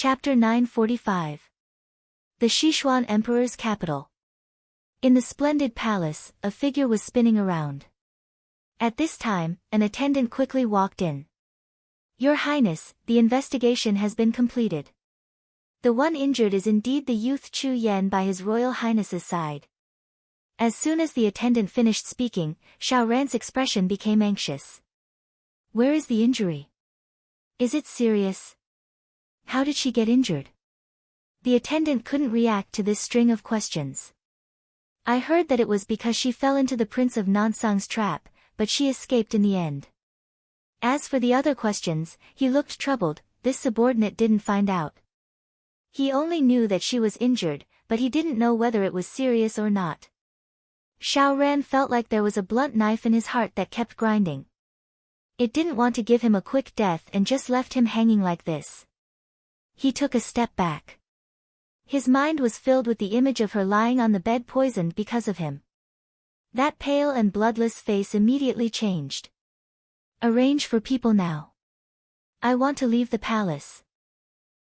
Chapter 945. The Sichuan Emperor's Capital. In the splendid palace, a figure was spinning around. At this time, an attendant quickly walked in. "Your Highness, the investigation has been completed. The one injured is indeed the youth Chu Yan by His Royal Highness's side." As soon as the attendant finished speaking, Xiao Ran's expression became anxious. "Where is the injury? Is it serious? How did she get injured?" The attendant couldn't react to this string of questions. "I heard that it was because she fell into the Prince of Nansang's trap, but she escaped in the end." As for the other questions, he looked troubled. This subordinate didn't find out. He only knew that she was injured, but he didn't know whether it was serious or not. Xiao Ran felt like there was a blunt knife in his heart that kept grinding. It didn't want to give him a quick death and just left him hanging like this. He took a step back. His mind was filled with the image of her lying on the bed poisoned because of him. That pale and bloodless face immediately changed. "Arrange for people now. I want to leave the palace."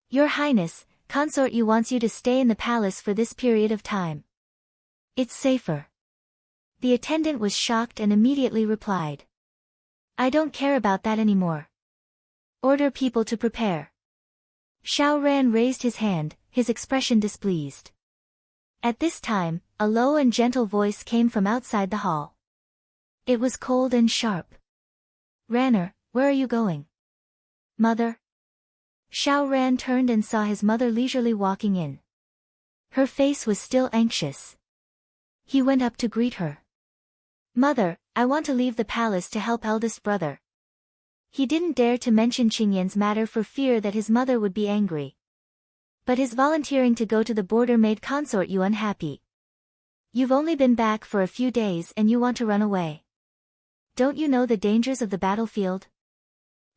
"Your Highness, Consort Yu wants you to stay in the palace for this period of time. It's safer." The attendant was shocked and immediately replied. "I don't care about that anymore. Order people to prepare." Xiao Ran raised his hand, his expression displeased. At this time, a low and gentle voice came from outside the hall. It was cold and sharp. "Ranner, where are you going?" "Mother." Xiao Ran turned and saw his mother leisurely walking in. Her face was still anxious. He went up to greet her. "Mother, I want to leave the palace to help eldest brother." He didn't dare to mention Qingyan's matter for fear that his mother would be angry. But his volunteering to go to the border made Consort Yu unhappy. "You've only been back for a few days and you want to run away. Don't you know the dangers of the battlefield?"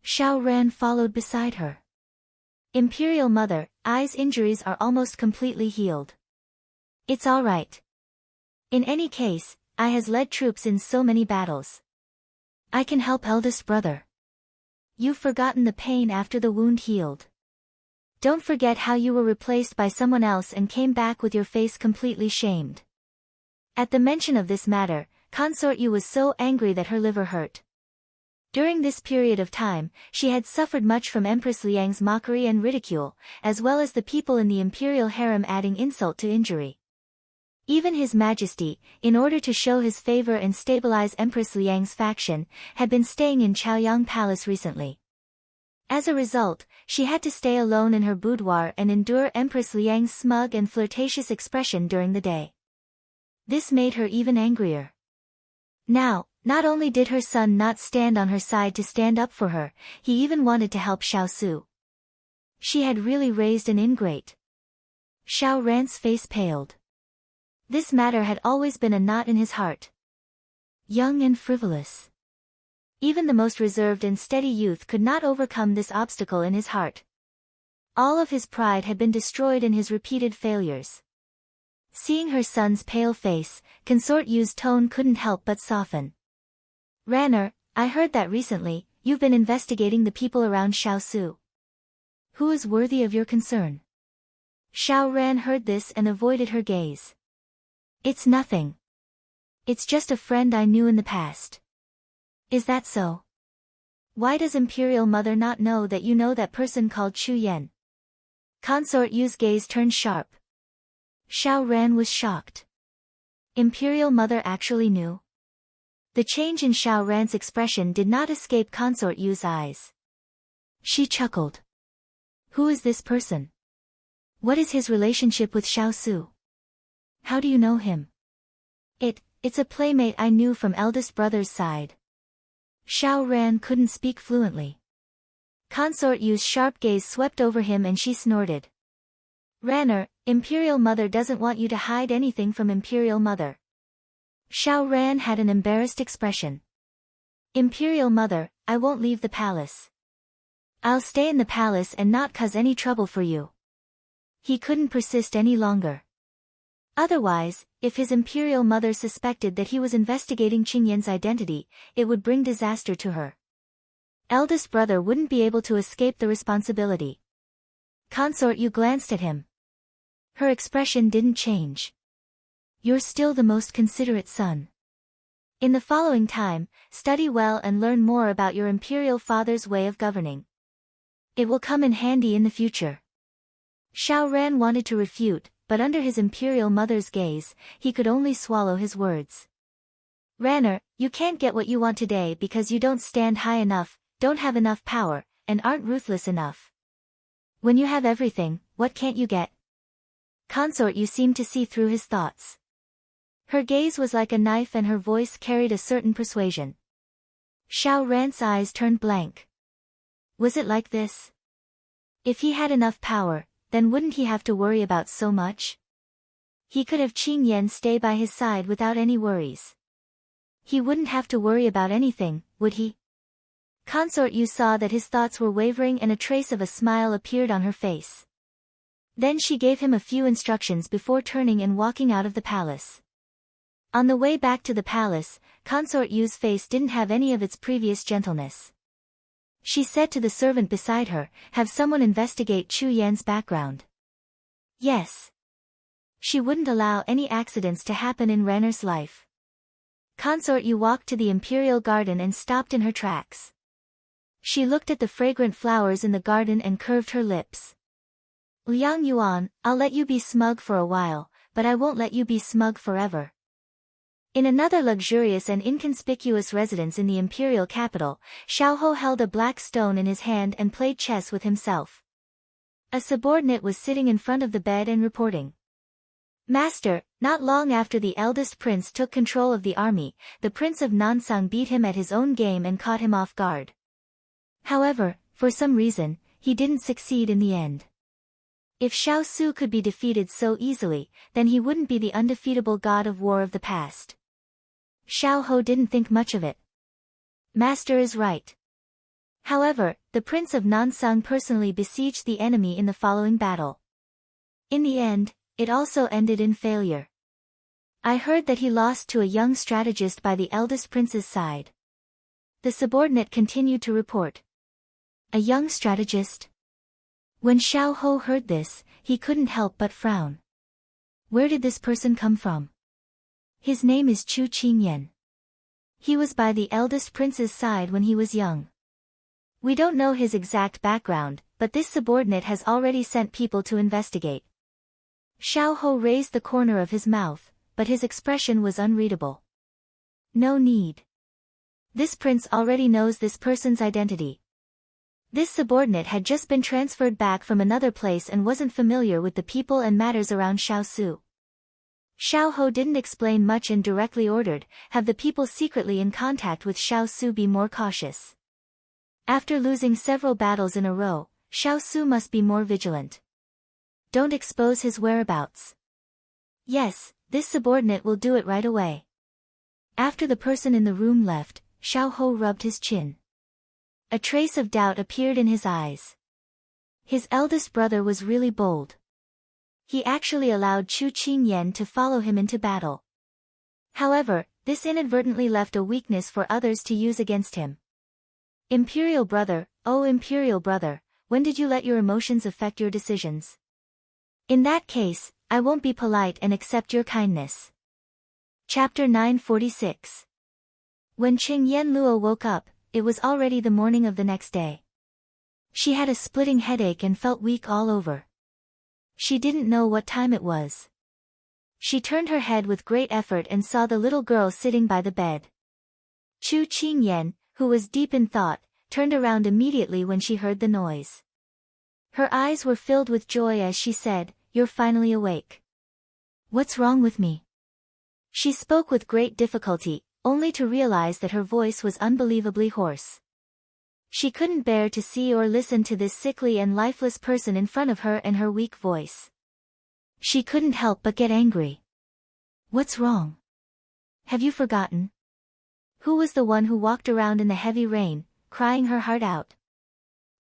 Xiao Ran followed beside her. "Imperial Mother, Ai's injuries are almost completely healed. It's all right. In any case, Ai has led troops in so many battles. I can help eldest brother. You've forgotten the pain after the wound healed. Don't forget how you were replaced by someone else and came back with your face completely shamed." At the mention of this matter, Consort Yu was so angry that her liver hurt. During this period of time, she had suffered much from Empress Liang's mockery and ridicule, as well as the people in the imperial harem adding insult to injury. Even His Majesty, in order to show his favor and stabilize Empress Liang's faction, had been staying in Chaoyang Palace recently. As a result, she had to stay alone in her boudoir and endure Empress Liang's smug and flirtatious expression during the day. This made her even angrier. Now, not only did her son not stand on her side to stand up for her, he even wanted to help Xiao Su. She had really raised an ingrate. Xiao Ran's face paled. This matter had always been a knot in his heart. Young and frivolous. Even the most reserved and steady youth could not overcome this obstacle in his heart. All of his pride had been destroyed in his repeated failures. Seeing her son's pale face, Consort Yu's tone couldn't help but soften. "Ranner, I heard that recently, you've been investigating the people around Xiao Su. Who is worthy of your concern?" Xiao Ran heard this and avoided her gaze. "It's nothing. It's just a friend I knew in the past." "Is that so? Why does Imperial Mother not know that you know that person called Chu Yan?" Consort Yu's gaze turned sharp. Xiao Ran was shocked. Imperial Mother actually knew? The change in Xiao Ran's expression did not escape Consort Yu's eyes. She chuckled. "Who is this person? What is his relationship with Xiao Su? How do you know him?" It's a playmate I knew from eldest brother's side." Xiao Ran couldn't speak fluently. Consort Yu's sharp gaze swept over him and she snorted. "Ranner, Imperial Mother doesn't want you to hide anything from Imperial Mother." Xiao Ran had an embarrassed expression. "Imperial Mother, I won't leave the palace. I'll stay in the palace and not cause any trouble for you." He couldn't persist any longer. Otherwise, if his Imperial Mother suspected that he was investigating Qingyan's identity, it would bring disaster to her. Eldest brother wouldn't be able to escape the responsibility. Consort, you glanced at him. Her expression didn't change. You're still the most considerate son. In the following time, study well and learn more about your imperial father's way of governing. It will come in handy in the future. Xiao Ran wanted to refute, but under his imperial mother's gaze, he could only swallow his words. Ranner, you can't get what you want today because you don't stand high enough, don't have enough power, and aren't ruthless enough. When you have everything, what can't you get? Consort, you seemed to see through his thoughts. Her gaze was like a knife and her voice carried a certain persuasion. Xiao Ran's eyes turned blank. Was it like this? If he had enough power, then wouldn't he have to worry about so much? He could have Qing Yan stay by his side without any worries. He wouldn't have to worry about anything, would he? Consort, you saw that his thoughts were wavering and a trace of a smile appeared on her face. Then she gave him a few instructions before turning and walking out of the palace. On the way back to the palace, Consort Yu's face didn't have any of its previous gentleness. She said to the servant beside her, have someone investigate Chu Yan's background. Yes. She wouldn't allow any accidents to happen in Renner's life. Consort Yu walked to the imperial garden and stopped in her tracks. She looked at the fragrant flowers in the garden and curved her lips. Liang Yuan, I'll let you be smug for a while, but I won't let you be smug forever. In another luxurious and inconspicuous residence in the imperial capital, Xiaohou held a black stone in his hand and played chess with himself. A subordinate was sitting in front of the bed and reporting. Master, not long after the eldest prince took control of the army, the prince of Nansang beat him at his own game and caught him off guard. However, for some reason, he didn't succeed in the end. If Xiao Su could be defeated so easily, then he wouldn't be the undefeatable god of war of the past. Xiao Ho didn't think much of it. Master is right. However, the Prince of Nansang personally besieged the enemy in the following battle. In the end, it also ended in failure. I heard that he lost to a young strategist by the eldest prince's side. The subordinate continued to report. A young strategist? When Xiao Ho heard this, he couldn't help but frown. Where did this person come from? His name is Chu Qingyan. He was by the eldest prince's side when he was young. We don't know his exact background, but this subordinate has already sent people to investigate. Xiao Ho raised the corner of his mouth, but his expression was unreadable. No need. This prince already knows this person's identity. This subordinate had just been transferred back from another place and wasn't familiar with the people and matters around Xiao Su. Xiao Ho didn't explain much and directly ordered, have the people secretly in contact with Xiao Su be more cautious. After losing several battles in a row, Xiao Su must be more vigilant. Don't expose his whereabouts. Yes, this subordinate will do it right away. After the person in the room left, Xiao Ho rubbed his chin. A trace of doubt appeared in his eyes. His eldest brother was really bold. He actually allowed Chu Qingyan to follow him into battle. However, this inadvertently left a weakness for others to use against him. Imperial brother, oh Imperial brother, when did you let your emotions affect your decisions? In that case, I won't be polite and accept your kindness. Chapter 946. When Qingyan Luo woke up, it was already the morning of the next day. She had a splitting headache and felt weak all over. She didn't know what time it was. She turned her head with great effort and saw the little girl sitting by the bed. Chu Qingyan, who was deep in thought, turned around immediately when she heard the noise. Her eyes were filled with joy as she said, "You're finally awake. What's wrong with me?" She spoke with great difficulty, only to realize that her voice was unbelievably hoarse. She couldn't bear to see or listen to this sickly and lifeless person in front of her and her weak voice. She couldn't help but get angry. What's wrong? Have you forgotten? Who was the one who walked around in the heavy rain, crying her heart out?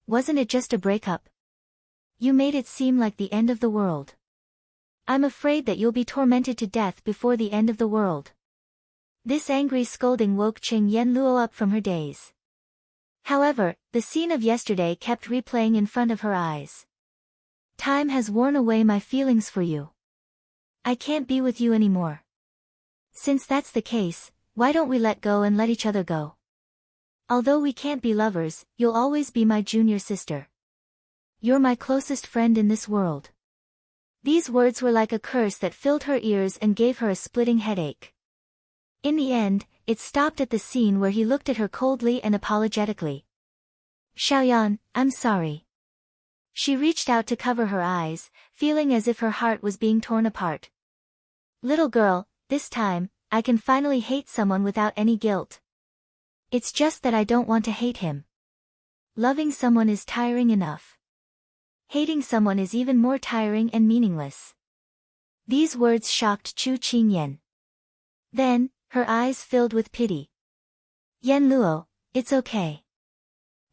Wasn't it just a breakup? You made it seem like the end of the world. I'm afraid that you'll be tormented to death before the end of the world. This angry scolding woke Qingyan Luo up from her daze. However, the scene of yesterday kept replaying in front of her eyes. Time has worn away my feelings for you. I can't be with you anymore. Since that's the case, why don't we let go and let each other go? Although we can't be lovers, you'll always be my junior sister. You're my closest friend in this world. These words were like a curse that filled her ears and gave her a splitting headache. In the end, it stopped at the scene where he looked at her coldly and apologetically. Xiaoyan, I'm sorry. She reached out to cover her eyes, feeling as if her heart was being torn apart. Little girl, this time, I can finally hate someone without any guilt. It's just that I don't want to hate him. Loving someone is tiring enough. Hating someone is even more tiring and meaningless. These words shocked Chu Qingyan. Then, her eyes filled with pity. Yan Luo, it's okay.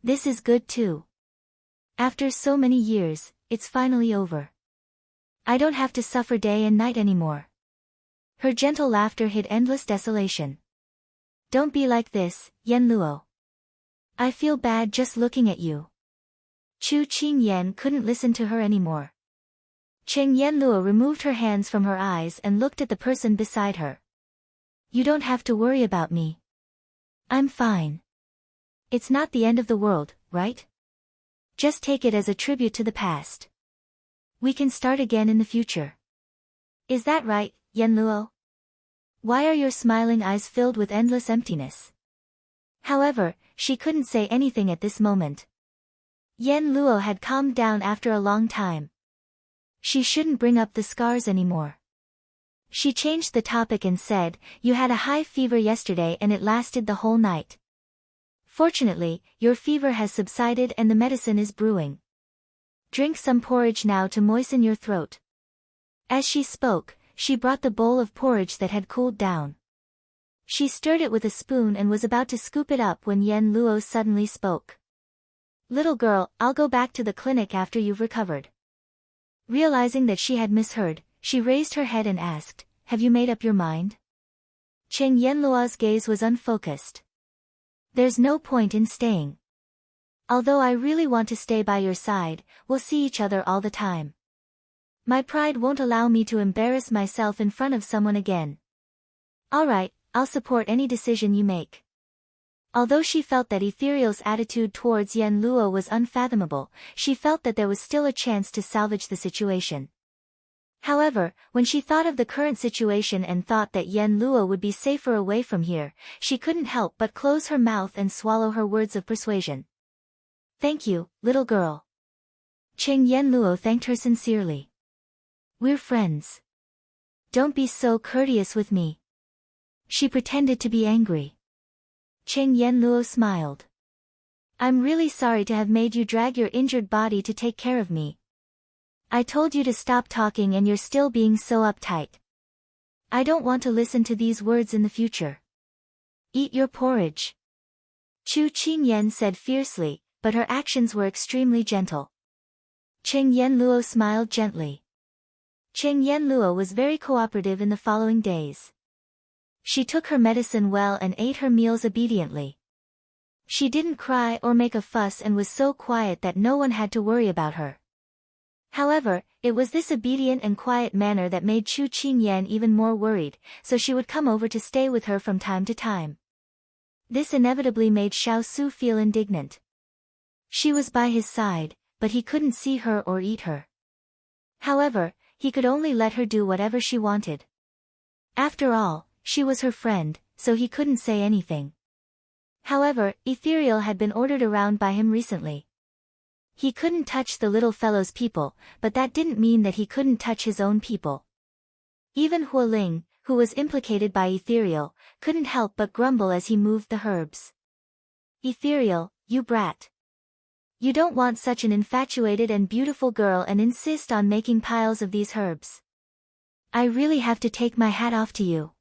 This is good too. After so many years, it's finally over. I don't have to suffer day and night anymore. Her gentle laughter hid endless desolation. Don't be like this, Yan Luo. I feel bad just looking at you. Chu Qingyan couldn't listen to her anymore. Cheng Yanluo removed her hands from her eyes and looked at the person beside her. You don't have to worry about me. I'm fine. It's not the end of the world, right? Just take it as a tribute to the past. We can start again in the future. Is that right, Yanluo? Why are your smiling eyes filled with endless emptiness? However, she couldn't say anything at this moment. Yan Luo had calmed down after a long time. She shouldn't bring up the scars anymore. She changed the topic and said, you had a high fever yesterday and it lasted the whole night. Fortunately, your fever has subsided and the medicine is brewing. Drink some porridge now to moisten your throat. As she spoke, she brought the bowl of porridge that had cooled down. She stirred it with a spoon and was about to scoop it up when Yan Luo suddenly spoke. Little girl, I'll go back to the clinic after you've recovered. Realizing that she had misheard, she raised her head and asked, have you made up your mind? Cheng Yanluo's gaze was unfocused. There's no point in staying. Although I really want to stay by your side, we'll see each other all the time. My pride won't allow me to embarrass myself in front of someone again. Alright, I'll support any decision you make. Although she felt that Ethereal's attitude towards Yan Luo was unfathomable, she felt that there was still a chance to salvage the situation. However, when she thought of the current situation and thought that Yan Luo would be safer away from here, she couldn't help but close her mouth and swallow her words of persuasion. Thank you, little girl. Cheng Yanluo thanked her sincerely. We're friends. Don't be so courteous with me. She pretended to be angry. Cheng Yanluo smiled. I'm really sorry to have made you drag your injured body to take care of me. I told you to stop talking and you're still being so uptight. I don't want to listen to these words in the future. Eat your porridge. Chu Qingyan said fiercely, but her actions were extremely gentle. Cheng Yanluo smiled gently. Cheng Yanluo was very cooperative in the following days. She took her medicine well and ate her meals obediently. She didn't cry or make a fuss and was so quiet that no one had to worry about her. However, it was this obedient and quiet manner that made Chu Qingyan even more worried, so she would come over to stay with her from time to time. This inevitably made Xiao Su feel indignant. She was by his side, but he couldn't see her or eat her. However, he could only let her do whatever she wanted. After all, she was her friend, so he couldn't say anything. However, Ethereal had been ordered around by him recently. He couldn't touch the little fellow's people, but that didn't mean that he couldn't touch his own people. Even Hualing, who was implicated by Ethereal, couldn't help but grumble as he moved the herbs. Ethereal, you brat. You don't want such an infatuated and beautiful girl and insist on making piles of these herbs. I really have to take my hat off to you.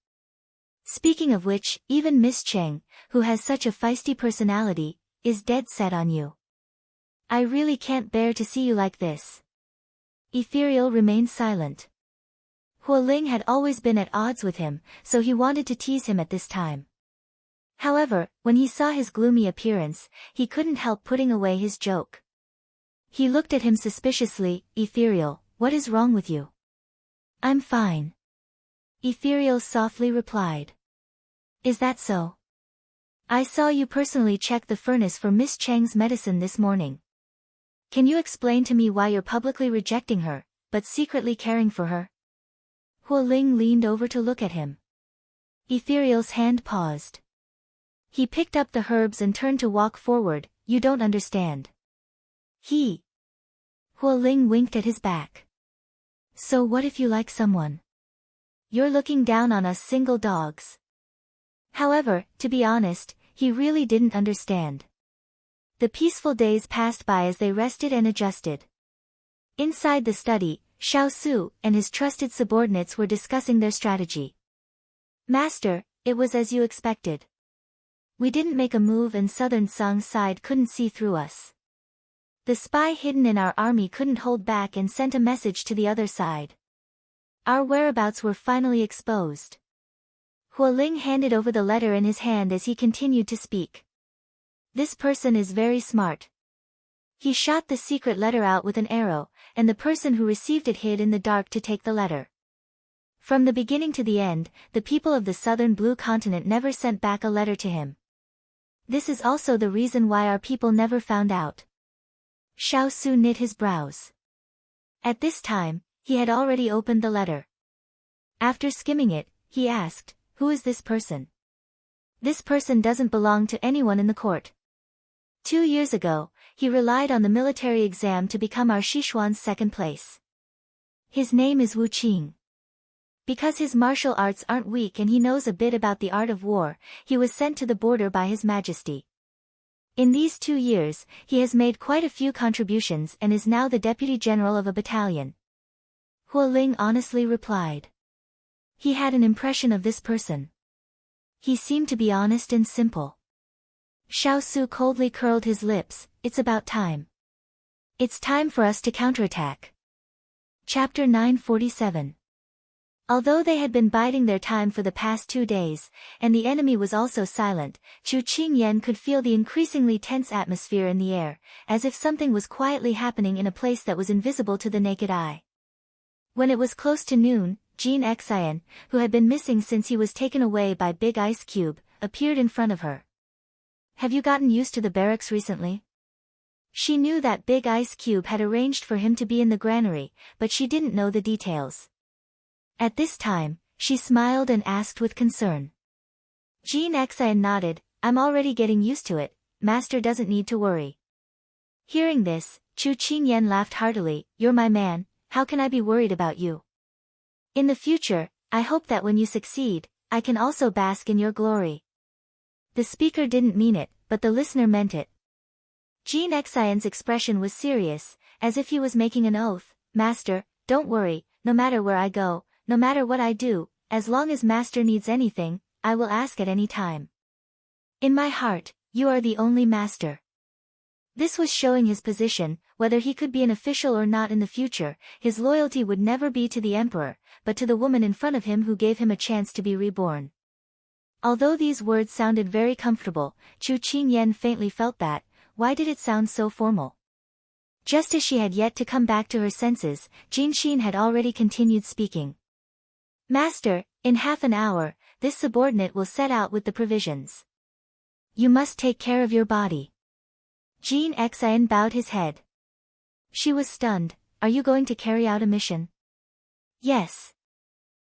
Speaking of which, even Miss Cheng, who has such a feisty personality, is dead set on you. I really can't bear to see you like this. Ethereal remained silent. Hualing had always been at odds with him, so he wanted to tease him at this time. However, when he saw his gloomy appearance, he couldn't help putting away his joke. He looked at him suspiciously. Ethereal, what is wrong with you? I'm fine. Ethereal softly replied. Is that so? I saw you personally check the furnace for Miss Cheng's medicine this morning. Can you explain to me why you're publicly rejecting her, but secretly caring for her? Hualing leaned over to look at him. Ethereal's hand paused. He picked up the herbs and turned to walk forward. You don't understand. Hualing winked at his back. So what if you like someone? You're looking down on us single dogs. However, to be honest, he really didn't understand. The peaceful days passed by as they rested and adjusted. Inside the study, Xiao Su and his trusted subordinates were discussing their strategy. Master, it was as you expected. We didn't make a move and Southern Song's side couldn't see through us. The spy hidden in our army couldn't hold back and sent a message to the other side. Our whereabouts were finally exposed. Hualing handed over the letter in his hand as he continued to speak. This person is very smart. He shot the secret letter out with an arrow, and the person who received it hid in the dark to take the letter. From the beginning to the end, the people of the southern blue continent never sent back a letter to him. This is also the reason why our people never found out. Xiao Su knit his brows. At this time, he had already opened the letter. After skimming it, he asked, who is this person? This person doesn't belong to anyone in the court. 2 years ago, he relied on the military exam to become our Sichuan's second place. His name is Wu Qing. Because his martial arts aren't weak and he knows a bit about the art of war, he was sent to the border by His Majesty. In these 2 years, he has made quite a few contributions and is now the deputy general of a battalion. Hualing honestly replied. He had an impression of this person. He seemed to be honest and simple. Xiao Su coldly curled his lips. It's about time. It's time for us to counterattack. Chapter 947. Although they had been biding their time for the past 2 days, and the enemy was also silent, Chu Qingyan could feel the increasingly tense atmosphere in the air, as if something was quietly happening in a place that was invisible to the naked eye. When it was close to noon, Jean Xian, who had been missing since he was taken away by Big Ice Cube, appeared in front of her. Have you gotten used to the barracks recently? She knew that Big Ice Cube had arranged for him to be in the granary, but she didn't know the details. At this time, she smiled and asked with concern. Jean Xian nodded. I'm already getting used to it, Master doesn't need to worry. Hearing this, Chu Qingyan laughed heartily. You're my man, how can I be worried about you? In the future, I hope that when you succeed, I can also bask in your glory. The speaker didn't mean it, but the listener meant it. Jean Xian's expression was serious, as if he was making an oath. Master, don't worry, no matter where I go, no matter what I do, as long as Master needs anything, I will ask at any time. In my heart, you are the only master. This was showing his position. Whether he could be an official or not in the future, his loyalty would never be to the emperor, but to the woman in front of him who gave him a chance to be reborn. Although these words sounded very comfortable, Chu Qingyan faintly felt that, why did it sound so formal? Just as she had yet to come back to her senses, Jin Xin had already continued speaking. Master, in half an hour, this subordinate will set out with the provisions. You must take care of your body. Jean Xian bowed his head. She was stunned. Are you going to carry out a mission? Yes.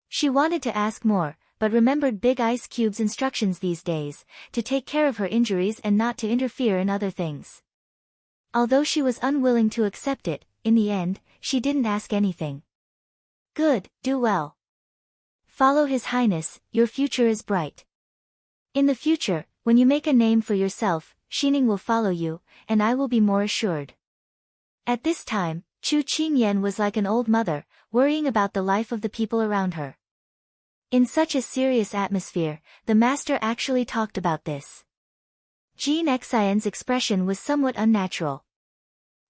She wanted to ask more, but remembered Big Ice Cube's instructions these days, to take care of her injuries and not to interfere in other things. Although she was unwilling to accept it, in the end, she didn't ask anything. Good, do well. Follow His Highness, your future is bright. In the future, when you make a name for yourself, Xining will follow you, and I will be more assured. At this time, Chu Qingyan was like an old mother, worrying about the life of the people around her. In such a serious atmosphere, the master actually talked about this. Jean Xian's expression was somewhat unnatural.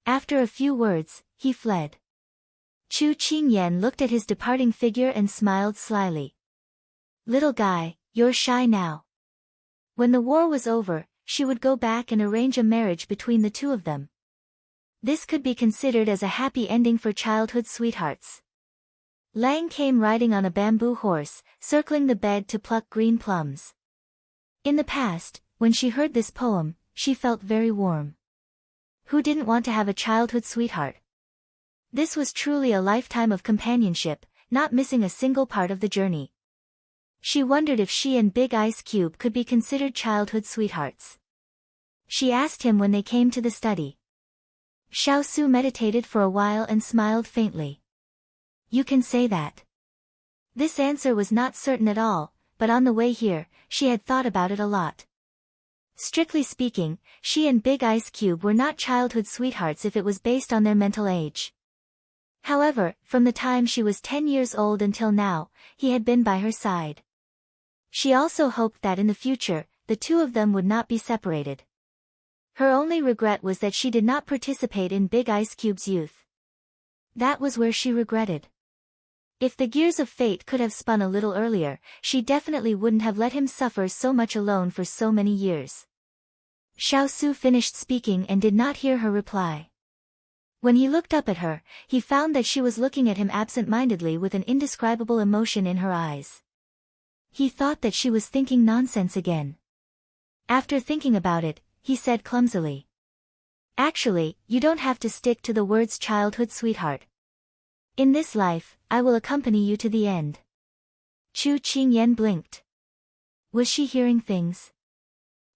After a few words, he fled. Chu Qingyan looked at his departing figure and smiled slyly. Little guy, you're shy now. When the war was over, she would go back and arrange a marriage between the two of them. This could be considered as a happy ending for childhood sweethearts. Lang came riding on a bamboo horse, circling the bed to pluck green plums. In the past, when she heard this poem, she felt very warm. Who didn't want to have a childhood sweetheart? This was truly a lifetime of companionship, not missing a single part of the journey. She wondered if she and Big Ice Cube could be considered childhood sweethearts. She asked him when they came to the study. Xiao Su meditated for a while and smiled faintly. You can say that. This answer was not certain at all, but on the way here, she had thought about it a lot. Strictly speaking, she and Big Ice Cube were not childhood sweethearts if it was based on their mental age. However, from the time she was 10 years old until now, he had been by her side. She also hoped that in the future, the two of them would not be separated. Her only regret was that she did not participate in Big Ice Cube's youth. That was where she regretted. If the gears of fate could have spun a little earlier, she definitely wouldn't have let him suffer so much alone for so many years. Xiao Su finished speaking and did not hear her reply. When he looked up at her, he found that she was looking at him absent-mindedly with an indescribable emotion in her eyes. He thought that she was thinking nonsense again. After thinking about it, he said clumsily. Actually, you don't have to stick to the words childhood sweetheart. In this life, I will accompany you to the end. Chu Qingyan blinked. Was she hearing things?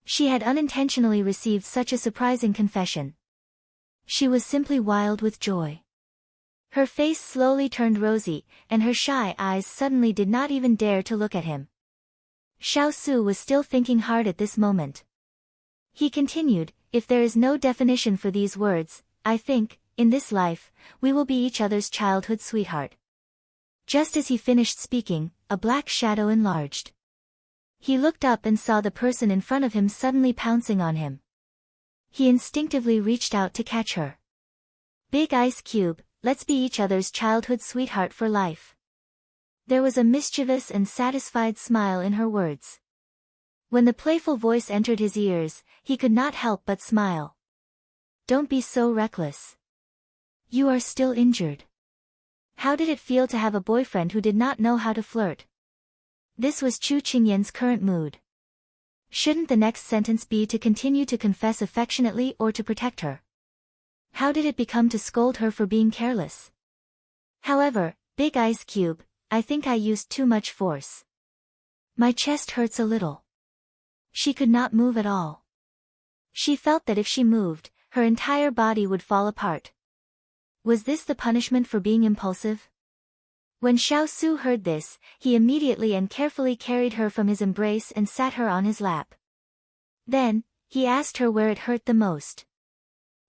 She had unintentionally received such a surprising confession. She was simply wild with joy. Her face slowly turned rosy, and her shy eyes suddenly did not even dare to look at him. Xiao Su was still thinking hard at this moment. He continued, if there is no definition for these words, I think, in this life, we will be each other's childhood sweetheart. Just as he finished speaking, a black shadow enlarged. He looked up and saw the person in front of him suddenly pouncing on him. He instinctively reached out to catch her. Big Ice Cube, let's be each other's childhood sweetheart for life. There was a mischievous and satisfied smile in her words. When the playful voice entered his ears, he could not help but smile. Don't be so reckless. You are still injured. How did it feel to have a boyfriend who did not know how to flirt? This was Chu Qingyan's current mood. Shouldn't the next sentence be to continue to confess affectionately or to protect her? How did it become to scold her for being careless? However, Big Ice Cube, I think I used too much force. My chest hurts a little. She could not move at all. She felt that if she moved, her entire body would fall apart. Was this the punishment for being impulsive? When Xiao Su heard this, he immediately and carefully carried her from his embrace and sat her on his lap. Then, he asked her where it hurt the most.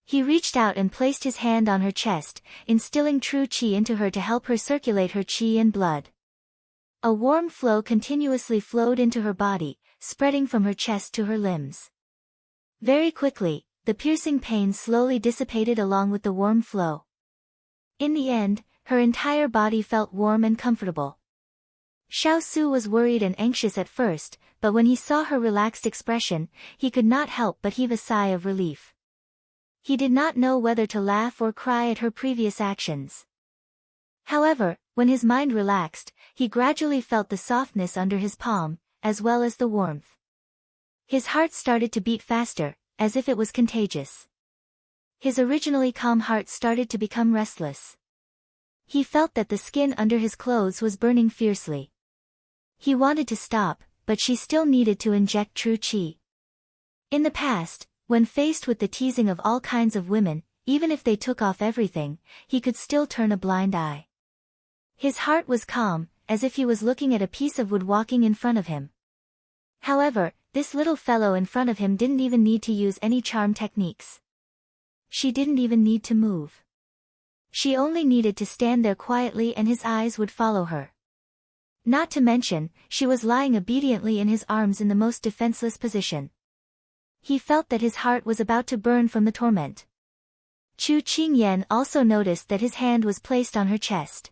He reached out and placed his hand on her chest, instilling true qi into her to help her circulate her qi and blood. A warm flow continuously flowed into her body, spreading from her chest to her limbs. Very quickly, the piercing pain slowly dissipated along with the warm flow. In the end, her entire body felt warm and comfortable. Xiao Su was worried and anxious at first, but when he saw her relaxed expression, he could not help but heave a sigh of relief. He did not know whether to laugh or cry at her previous actions. However, when his mind relaxed, he gradually felt the softness under his palm, as well as the warmth. His heart started to beat faster, as if it was contagious. His originally calm heart started to become restless. He felt that the skin under his clothes was burning fiercely. He wanted to stop, but she still needed to inject true qi. In the past, when faced with the teasing of all kinds of women, even if they took off everything, he could still turn a blind eye. His heart was calm, as if he was looking at a piece of wood walking in front of him. However, this little fellow in front of him didn't even need to use any charm techniques. She didn't even need to move. She only needed to stand there quietly and his eyes would follow her. Not to mention, she was lying obediently in his arms in the most defenseless position. He felt that his heart was about to burn from the torment. Chu Qingyan also noticed that his hand was placed on her chest.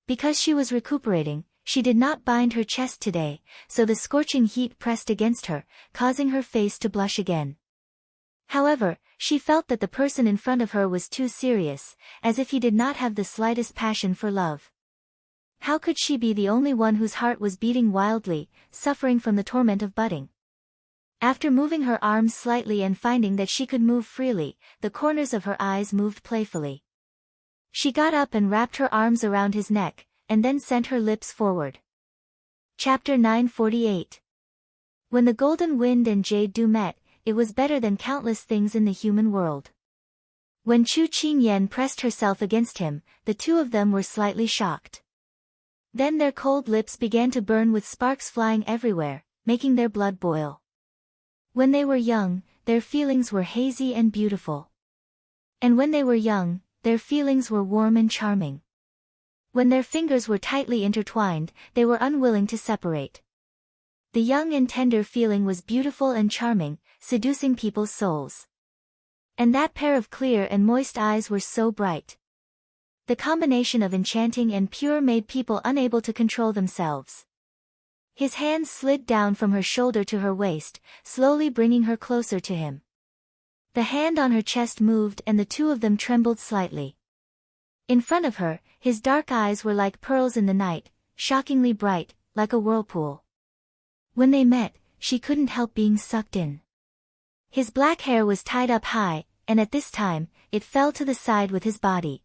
Because she was recuperating, she did not bind her chest today, so the scorching heat pressed against her, causing her face to blush again. However, she felt that the person in front of her was too serious, as if he did not have the slightest passion for love. How could she be the only one whose heart was beating wildly, suffering from the torment of budding? After moving her arms slightly and finding that she could move freely, the corners of her eyes moved playfully. She got up and wrapped her arms around his neck, and then sent her lips forward. Chapter 948. When the golden wind and jade dew met, it was better than countless things in the human world. When Chu Qingyan pressed herself against him, the two of them were slightly shocked. Then their cold lips began to burn with sparks flying everywhere, making their blood boil. When they were young, their feelings were hazy and beautiful. And when they were young, their feelings were warm and charming. When their fingers were tightly intertwined, they were unwilling to separate. The young and tender feeling was beautiful and charming, seducing people's souls. And that pair of clear and moist eyes were so bright. The combination of enchanting and pure made people unable to control themselves. His hands slid down from her shoulder to her waist, slowly bringing her closer to him. The hand on her chest moved and the two of them trembled slightly. In front of her, his dark eyes were like pearls in the night, shockingly bright, like a whirlpool. When they met, she couldn't help being sucked in. His black hair was tied up high, and at this time, it fell to the side with his body.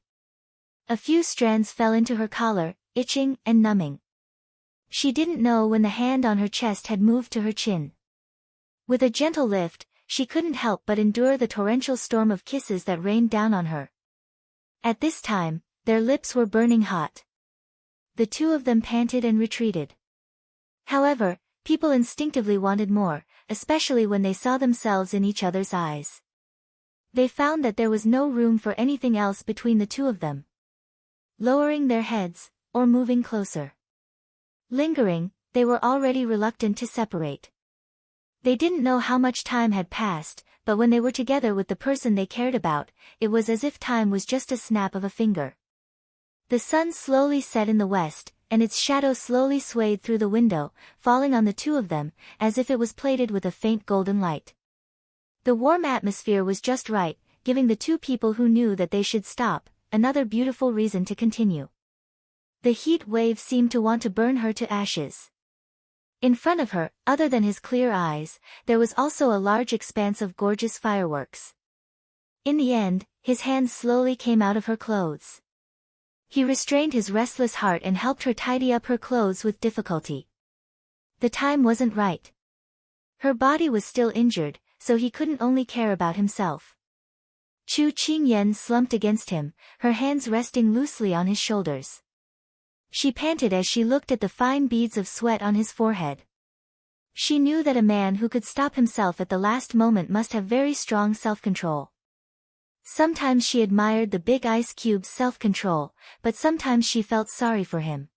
A few strands fell into her collar, itching and numbing. She didn't know when the hand on her chest had moved to her chin. With a gentle lift, she couldn't help but endure the torrential storm of kisses that rained down on her. At this time, their lips were burning hot. The two of them panted and retreated. However, people instinctively wanted more, especially when they saw themselves in each other's eyes. They found that there was no room for anything else between the two of them. Lowering their heads, or moving closer. Lingering, they were already reluctant to separate. They didn't know how much time had passed, but when they were together with the person they cared about, it was as if time was just a snap of a finger. The sun slowly set in the west, and its shadow slowly swayed through the window, falling on the two of them, as if it was plated with a faint golden light. The warm atmosphere was just right, giving the two people who knew that they should stop, another beautiful reason to continue. The heat wave seemed to want to burn her to ashes. In front of her, other than his clear eyes, there was also a large expanse of gorgeous fireworks. In the end, his hands slowly came out of her clothes. He restrained his restless heart and helped her tidy up her clothes with difficulty. The time wasn't right. Her body was still injured, so he couldn't only care about himself. Chu Qingyan slumped against him, her hands resting loosely on his shoulders. She panted as she looked at the fine beads of sweat on his forehead. She knew that a man who could stop himself at the last moment must have very strong self-control. Sometimes she admired the big ice cube's self-control, but sometimes she felt sorry for him.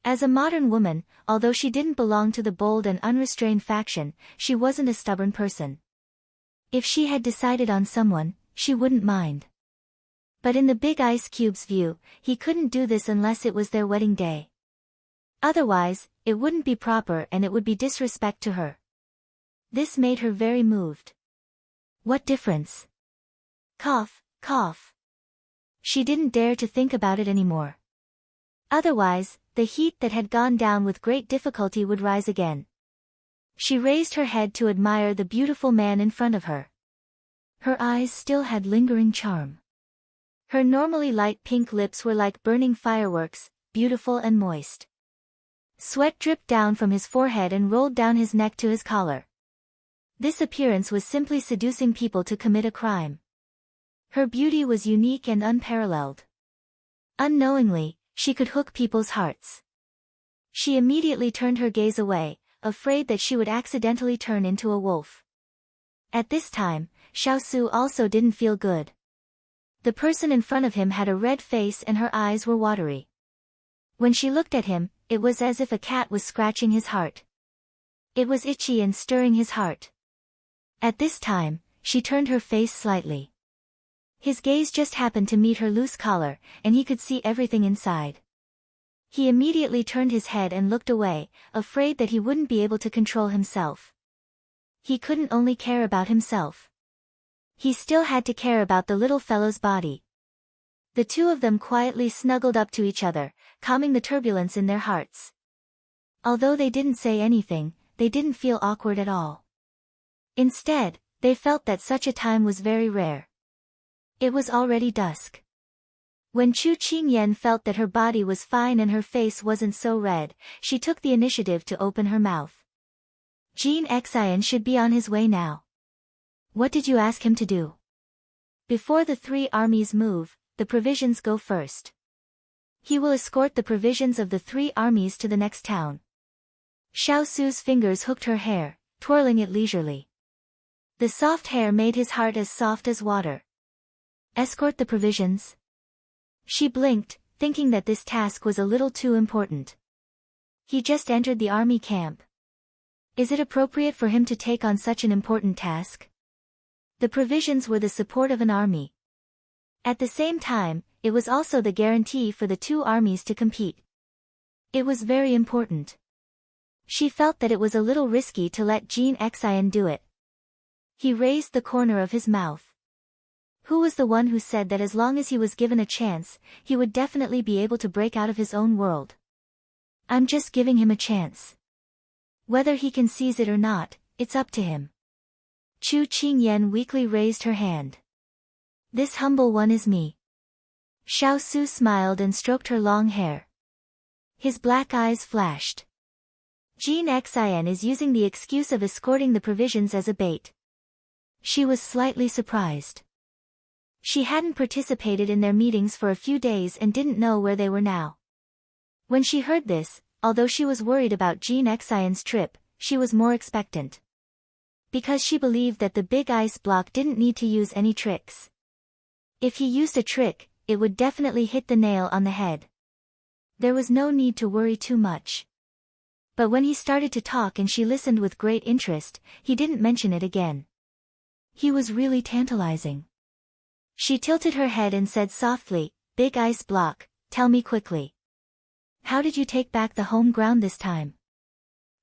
As a modern woman, although she didn't belong to the bold and unrestrained faction, she wasn't a stubborn person. If she had decided on someone, she wouldn't mind. But in the big ice cube's view, he couldn't do this unless it was their wedding day. Otherwise, it wouldn't be proper and it would be disrespect to her. This made her very moved. What difference? Cough, cough. She didn't dare to think about it anymore. Otherwise, the heat that had gone down with great difficulty would rise again. She raised her head to admire the beautiful man in front of her. Her eyes still had lingering charm. Her normally light pink lips were like burning fireworks, beautiful and moist. Sweat dripped down from his forehead and rolled down his neck to his collar. This appearance was simply seducing people to commit a crime. Her beauty was unique and unparalleled. Unknowingly, she could hook people's hearts. She immediately turned her gaze away, afraid that she would accidentally turn into a wolf. At this time, Xiaosu also didn't feel good. The person in front of him had a red face and her eyes were watery. When she looked at him, it was as if a cat was scratching his heart. It was itchy and stirring his heart. At this time, she turned her face slightly. His gaze just happened to meet her loose collar, and he could see everything inside. He immediately turned his head and looked away, afraid that he wouldn't be able to control himself. He couldn't only care about himself. He still had to care about the little fellow's body. The two of them quietly snuggled up to each other, calming the turbulence in their hearts. Although they didn't say anything, they didn't feel awkward at all. Instead, they felt that such a time was very rare. It was already dusk. When Chu Qingyan felt that her body was fine and her face wasn't so red, she took the initiative to open her mouth. Jin Xian should be on his way now. What did you ask him to do? Before the three armies move, the provisions go first. He will escort the provisions of the three armies to the next town. Xiao Su's fingers hooked her hair, twirling it leisurely. The soft hair made his heart as soft as water. Escort the provisions? She blinked, thinking that this task was a little too important. He just entered the army camp. Is it appropriate for him to take on such an important task? The provisions were the support of an army. At the same time, it was also the guarantee for the two armies to compete. It was very important. She felt that it was a little risky to let Jin Xian do it. He raised the corner of his mouth. Who was the one who said that as long as he was given a chance, he would definitely be able to break out of his own world? I'm just giving him a chance. Whether he can seize it or not, it's up to him. Chu Qingyan weakly raised her hand. This humble one is me. Xiao Su smiled and stroked her long hair. His black eyes flashed. Jin Xian is using the excuse of escorting the provisions as a bait. She was slightly surprised. She hadn't participated in their meetings for a few days and didn't know where they were now. When she heard this, although she was worried about Jin Xian's trip, she was more expectant. Because she believed that the big ice block didn't need to use any tricks. If he used a trick, it would definitely hit the nail on the head. There was no need to worry too much. But when he started to talk and she listened with great interest, he didn't mention it again. He was really tantalizing. She tilted her head and said softly, "Big ice block, tell me quickly. How did you take back the home ground this time?"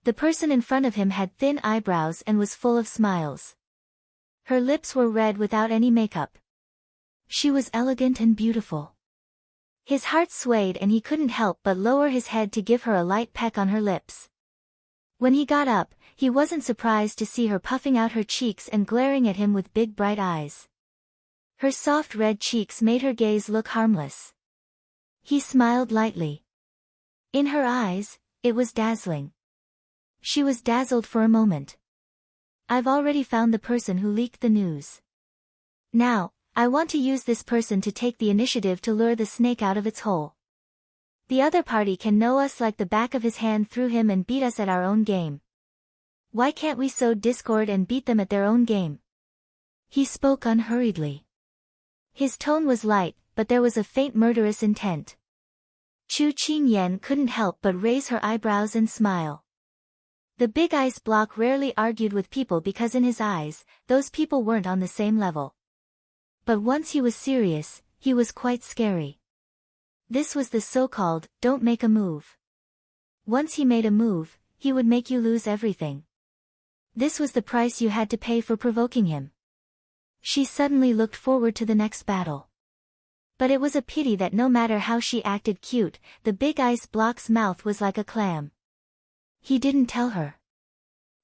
The person in front of him had thin eyebrows and was full of smiles. Her lips were red without any makeup. She was elegant and beautiful. His heart swayed and he couldn't help but lower his head to give her a light peck on her lips. When he got up, he wasn't surprised to see her puffing out her cheeks and glaring at him with big bright eyes. Her soft red cheeks made her gaze look harmless. He smiled lightly. In her eyes, it was dazzling. She was dazzled for a moment. I've already found the person who leaked the news. Now, I want to use this person to take the initiative to lure the snake out of its hole. The other party can know us like the back of his hand through him and beat us at our own game. Why can't we sow discord and beat them at their own game? He spoke unhurriedly. His tone was light, but there was a faint murderous intent. Chu Qingyan couldn't help but raise her eyebrows and smile. The big ice block rarely argued with people because in his eyes, those people weren't on the same level. But once he was serious, he was quite scary. This was the so-called, don't make a move. Once he made a move, he would make you lose everything. This was the price you had to pay for provoking him. She suddenly looked forward to the next battle. But it was a pity that no matter how she acted cute, the big ice block's mouth was like a clam. He didn't tell her.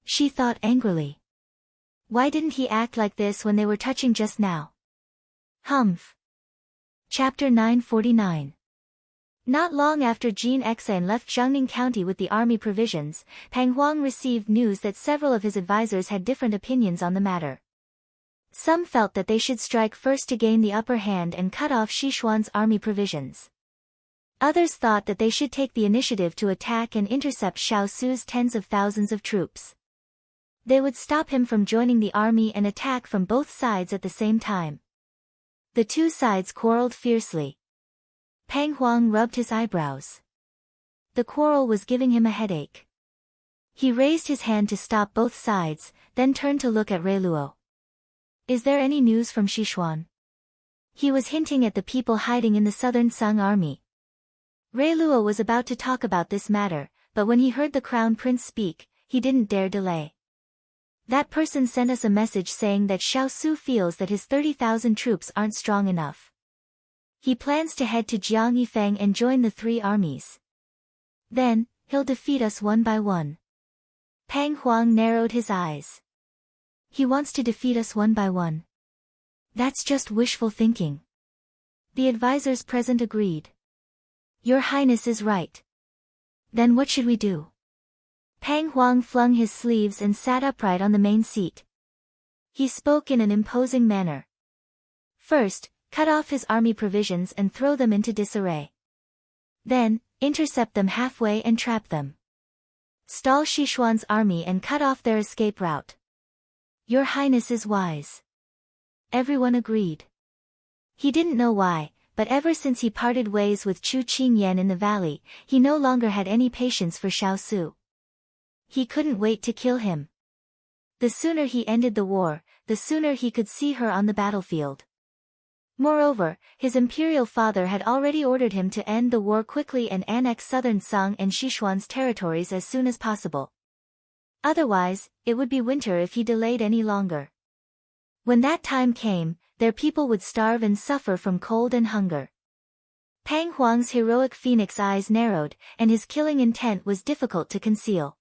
She thought angrily. Why didn't he act like this when they were touching just now? Humph. Chapter 949. Not long after Jin Xian left Jiangning County with the army provisions, Pang Huang received news that several of his advisors had different opinions on the matter. Some felt that they should strike first to gain the upper hand and cut off Sichuan's army provisions. Others thought that they should take the initiative to attack and intercept Xiao Su's tens of thousands of troops. They would stop him from joining the army and attack from both sides at the same time. The two sides quarreled fiercely. Pang Huang rubbed his eyebrows. The quarrel was giving him a headache. He raised his hand to stop both sides, then turned to look at Rui Luo. Is there any news from Sichuan? He was hinting at the people hiding in the southern Sung army. Rui Luo was about to talk about this matter, but when he heard the crown prince speak, he didn't dare delay. That person sent us a message saying that Xiao Su feels that his 30,000 troops aren't strong enough. He plans to head to Jiang Yifeng and join the three armies. Then, he'll defeat us one by one. Pang Huang narrowed his eyes. He wants to defeat us one by one. That's just wishful thinking. The advisors present agreed. Your Highness is right. Then what should we do? Pang Huang flung his sleeves and sat upright on the main seat. He spoke in an imposing manner. First, cut off his army provisions and throw them into disarray. Then, intercept them halfway and trap them. Stall Sichuan's army and cut off their escape route. Your Highness is wise. Everyone agreed. He didn't know why, but ever since he parted ways with Chu Qingyan in the valley, he no longer had any patience for Xiao Su. He couldn't wait to kill him. The sooner he ended the war, the sooner he could see her on the battlefield. Moreover, his imperial father had already ordered him to end the war quickly and annex southern Song and Sichuan's territories as soon as possible. Otherwise, it would be winter if he delayed any longer. When that time came, their people would starve and suffer from cold and hunger. Pang Huang's heroic phoenix eyes narrowed, and his killing intent was difficult to conceal.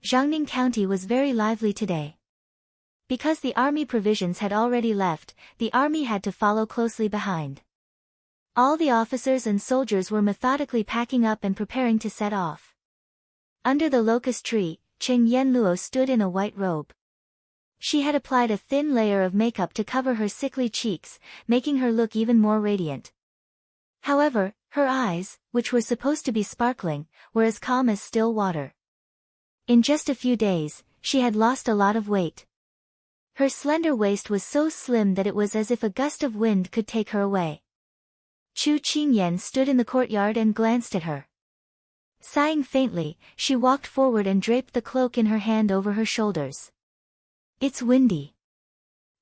Jiangning County was very lively today. Because the army provisions had already left, the army had to follow closely behind. All the officers and soldiers were methodically packing up and preparing to set off. Under the locust tree, Cheng Yenluo stood in a white robe. She had applied a thin layer of makeup to cover her sickly cheeks, making her look even more radiant. However, her eyes, which were supposed to be sparkling, were as calm as still water. In just a few days, she had lost a lot of weight. Her slender waist was so slim that it was as if a gust of wind could take her away. Chu Qingyan stood in the courtyard and glanced at her. Sighing faintly, she walked forward and draped the cloak in her hand over her shoulders. It's windy.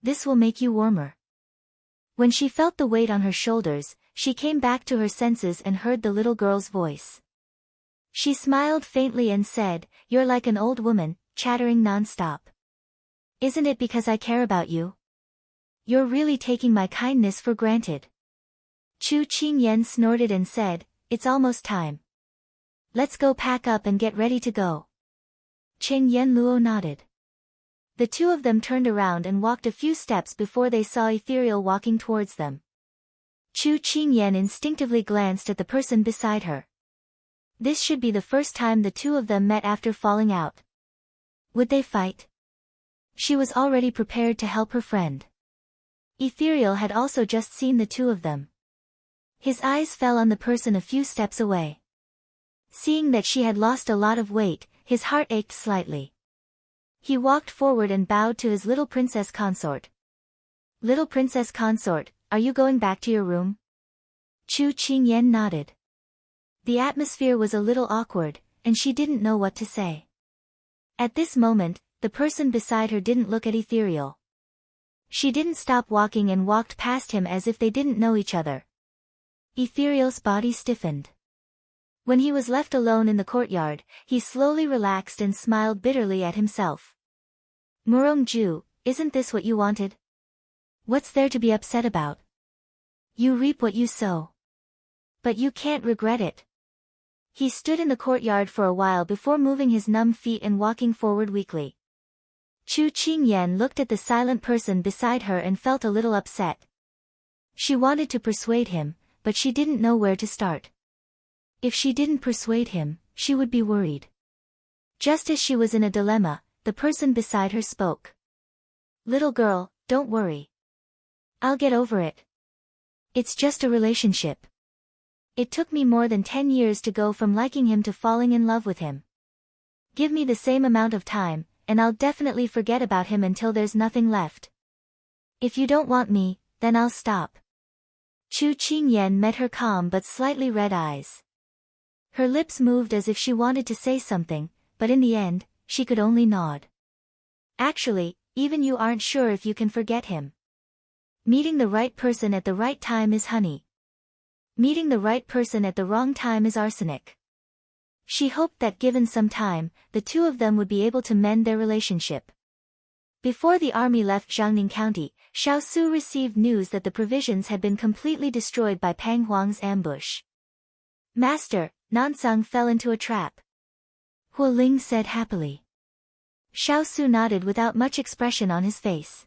This will make you warmer. When she felt the weight on her shoulders, she came back to her senses and heard the little girl's voice. She smiled faintly and said, "You're like an old woman, chattering non-stop. Isn't it because I care about you? You're really taking my kindness for granted." Chu Qingyan snorted and said, "It's almost time. Let's go pack up and get ready to go." Cheng Yenluo nodded. The two of them turned around and walked a few steps before they saw Ethereal walking towards them. Chu Qingyan instinctively glanced at the person beside her. This should be the first time the two of them met after falling out. Would they fight? She was already prepared to help her friend. Ethereal had also just seen the two of them. His eyes fell on the person a few steps away. Seeing that she had lost a lot of weight, his heart ached slightly. He walked forward and bowed to his little princess consort. "Little princess consort, are you going back to your room?" Chu Qingyan nodded. The atmosphere was a little awkward, and she didn't know what to say. At this moment, the person beside her didn't look at Ethereal. She didn't stop walking and walked past him as if they didn't know each other. Ethereal's body stiffened. When he was left alone in the courtyard, he slowly relaxed and smiled bitterly at himself. "Murongju, isn't this what you wanted? What's there to be upset about? You reap what you sow. But you can't regret it." He stood in the courtyard for a while before moving his numb feet and walking forward weakly. Chu Qingyan looked at the silent person beside her and felt a little upset. She wanted to persuade him, but she didn't know where to start. If she didn't persuade him, she would be worried. Just as she was in a dilemma, the person beside her spoke. "Little girl, don't worry. I'll get over it. It's just a relationship. It took me more than 10 years to go from liking him to falling in love with him. Give me the same amount of time, and I'll definitely forget about him until there's nothing left. If you don't want me, then I'll stop." Chu Qingyan met her calm but slightly red eyes. Her lips moved as if she wanted to say something, but in the end, she could only nod. "Actually, even you aren't sure if you can forget him. Meeting the right person at the right time is honey. Meeting the right person at the wrong time is arsenic." She hoped that given some time, the two of them would be able to mend their relationship. Before the army left Jiangning County, Xiao Su received news that the provisions had been completely destroyed by Pang Huang's ambush. Master, Nansang fell into a trap, Huo Ling said happily. Xiao Su nodded without much expression on his face.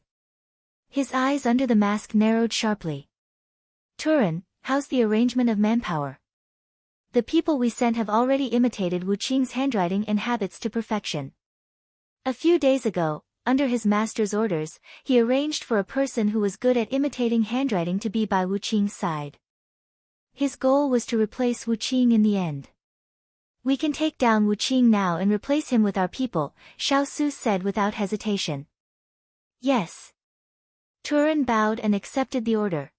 His eyes under the mask narrowed sharply. Turan, how's the arrangement of manpower? The people we sent have already imitated Wu Qing's handwriting and habits to perfection. A few days ago, under his master's orders, he arranged for a person who was good at imitating handwriting to be by Wu Qing's side. His goal was to replace Wu Qing in the end. We can take down Wu Qing now and replace him with our people, Xiao Su said without hesitation. Yes. Turan bowed and accepted the order.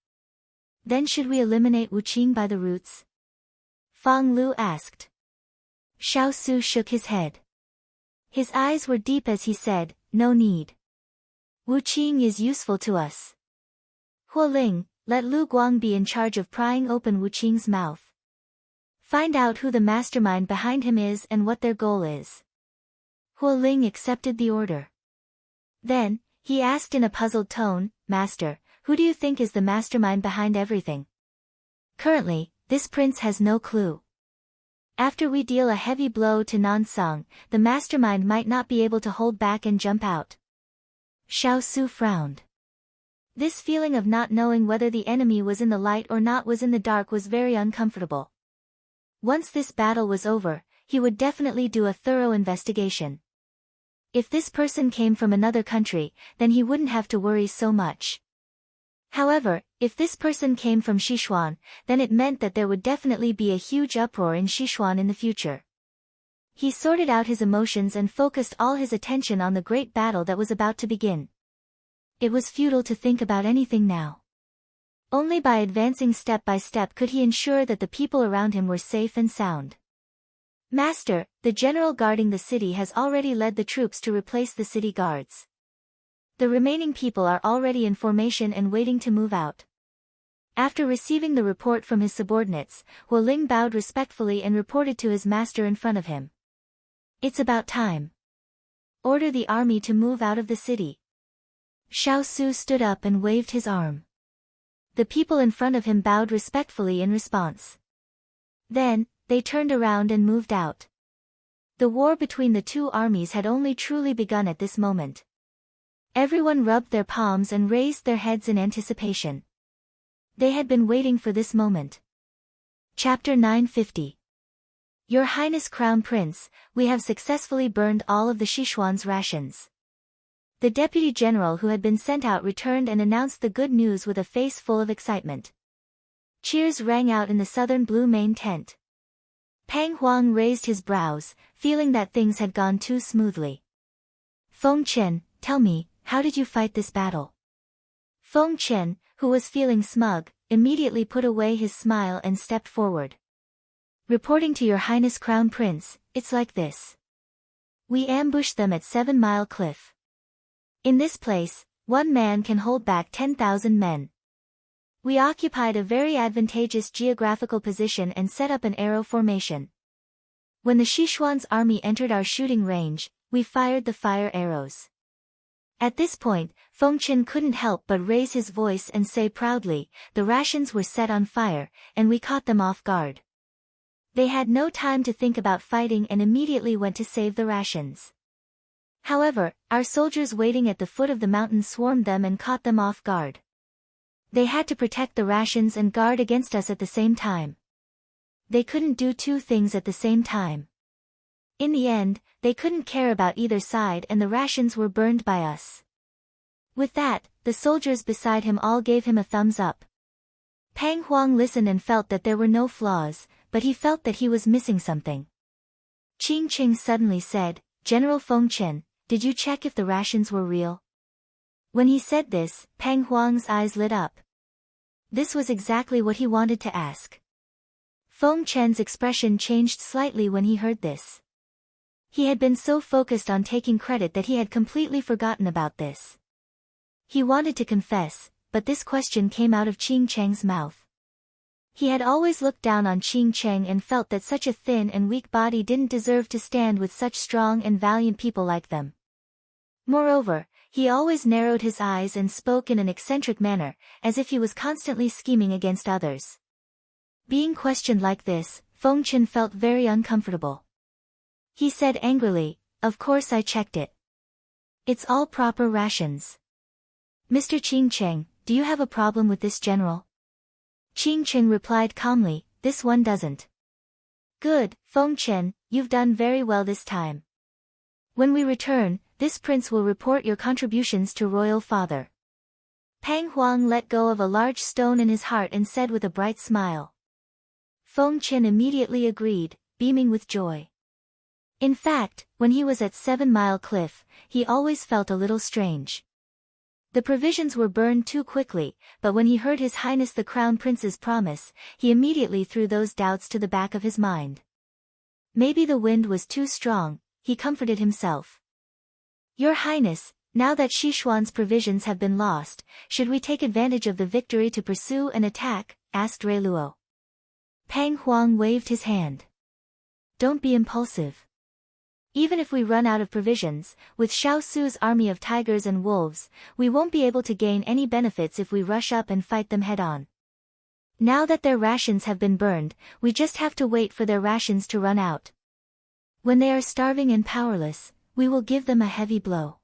Then should we eliminate Wu Qing by the roots? Fang Lu asked. Xiao Su shook his head. His eyes were deep as he said, no need. Wu Qing is useful to us. Huo Ling, let Lu Guang be in charge of prying open Wu Qing's mouth. Find out who the mastermind behind him is and what their goal is. Huo Ling accepted the order. Then, he asked in a puzzled tone, Master, who do you think is the mastermind behind everything? Currently, this prince has no clue. After we deal a heavy blow to Nansang, the mastermind might not be able to hold back and jump out. Xiao Su frowned. This feeling of not knowing whether the enemy was in the light or not was in the dark was very uncomfortable. Once this battle was over, he would definitely do a thorough investigation. If this person came from another country, then he wouldn't have to worry so much. However, if this person came from Sichuan, then it meant that there would definitely be a huge uproar in Sichuan in the future. He sorted out his emotions and focused all his attention on the great battle that was about to begin. It was futile to think about anything now. Only by advancing step by step could he ensure that the people around him were safe and sound. Master, the general guarding the city has already led the troops to replace the city guards. The remaining people are already in formation and waiting to move out. After receiving the report from his subordinates, Huo Ling bowed respectfully and reported to his master in front of him. It's about time. Order the army to move out of the city. Xiao Su stood up and waved his arm. The people in front of him bowed respectfully in response. Then, they turned around and moved out. The war between the two armies had only truly begun at this moment. Everyone rubbed their palms and raised their heads in anticipation. They had been waiting for this moment. Chapter 950. Your Highness Crown Prince, we have successfully burned all of the Sichuan's rations. The deputy general who had been sent out returned and announced the good news with a face full of excitement. Cheers rang out in the southern blue main tent. Pang Huang raised his brows, feeling that things had gone too smoothly. Feng Chen, tell me, how did you fight this battle? Feng Chen, who was feeling smug, immediately put away his smile and stepped forward. Reporting to Your Highness Crown Prince, it's like this. We ambushed them at 7 Mile Cliff. In this place, one man can hold back 10,000 men. We occupied a very advantageous geographical position and set up an arrow formation. When the Sichuan's army entered our shooting range, we fired the fire arrows. At this point, Feng Chen couldn't help but raise his voice and say proudly, the rations were set on fire, and we caught them off guard. They had no time to think about fighting and immediately went to save the rations. However, our soldiers waiting at the foot of the mountain swarmed them and caught them off guard. They had to protect the rations and guard against us at the same time. They couldn't do two things at the same time. In the end, they couldn't care about either side and the rations were burned by us. With that, the soldiers beside him all gave him a thumbs up. Pang Huang listened and felt that there were no flaws, but he felt that he was missing something. Qing Qing suddenly said, General Feng Chen, did you check if the rations were real? When he said this, Pang Huang's eyes lit up. This was exactly what he wanted to ask. Feng Chen's expression changed slightly when he heard this. He had been so focused on taking credit that he had completely forgotten about this. He wanted to confess, but this question came out of Qing Cheng's mouth. He had always looked down on Qing Cheng and felt that such a thin and weak body didn't deserve to stand with such strong and valiant people like them. Moreover, He always narrowed his eyes and spoke in an eccentric manner, as if he was constantly scheming against others. Being questioned like this, Feng Chen felt very uncomfortable. He said angrily, "Of course I checked it. It's all proper rations." "Mr. Qing Cheng, do you have a problem with this general?" Qing Cheng replied calmly, "This one doesn't." "Good, Feng Chen, you've done very well this time. When we return, this prince will report your contributions to royal father." Pang Huang let go of a large stone in his heart and said with a bright smile. Feng Chen immediately agreed, beaming with joy. In fact, when he was at 7 Mile Cliff, he always felt a little strange. The provisions were burned too quickly, but when he heard His Highness the Crown Prince's promise, he immediately threw those doubts to the back of his mind. Maybe the wind was too strong, he comforted himself. "Your Highness, now that Sichuan's provisions have been lost, should we take advantage of the victory to pursue and attack?" asked Rui Luo. Pang Huang waved his hand. "Don't be impulsive. Even if we run out of provisions, with Xiao Su's army of tigers and wolves, we won't be able to gain any benefits if we rush up and fight them head-on. Now that their rations have been burned, we just have to wait for their rations to run out. When they are starving and powerless, we will give them a heavy blow.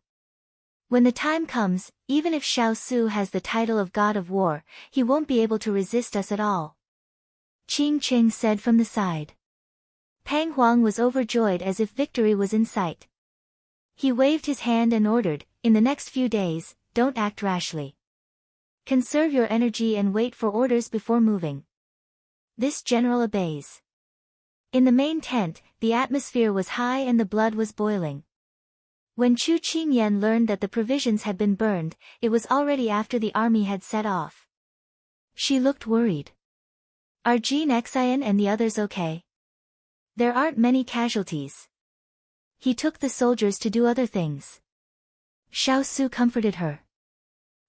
When the time comes, even if Xiao Su has the title of God of War, he won't be able to resist us at all," Qing Cheng said from the side. Pang Huang was overjoyed as if victory was in sight. He waved his hand and ordered, "In the next few days, don't act rashly. Conserve your energy and wait for orders before moving." This general obeys. In the main tent, the atmosphere was high and the blood was boiling. When Chu Qingyan learned that the provisions had been burned, it was already after the army had set off. She looked worried. "Are Jean Xian and the others okay? There aren't many casualties." He took the soldiers to do other things. Xiao Su comforted her.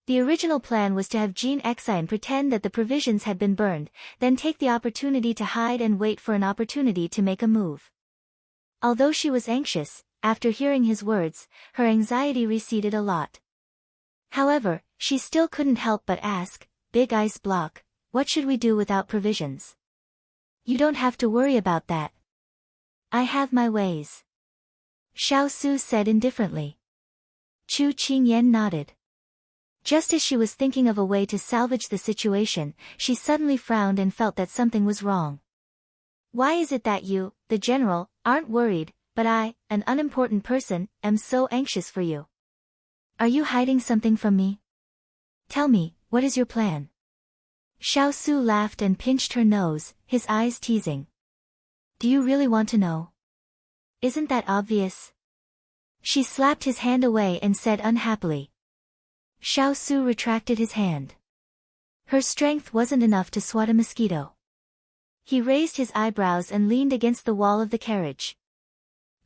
The original plan was to have Jean Xian pretend that the provisions had been burned, then take the opportunity to hide and wait for an opportunity to make a move. Although she was anxious, after hearing his words, her anxiety receded a lot. However, she still couldn't help but ask, "Big Ice Block, what should we do without provisions?" "You don't have to worry about that. I have my ways," Xiao Su said indifferently. Chu Qingyan nodded. Just as she was thinking of a way to salvage the situation, she suddenly frowned and felt that something was wrong. "Why is it that you, the general, aren't worried, but I, an unimportant person, am so anxious for you? Are you hiding something from me? Tell me, what is your plan?" Xiao Su laughed and pinched her nose, his eyes teasing. "Do you really want to know? Isn't that obvious?" She slapped his hand away and said unhappily. Xiao Su retracted his hand. Her strength wasn't enough to swat a mosquito. He raised his eyebrows and leaned against the wall of the carriage.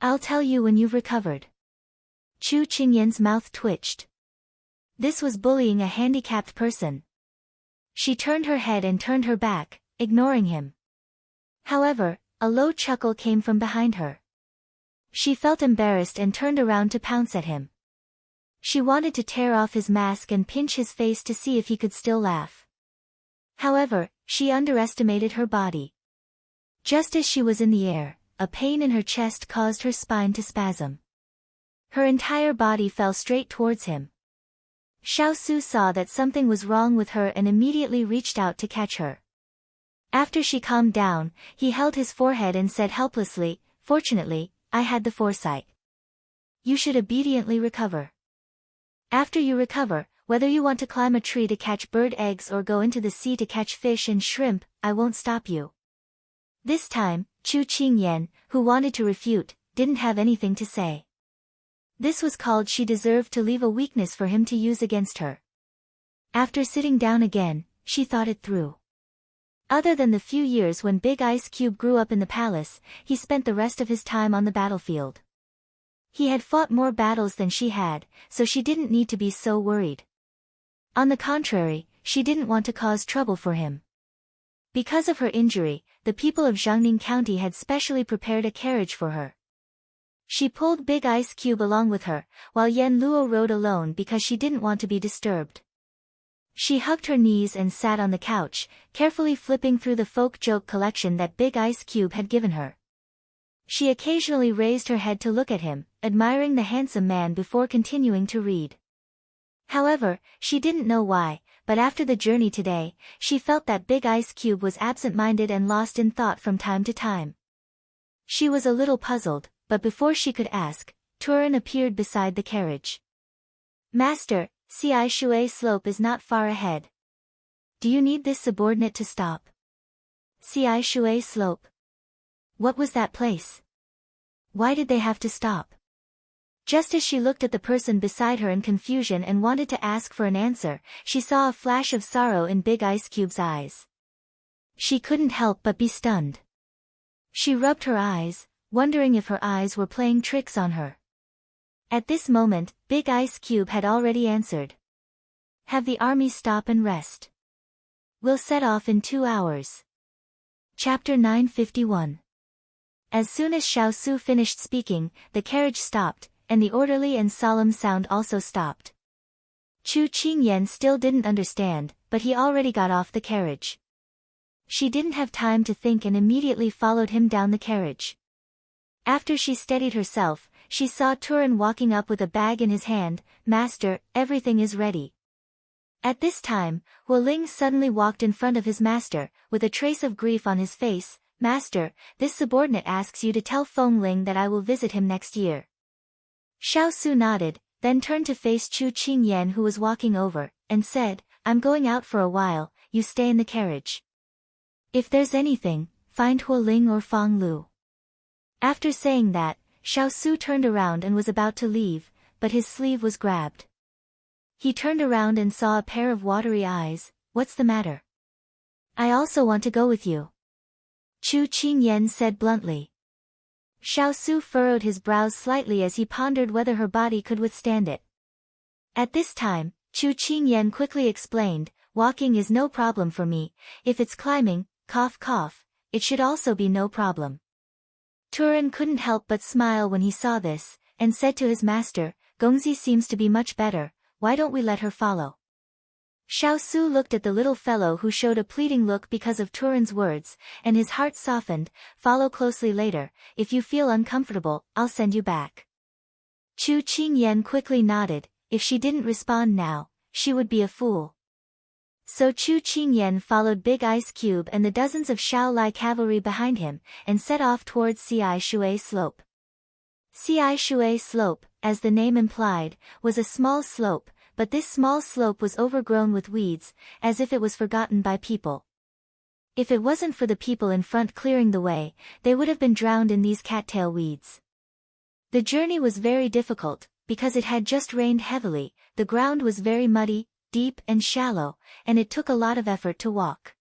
"I'll tell you when you've recovered." Chu Qingyan's mouth twitched. This was bullying a handicapped person. She turned her head and turned her back, ignoring him. However, a low chuckle came from behind her. She felt embarrassed and turned around to pounce at him. She wanted to tear off his mask and pinch his face to see if he could still laugh. However, she underestimated her body. Just as she was in the air, a pain in her chest caused her spine to spasm. Her entire body fell straight towards him. Xiao Su saw that something was wrong with her and immediately reached out to catch her. After she calmed down, he held his forehead and said helplessly, "Fortunately, I had the foresight. You should obediently recover. After you recover, whether you want to climb a tree to catch bird eggs or go into the sea to catch fish and shrimp, I won't stop you." This time, Chu Qingyan, who wanted to refute, didn't have anything to say. This was called she deserved to leave a weakness for him to use against her. After sitting down again, she thought it through. Other than the few years when Big Ice Cube grew up in the palace, he spent the rest of his time on the battlefield. He had fought more battles than she had, so she didn't need to be so worried. On the contrary, she didn't want to cause trouble for him. Because of her injury, the people of Jiangning County had specially prepared a carriage for her. She pulled Big Ice Cube along with her, while Yen Luo rode alone because she didn't want to be disturbed. She hugged her knees and sat on the couch, carefully flipping through the folk joke collection that Big Ice Cube had given her. She occasionally raised her head to look at him, admiring the handsome man before continuing to read. However, she didn't know why, but after the journey today, she felt that Big Ice Cube was absent-minded and lost in thought from time to time. She was a little puzzled, but before she could ask, Turin appeared beside the carriage. "Master, Ci Shui Slope is not far ahead. Do you need this subordinate to stop?" Ci Shui Slope. What was that place? Why did they have to stop? Just as she looked at the person beside her in confusion and wanted to ask for an answer, she saw a flash of sorrow in Big Ice Cube's eyes. She couldn't help but be stunned. She rubbed her eyes, wondering if her eyes were playing tricks on her. At this moment, Big Ice Cube had already answered. "Have the army stop and rest. We'll set off in 2 hours." Chapter 951. As soon as Xiao Su finished speaking, the carriage stopped, and the orderly and solemn sound also stopped. Chu Qingyan still didn't understand, but he already got off the carriage. She didn't have time to think and immediately followed him down the carriage. After she steadied herself, she saw Turin walking up with a bag in his hand. "Master, everything is ready." At this time, Wu Ling suddenly walked in front of his master, with a trace of grief on his face. "Master, this subordinate asks you to tell Feng Ling that I will visit him next year." Xiao Su nodded, then turned to face Chu Qingyan who was walking over, and said, "I'm going out for a while, you stay in the carriage. If there's anything, find Hu Ling or Feng Lu." After saying that, Xiao Su turned around and was about to leave, but his sleeve was grabbed. He turned around and saw a pair of watery eyes. "What's the matter?" "I also want to go with you," Chu Qingyan said bluntly. Xiao Su furrowed his brows slightly as he pondered whether her body could withstand it. At this time, Chu Qingyan quickly explained, "Walking is no problem for me, if it's climbing, cough cough, it should also be no problem." Turin couldn't help but smile when he saw this, and said to his master, "Gongzi seems to be much better, why don't we let her follow?" Xiao Su looked at the little fellow who showed a pleading look because of Turin's words, and his heart softened. "Follow closely later, if you feel uncomfortable, I'll send you back." Chu Qingyan quickly nodded. If she didn't respond now, she would be a fool. So Chu Qingyan followed Big Ice Cube and the dozens of Shaolai cavalry behind him, and set off towards Ci Shui Slope. Ci Shui Slope, as the name implied, was a small slope, but this small slope was overgrown with weeds, as if it was forgotten by people. If it wasn't for the people in front clearing the way, they would have been drowned in these cattail weeds. The journey was very difficult, because it had just rained heavily, the ground was very muddy, deep and shallow, and it took a lot of effort to walk.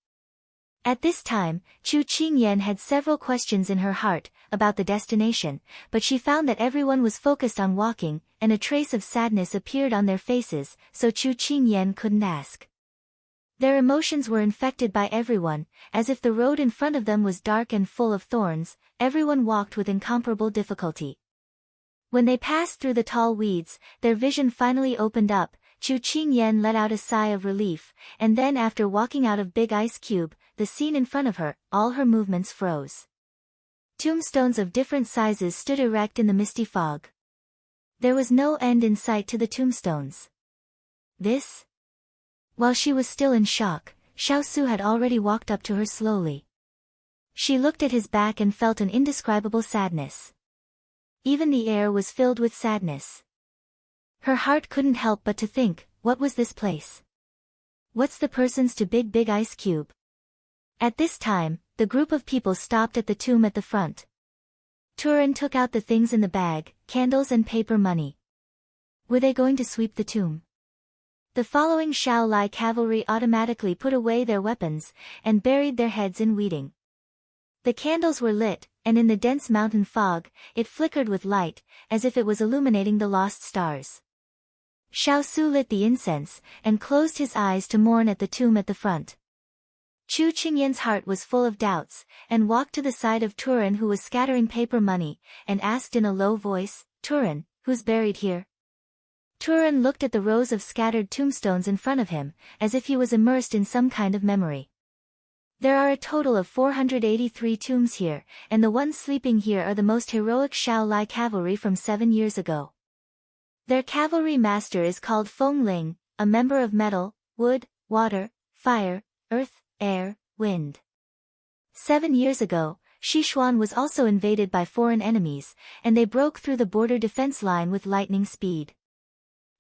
At this time, Chu Qingyan had several questions in her heart about the destination, but she found that everyone was focused on walking, and a trace of sadness appeared on their faces, so Chu Qingyan couldn't ask. Their emotions were infected by everyone, as if the road in front of them was dark and full of thorns. Everyone walked with incomparable difficulty. When they passed through the tall weeds, their vision finally opened up. Chu Qingyan let out a sigh of relief, and then after walking out of Big Ice Cube, the scene in front of her, all her movements froze. Tombstones of different sizes stood erect in the misty fog. There was no end in sight to the tombstones. This? While she was still in shock, Xiao Su had already walked up to her slowly. She looked at his back and felt an indescribable sadness. Even the air was filled with sadness. Her heart couldn't help but to think, what was this place? What's the persons to Big Ice Cube? At this time, the group of people stopped at the tomb at the front. Turin took out the things in the bag, candles and paper money. Were they going to sweep the tomb? The following Shaolai cavalry automatically put away their weapons, and buried their heads in weeding. The candles were lit, and in the dense mountain fog, it flickered with light, as if it was illuminating the lost stars. Xiao Su lit the incense, and closed his eyes to mourn at the tomb at the front. Chu Qingyan's heart was full of doubts, and walked to the side of Turan, who was scattering paper money, and asked in a low voice, "Turan, who's buried here?" Turan looked at the rows of scattered tombstones in front of him, as if he was immersed in some kind of memory. "There are a total of 483 tombs here, and the ones sleeping here are the most heroic Shaolai cavalry from 7 years ago. Their cavalry master is called Feng Ling, a member of metal, wood, water, fire, earth, air, wind. 7 years ago, Sichuan was also invaded by foreign enemies, and they broke through the border defense line with lightning speed.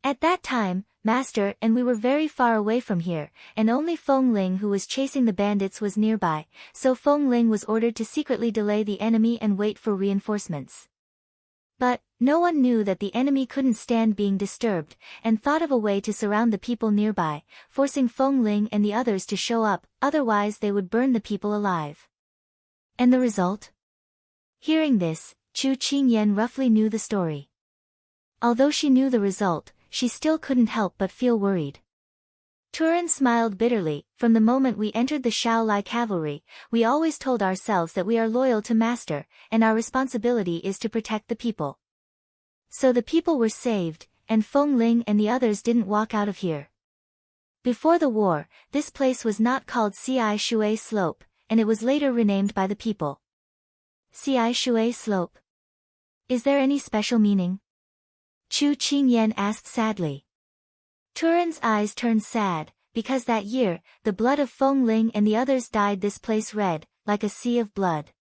At that time, Master and we were very far away from here, and only Feng Ling, who was chasing the bandits, was nearby, so Feng Ling was ordered to secretly delay the enemy and wait for reinforcements. But no one knew that the enemy couldn't stand being disturbed, and thought of a way to surround the people nearby, forcing Feng Ling and the others to show up, otherwise they would burn the people alive. And the result?" Hearing this, Chu Qingyan roughly knew the story. Although she knew the result, she still couldn't help but feel worried. Turan smiled bitterly. "From the moment we entered the Shaolai cavalry, we always told ourselves that we are loyal to Master, and our responsibility is to protect the people. So the people were saved, and Feng Ling and the others didn't walk out of here. Before the war, this place was not called Ci Shui Slope, and it was later renamed by the people. Ci Shui Slope. Is there any special meaning?" Chu Qingyan asked sadly. Turan's eyes turned sad, because that year, the blood of Feng Ling and the others dyed this place red, like a sea of blood.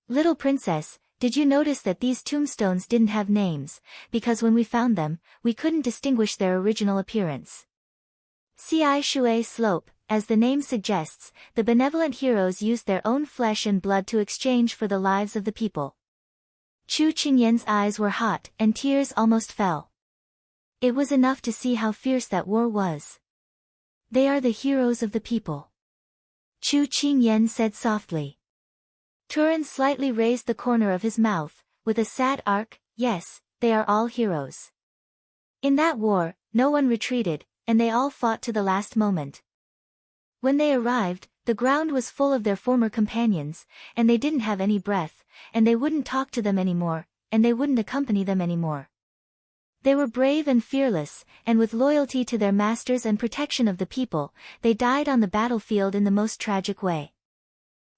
"Little princess, did you notice that these tombstones didn't have names, because when we found them, we couldn't distinguish their original appearance? Ci Shui Slope, as the name suggests, the benevolent heroes used their own flesh and blood to exchange for the lives of the people." Chu Qingyan's eyes were hot, and tears almost fell. It was enough to see how fierce that war was. "They are the heroes of the people," Chu Qingyan said softly. Turan slightly raised the corner of his mouth, with a sad arc. "Yes, they are all heroes. In that war, no one retreated, and they all fought to the last moment. When they arrived, the ground was full of their former companions, and they didn't have any breath, and they wouldn't talk to them anymore, and they wouldn't accompany them anymore. They were brave and fearless, and with loyalty to their masters and protection of the people, they died on the battlefield in the most tragic way.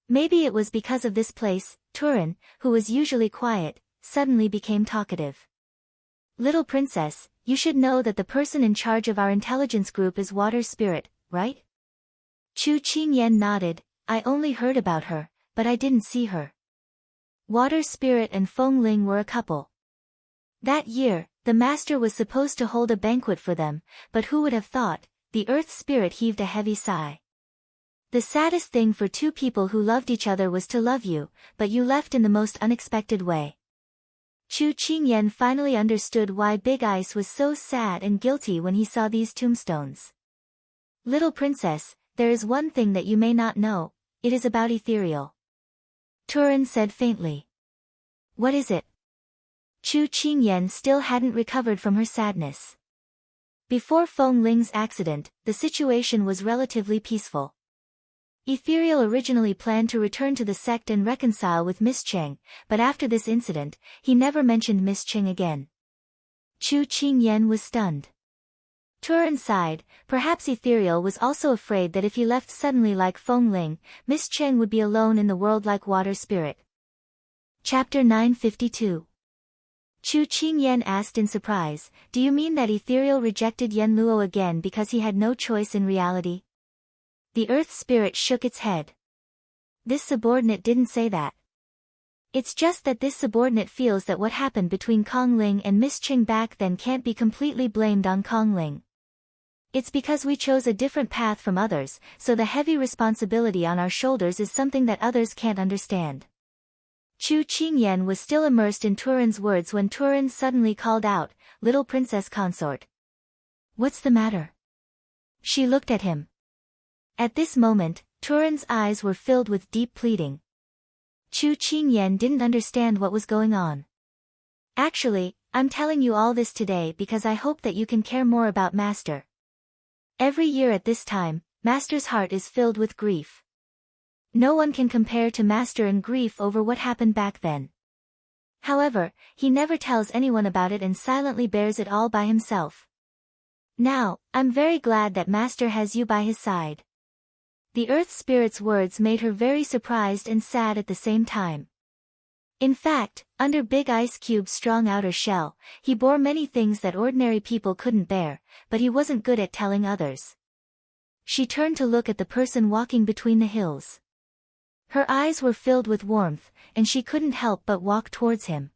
Maybe it was because of this place." Turan, who was usually quiet, suddenly became talkative. "Little princess, you should know that the person in charge of our intelligence group is Water Spirit, right?" Chu Qingyan nodded. "I only heard about her, but I didn't see her." Water Spirit and Feng Ling were a couple. That year, the master was supposed to hold a banquet for them, but who would have thought? The Earth Spirit heaved a heavy sigh. "The saddest thing for two people who loved each other was to love you, but you left in the most unexpected way." Chu Qingyan finally understood why Big Ice was so sad and guilty when he saw these tombstones. "Little princess, there is one thing that you may not know. It is about Ethereal," Turan said faintly. "What is it?" Chu Qingyan still hadn't recovered from her sadness. Before Feng Ling's accident, the situation was relatively peaceful. Ethereal originally planned to return to the sect and reconcile with Miss Cheng, but after this incident, he never mentioned Miss Cheng again. Chu Qingyan was stunned. Turan sighed. Perhaps Ethereal was also afraid that if he left suddenly like Feng Ling, Miss Cheng would be alone in the world like Water Spirit. Chapter 952. Chu Qingyan asked in surprise, "Do you mean that Ethereal rejected Yen Luo again because he had no choice in reality?" The Earth Spirit shook its head. "This subordinate didn't say that. It's just that this subordinate feels that what happened between Kong Ling and Miss Cheng back then can't be completely blamed on Kong Ling. It's because we chose a different path from others, so the heavy responsibility on our shoulders is something that others can't understand." Chu Qingyan was still immersed in Turan's words when Turan suddenly called out, "Little Princess Consort. What's the matter?" She looked at him. At this moment, Turan's eyes were filled with deep pleading. Chu Qingyan didn't understand what was going on. "Actually, I'm telling you all this today because I hope that you can care more about Master. Every year at this time, Master's heart is filled with grief. No one can compare to Master in grief over what happened back then. However, he never tells anyone about it and silently bears it all by himself. Now, I'm very glad that Master has you by his side. The Earth Spirit's words made her very surprised and sad at the same time. In fact, under Big Ice Cube's strong outer shell, he bore many things that ordinary people couldn't bear, but he wasn't good at telling others. She turned to look at the person walking between the hills. Her eyes were filled with warmth, and she couldn't help but walk towards him.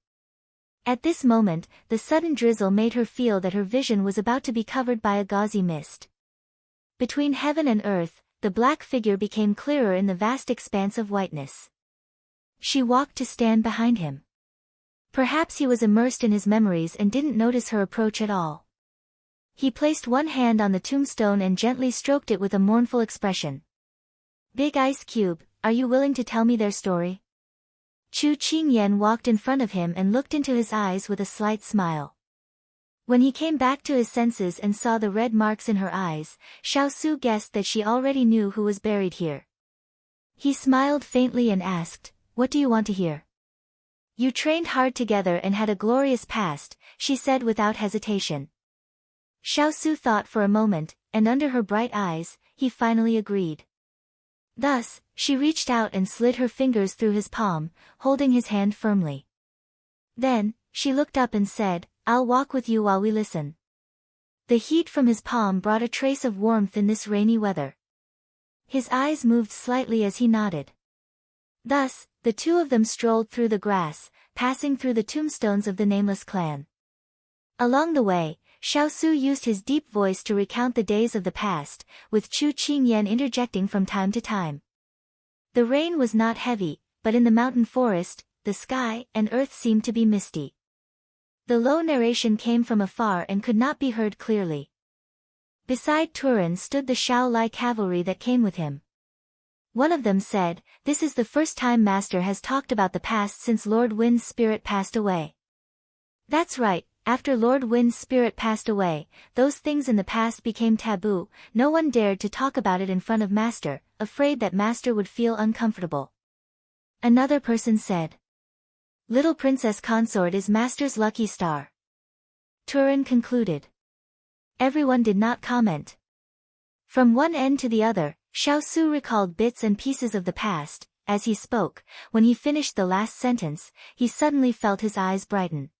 At this moment, the sudden drizzle made her feel that her vision was about to be covered by a gauzy mist. Between heaven and earth, the black figure became clearer in the vast expanse of whiteness. She walked to stand behind him. Perhaps he was immersed in his memories and didn't notice her approach at all. He placed one hand on the tombstone and gently stroked it with a mournful expression. Big Ice Cube, are you willing to tell me their story? Chu Qingyan walked in front of him and looked into his eyes with a slight smile. When he came back to his senses and saw the red marks in her eyes, Xiaosu guessed that she already knew who was buried here. He smiled faintly and asked, "What do you want to hear?" "You trained hard together and had a glorious past," she said without hesitation. Xiaosu thought for a moment, and under her bright eyes, he finally agreed. Thus, she reached out and slid her fingers through his palm, holding his hand firmly. Then, she looked up and said, "I'll walk with you while we listen." The heat from his palm brought a trace of warmth in this rainy weather. His eyes moved slightly as he nodded. Thus, the two of them strolled through the grass, passing through the tombstones of the nameless clan. Along the way, Xiaosu used his deep voice to recount the days of the past, with Chu Qingyan interjecting from time to time. The rain was not heavy, but in the mountain forest, the sky and earth seemed to be misty. The low narration came from afar and could not be heard clearly. Beside Turin stood the Shaolai cavalry that came with him. One of them said, "This is the first time Master has talked about the past since Lord Wind's spirit passed away." "That's right. After Lord Wind's spirit passed away, those things in the past became taboo. No one dared to talk about it in front of Master, afraid that Master would feel uncomfortable." Another person said, "Little Princess Consort is Master's lucky star." Turin concluded. Everyone did not comment. From one end to the other, Xiaosu recalled bits and pieces of the past. As he spoke, when he finished the last sentence, he suddenly felt his eyes brighten.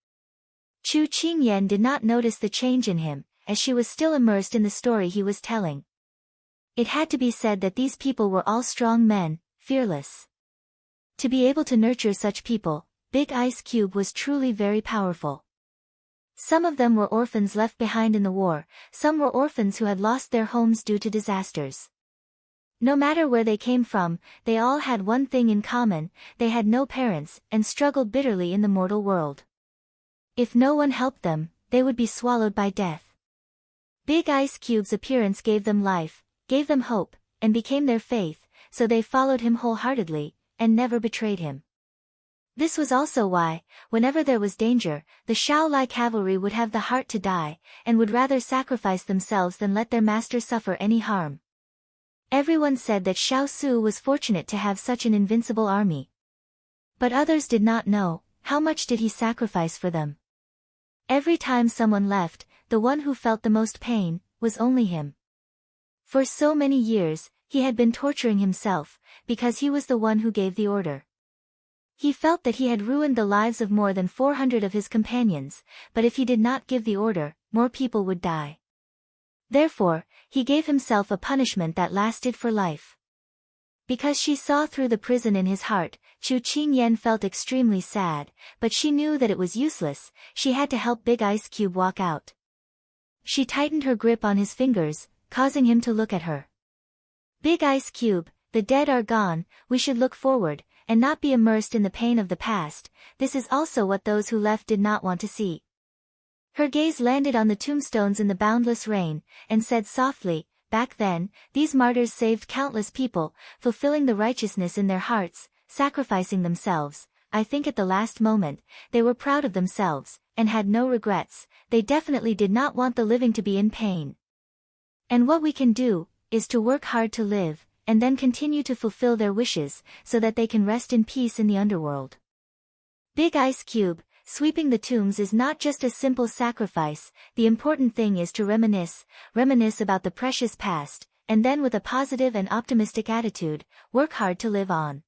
Chu Qingyan did not notice the change in him, as she was still immersed in the story he was telling. It had to be said that these people were all strong men, fearless. To be able to nurture such people, Big Ice Cube was truly very powerful. Some of them were orphans left behind in the war, some were orphans who had lost their homes due to disasters. No matter where they came from, they all had one thing in common: they had no parents, and struggled bitterly in the mortal world. If no one helped them, they would be swallowed by death. Big Ice Cube's appearance gave them life, gave them hope, and became their faith, so they followed him wholeheartedly, and never betrayed him. This was also why, whenever there was danger, the Shaolai cavalry would have the heart to die, and would rather sacrifice themselves than let their master suffer any harm. Everyone said that Xiaosu was fortunate to have such an invincible army. But others did not know, how much did he sacrifice for them. Every time someone left, the one who felt the most pain was only him. For so many years, he had been torturing himself, because he was the one who gave the order. He felt that he had ruined the lives of more than 400 of his companions, but if he did not give the order, more people would die. Therefore, he gave himself a punishment that lasted for life. Because she saw through the prison in his heart, Chu Qingyan felt extremely sad, but she knew that it was useless. She had to help Big Ice Cube walk out. She tightened her grip on his fingers, causing him to look at her. "Big Ice Cube, the dead are gone, we should look forward, and not be immersed in the pain of the past. This is also what those who left did not want to see." Her gaze landed on the tombstones in the boundless rain, and said softly, "Back then, these martyrs saved countless people, fulfilling the righteousness in their hearts, sacrificing themselves. I think at the last moment, they were proud of themselves, and had no regrets. They definitely did not want the living to be in pain. And what we can do, is to work hard to live, and then continue to fulfill their wishes, so that they can rest in peace in the underworld. Big Ice Cube, sweeping the tombs is not just a simple sacrifice, the important thing is to reminisce about the precious past, and then with a positive and optimistic attitude, work hard to live on.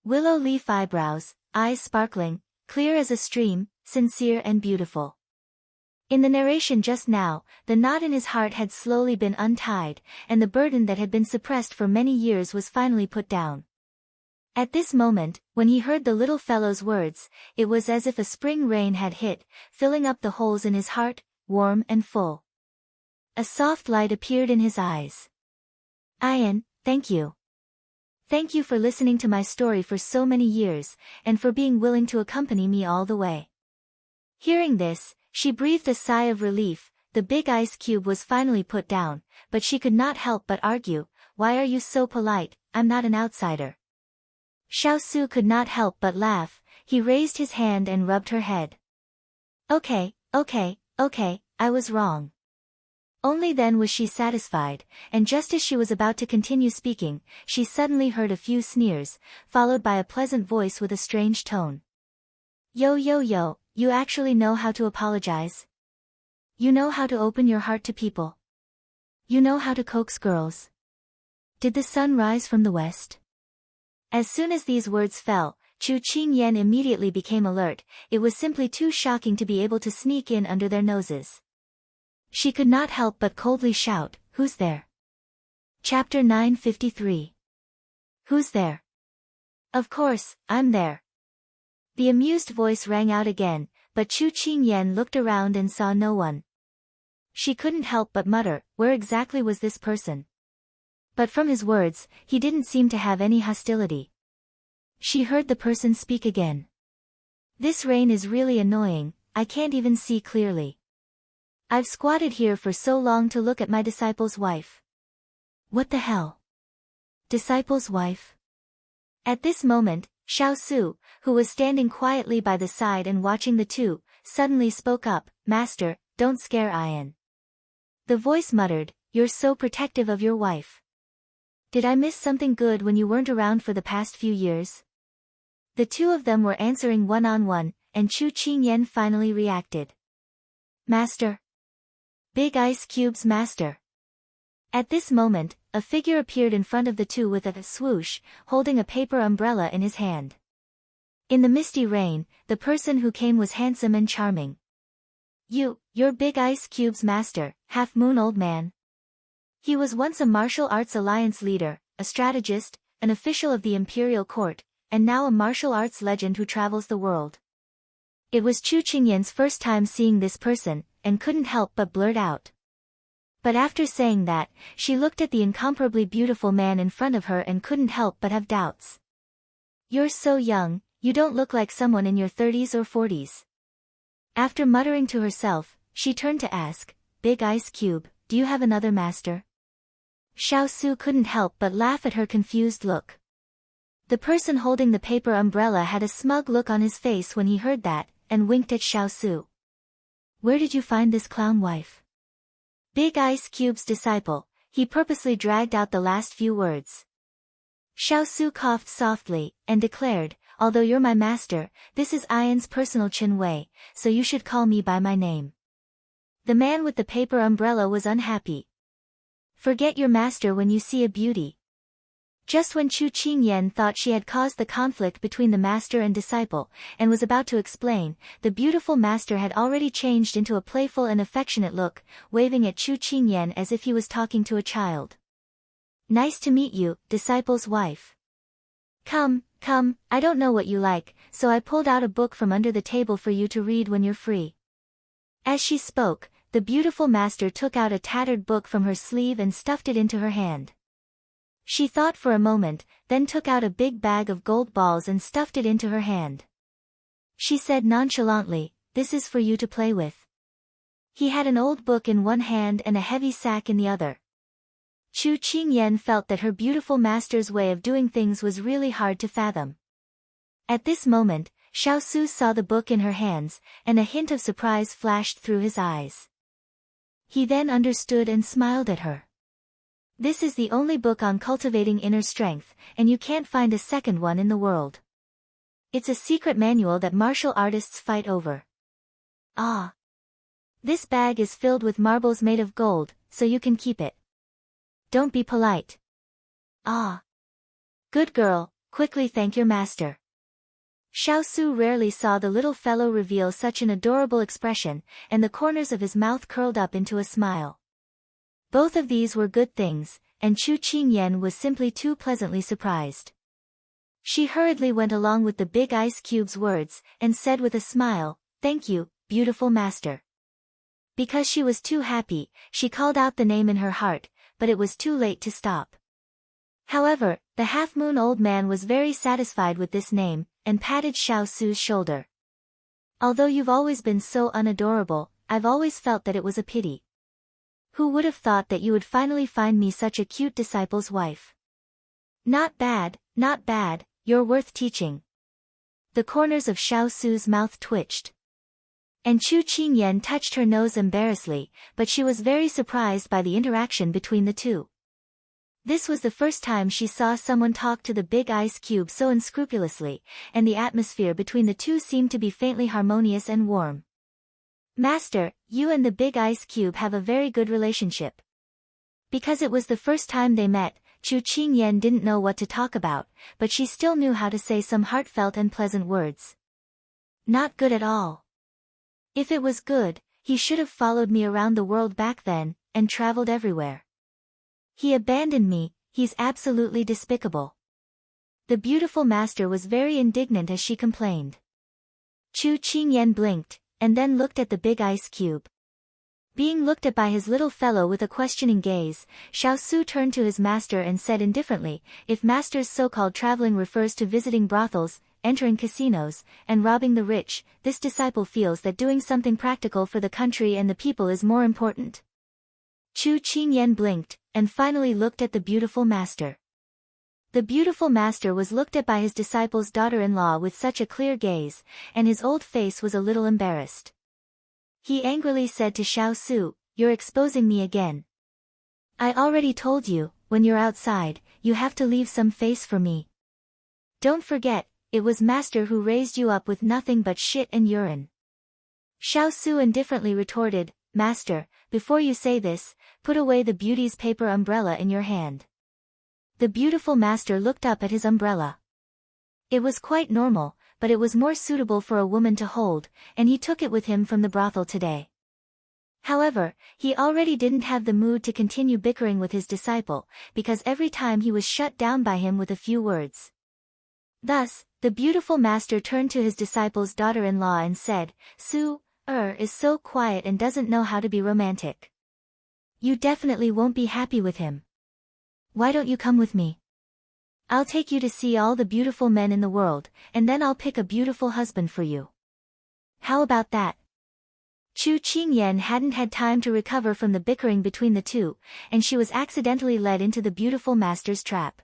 Willow leaf eyebrows, eyes sparkling, clear as a stream, sincere and beautiful. In the narration just now, the knot in his heart had slowly been untied, and the burden that had been suppressed for many years was finally put down. At this moment, when he heard the little fellow's words, it was as if a spring rain had hit, filling up the holes in his heart, warm and full. A soft light appeared in his eyes. Ian, thank you. Thank you for listening to my story for so many years, and for being willing to accompany me all the way. Hearing this, she breathed a sigh of relief. The big ice cube was finally put down, but she could not help but argue, "Why are you so polite? I'm not an outsider." Xiaosu could not help but laugh. He raised his hand and rubbed her head. Okay, I was wrong." Only then was she satisfied, and just as she was about to continue speaking, she suddenly heard a few sneers, followed by a pleasant voice with a strange tone. Yo, you actually know how to apologize? You know how to open your heart to people? You know how to coax girls? Did the sun rise from the west? As soon as these words fell, Chu Qingyan immediately became alert. It was simply too shocking to be able to sneak in under their noses. She could not help but coldly shout, "Who's there?" Chapter 953. Who's there? Of course, I'm there. The amused voice rang out again, but Chu Qingyan looked around and saw no one. She couldn't help but mutter, where exactly was this person? But from his words, he didn't seem to have any hostility. She heard the person speak again. This rain is really annoying, I can't even see clearly. I've squatted here for so long to look at my disciple's wife. What the hell? Disciple's wife? At this moment, Xiaosu, who was standing quietly by the side and watching the two, suddenly spoke up, "Master, don't scare Ian." The voice muttered, "You're so protective of your wife. Did I miss something good when you weren't around for the past few years?" The two of them were answering one-on-one, and Chu Qingyan finally reacted. "Master. Big Ice Cube's master." At this moment, a figure appeared in front of the two with a swoosh, holding a paper umbrella in his hand. In the misty rain, the person who came was handsome and charming. You're Big Ice Cube's master, Half Moon Old Man." He was once a martial arts alliance leader, a strategist, an official of the imperial court, and now a martial arts legend who travels the world. It was Chu Qingyan's first time seeing this person, and couldn't help but blurt out. But after saying that, she looked at the incomparably beautiful man in front of her and couldn't help but have doubts. "You're so young, you don't look like someone in your 30s or 40s. After muttering to herself, she turned to ask, "Big Ice Cube, do you have another master?" Xiaosu couldn't help but laugh at her confused look. The person holding the paper umbrella had a smug look on his face when he heard that, and winked at Xiaosu. "Where did you find this clown wife?" Big Ice Cube's disciple, he purposely dragged out the last few words. Xiaosu coughed softly, and declared, "Although you're my master, this is Ian's personal Qin Wei, so you should call me by my name." The man with the paper umbrella was unhappy. "Forget your master when you see a beauty." Just when Chu Qingyan thought she had caused the conflict between the master and disciple, and was about to explain, the beautiful master had already changed into a playful and affectionate look, waving at Chu Qingyan as if he was talking to a child. "Nice to meet you, disciple's wife. Come, I don't know what you like, so I pulled out a book from under the table for you to read when you're free." As she spoke, the beautiful master took out a tattered book from her sleeve and stuffed it into her hand. She thought for a moment, then took out a big bag of gold balls and stuffed it into her hand. She said nonchalantly, "This is for you to play with." He had an old book in one hand and a heavy sack in the other. Chu Qingyan felt that her beautiful master's way of doing things was really hard to fathom. At this moment, Xiaosu saw the book in her hands, and a hint of surprise flashed through his eyes. He then understood and smiled at her. This is the only book on cultivating inner strength, and you can't find a second one in the world. It's a secret manual that martial artists fight over. Ah. This bag is filled with marbles made of gold, so you can keep it. Don't be polite. Ah. Good girl, quickly thank your master. Xiao Su rarely saw the little fellow reveal such an adorable expression, and the corners of his mouth curled up into a smile. Both of these were good things, and Chu Qingyan was simply too pleasantly surprised. She hurriedly went along with the big ice cube's words, and said with a smile, "Thank you, beautiful master." Because she was too happy, she called out the name in her heart, but it was too late to stop. However, the half-moon old man was very satisfied with this name, and patted Xiao Su's shoulder. "Although you've always been so unadorable, I've always felt that it was a pity. Who would have thought that you would finally find me such a cute disciple's wife? Not bad, you're worth teaching." The corners of Xiao Su's mouth twitched. And Chu Qingyan touched her nose embarrassedly, but she was very surprised by the interaction between the two. This was the first time she saw someone talk to the big ice cube so unscrupulously, and the atmosphere between the two seemed to be faintly harmonious and warm. "Master, you and the big ice cube have a very good relationship." Because it was the first time they met, Chu Qingyan didn't know what to talk about, but she still knew how to say some heartfelt and pleasant words. "Not good at all. If it was good, he should have followed me around the world back then, and traveled everywhere. He abandoned me, he's absolutely despicable." The beautiful master was very indignant as she complained. Chu Qingyan blinked, and then looked at the big ice cube. Being looked at by his little fellow with a questioning gaze, Xiao Su turned to his master and said indifferently, "If master's so-called traveling refers to visiting brothels, entering casinos, and robbing the rich, this disciple feels that doing something practical for the country and the people is more important." Chu Qingyan blinked, and finally looked at the beautiful master. The beautiful master was looked at by his disciple's daughter-in-law with such a clear gaze, and his old face was a little embarrassed. He angrily said to Xiao Su, "You're exposing me again. I already told you, when you're outside, you have to leave some face for me. Don't forget, it was master who raised you up with nothing but shit and urine." Xiao Su indifferently retorted, "Master, before you say this, put away the beauty's paper umbrella in your hand." The beautiful master looked up at his umbrella. It was quite normal, but it was more suitable for a woman to hold, and he took it with him from the brothel today. However, he already didn't have the mood to continue bickering with his disciple, because every time he was shut down by him with a few words. Thus, the beautiful master turned to his disciple's daughter-in-law and said, "Su is so quiet and doesn't know how to be romantic. You definitely won't be happy with him. Why don't you come with me? I'll take you to see all the beautiful men in the world, and then I'll pick a beautiful husband for you. How about that?" Chu Qingyan hadn't had time to recover from the bickering between the two, and she was accidentally led into the beautiful master's trap.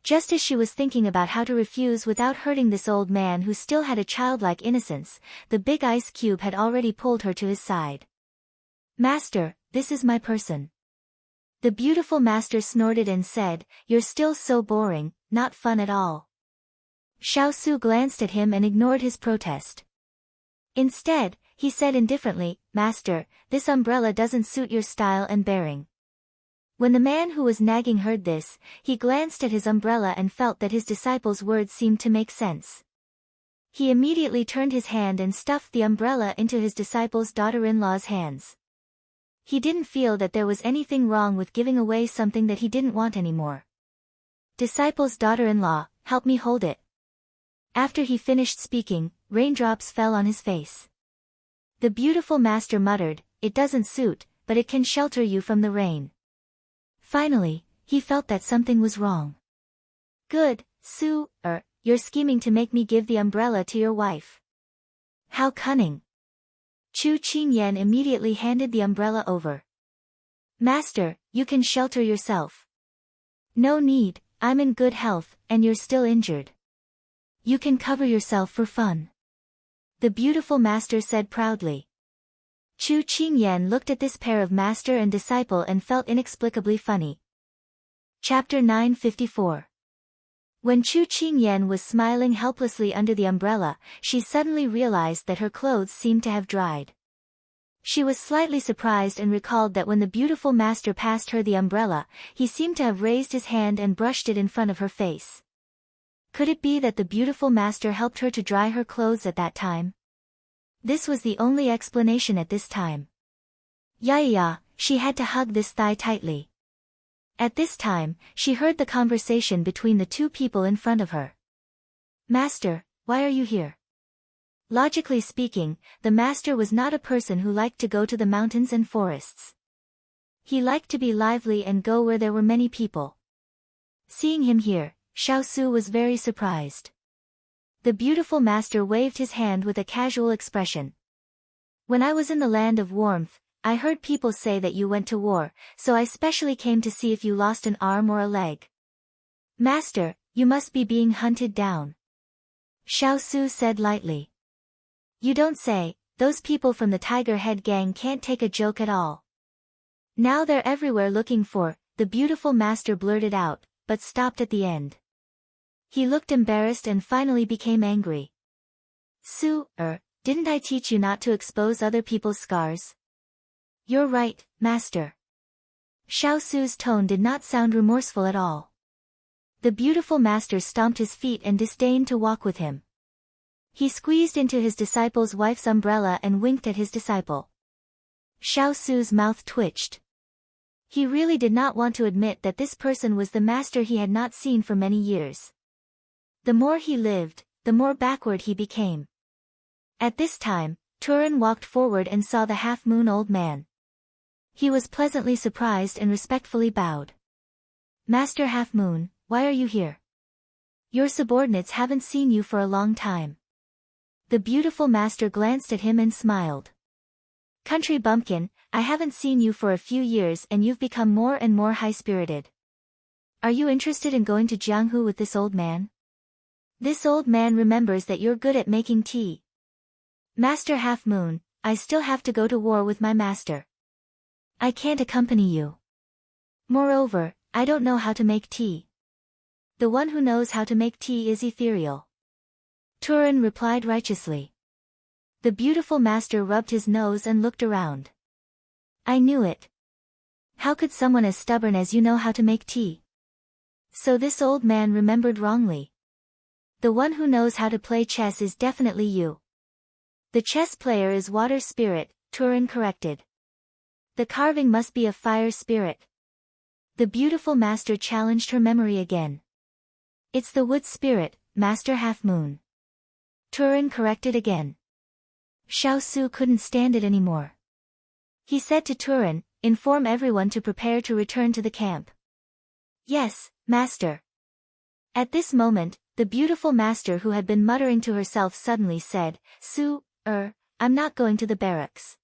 Just as she was thinking about how to refuse without hurting this old man who still had a childlike innocence, the big ice cube had already pulled her to his side. "Master, this is my person." The beautiful master snorted and said, "You're still so boring, not fun at all." Xiao Su glanced at him and ignored his protest. Instead, he said indifferently, "Master, this umbrella doesn't suit your style and bearing." When the man who was nagging heard this, he glanced at his umbrella and felt that his disciple's words seemed to make sense. He immediately turned his hand and stuffed the umbrella into his disciple's daughter-in-law's hands. He didn't feel that there was anything wrong with giving away something that he didn't want anymore. "Disciple's daughter-in-law, help me hold it." After he finished speaking, raindrops fell on his face. The beautiful master muttered, "It doesn't suit, but it can shelter you from the rain." Finally, he felt that something was wrong. "Good, Su, you're scheming to make me give the umbrella to your wife. How cunning." Chu Qingyan immediately handed the umbrella over. "Master, you can shelter yourself." "No need, I'm in good health, and you're still injured. You can cover yourself for fun," the beautiful master said proudly. Chu Qingyan looked at this pair of master and disciple and felt inexplicably funny. Chapter 954. When Chu Qingyan was smiling helplessly under the umbrella, she suddenly realized that her clothes seemed to have dried. She was slightly surprised and recalled that when the beautiful master passed her the umbrella, he seemed to have raised his hand and brushed it in front of her face. Could it be that the beautiful master helped her to dry her clothes at that time? This was the only explanation at this time. Yeah, she had to hug this thigh tightly. At this time, she heard the conversation between the two people in front of her. Master, why are you here? Logically speaking, the master was not a person who liked to go to the mountains and forests. He liked to be lively and go where there were many people. Seeing him here, Xiao Su was very surprised. The beautiful master waved his hand with a casual expression. When I was in the land of warmth, I heard people say that you went to war, so I specially came to see if you lost an arm or a leg. Master, you must be being hunted down. Xiao Su said lightly. You don't say, those people from the Tiger Head gang can't take a joke at all. Now they're everywhere looking for, the beautiful master blurted out, but stopped at the end. He looked embarrassed and finally became angry. Su, didn't I teach you not to expose other people's scars? You're right, master. Xiao Su's tone did not sound remorseful at all. The beautiful master stomped his feet and disdained to walk with him. He squeezed into his disciple's wife's umbrella and winked at his disciple. Xiao Su's mouth twitched. He really did not want to admit that this person was the master he had not seen for many years. The more he lived, the more backward he became. At this time, Turan walked forward and saw the half-moon old man. He was pleasantly surprised and respectfully bowed. Master Half Moon, why are you here? Your subordinates haven't seen you for a long time. The beautiful master glanced at him and smiled. Country bumpkin, I haven't seen you for a few years and you've become more and more high-spirited. Are you interested in going to Jianghu with this old man? This old man remembers that you're good at making tea. Master Half Moon, I still have to go to war with my master. I can't accompany you. Moreover, I don't know how to make tea. The one who knows how to make tea is ethereal. Turan replied righteously. The beautiful master rubbed his nose and looked around. I knew it. How could someone as stubborn as you know how to make tea? So this old man remembered wrongly. The one who knows how to play chess is definitely you. The chess player is water spirit, Turan corrected. The carving must be a fire spirit. The beautiful master challenged her memory again. It's the wood spirit, Master Half Moon. Turan corrected again. Xiao Su couldn't stand it anymore. He said to Turan, inform everyone to prepare to return to the camp. Yes, master. At this moment, the beautiful master who had been muttering to herself suddenly said, Su, I'm not going to the barracks.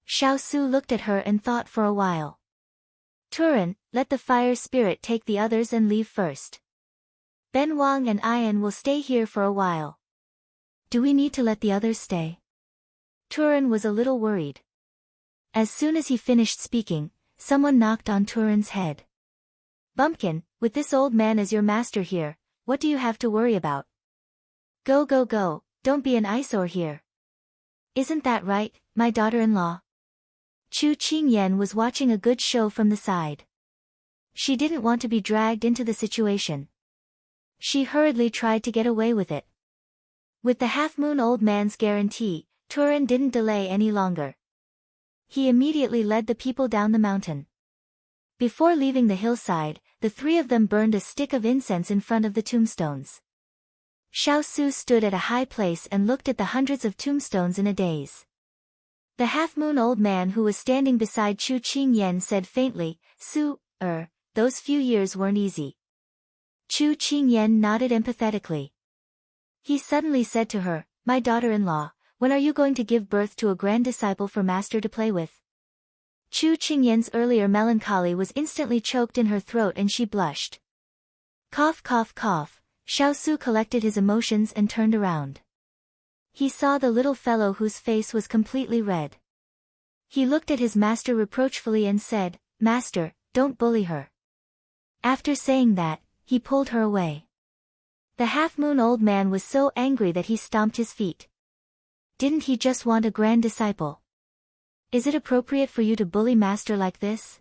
Xiao Su looked at her and thought for a while. Turan, let the fire spirit take the others and leave first. Ben Wang and Ian will stay here for a while. Do we need to let the others stay? Turan was a little worried. As soon as he finished speaking, someone knocked on Turan's head. Bumpkin, with this old man as your master here, what do you have to worry about? Go, don't be an eyesore here. Isn't that right, my daughter-in-law? Chu Qingyan was watching a good show from the side. She didn't want to be dragged into the situation. She hurriedly tried to get away with it. With the half-moon old man's guarantee, Turan didn't delay any longer. He immediately led the people down the mountain. Before leaving the hillside, the three of them burned a stick of incense in front of the tombstones. Xiao Su stood at a high place and looked at the hundreds of tombstones in a daze. The half-moon old man who was standing beside Chu Qingyan said faintly, Su, those few years weren't easy. Chu Qingyan nodded empathetically. He suddenly said to her, my daughter-in-law, when are you going to give birth to a grand disciple for master to play with? Chu Qingyan's earlier melancholy was instantly choked in her throat and she blushed. Cough. Xiao Su collected his emotions and turned around. He saw the little fellow whose face was completely red. He looked at his master reproachfully and said, Master, don't bully her. After saying that, he pulled her away. The half-moon old man was so angry that he stomped his feet. Didn't he just want a grand disciple? Is it appropriate for you to bully master like this?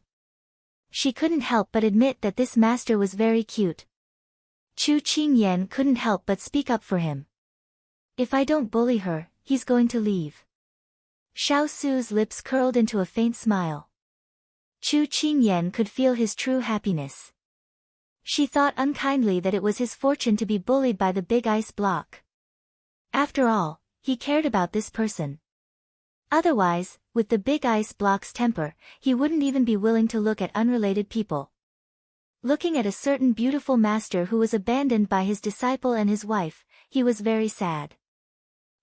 She couldn't help but admit that this master was very cute. Chu Qingyan couldn't help but speak up for him. If I don't bully her, he's going to leave. Xiao Su's lips curled into a faint smile. Chu Qingyan could feel his true happiness. She thought unkindly that it was his fortune to be bullied by the big ice block. After all, he cared about this person. Otherwise, with the big ice block's temper, he wouldn't even be willing to look at unrelated people. Looking at a certain beautiful master who was abandoned by his disciple and his wife, he was very sad.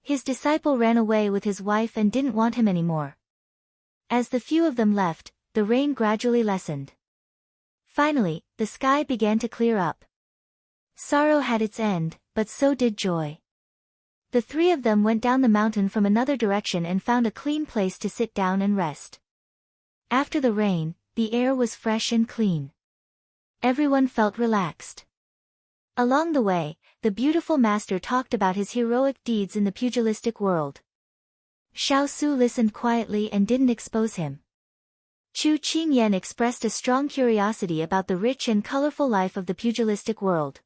His disciple ran away with his wife and didn't want him anymore. As the few of them left, the rain gradually lessened. Finally, the sky began to clear up. Sorrow had its end, but so did joy. The three of them went down the mountain from another direction and found a clean place to sit down and rest. After the rain, the air was fresh and clean. Everyone felt relaxed. Along the way, the beautiful master talked about his heroic deeds in the pugilistic world. Xiao Su listened quietly and didn't expose him. Chu Qingyan expressed a strong curiosity about the rich and colorful life of the pugilistic world.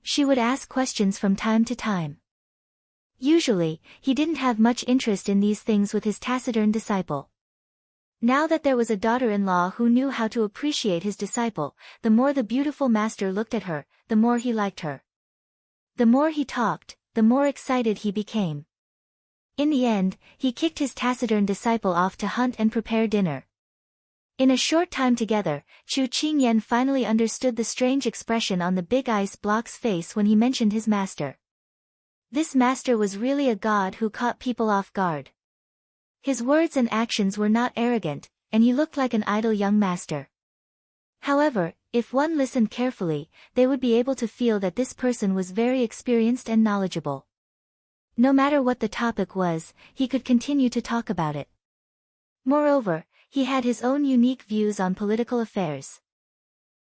She would ask questions from time to time. Usually, he didn't have much interest in these things with his taciturn disciple. Now that there was a daughter-in-law who knew how to appreciate his disciple, the more the beautiful master looked at her, the more he liked her. The more he talked, the more excited he became. In the end, he kicked his taciturn disciple off to hunt and prepare dinner. In a short time together, Chu Qingyan finally understood the strange expression on the big ice block's face when he mentioned his master. This master was really a god who caught people off guard. His words and actions were not arrogant, and he looked like an idle young master. However, if one listened carefully, they would be able to feel that this person was very experienced and knowledgeable. No matter what the topic was, he could continue to talk about it. Moreover, he had his own unique views on political affairs.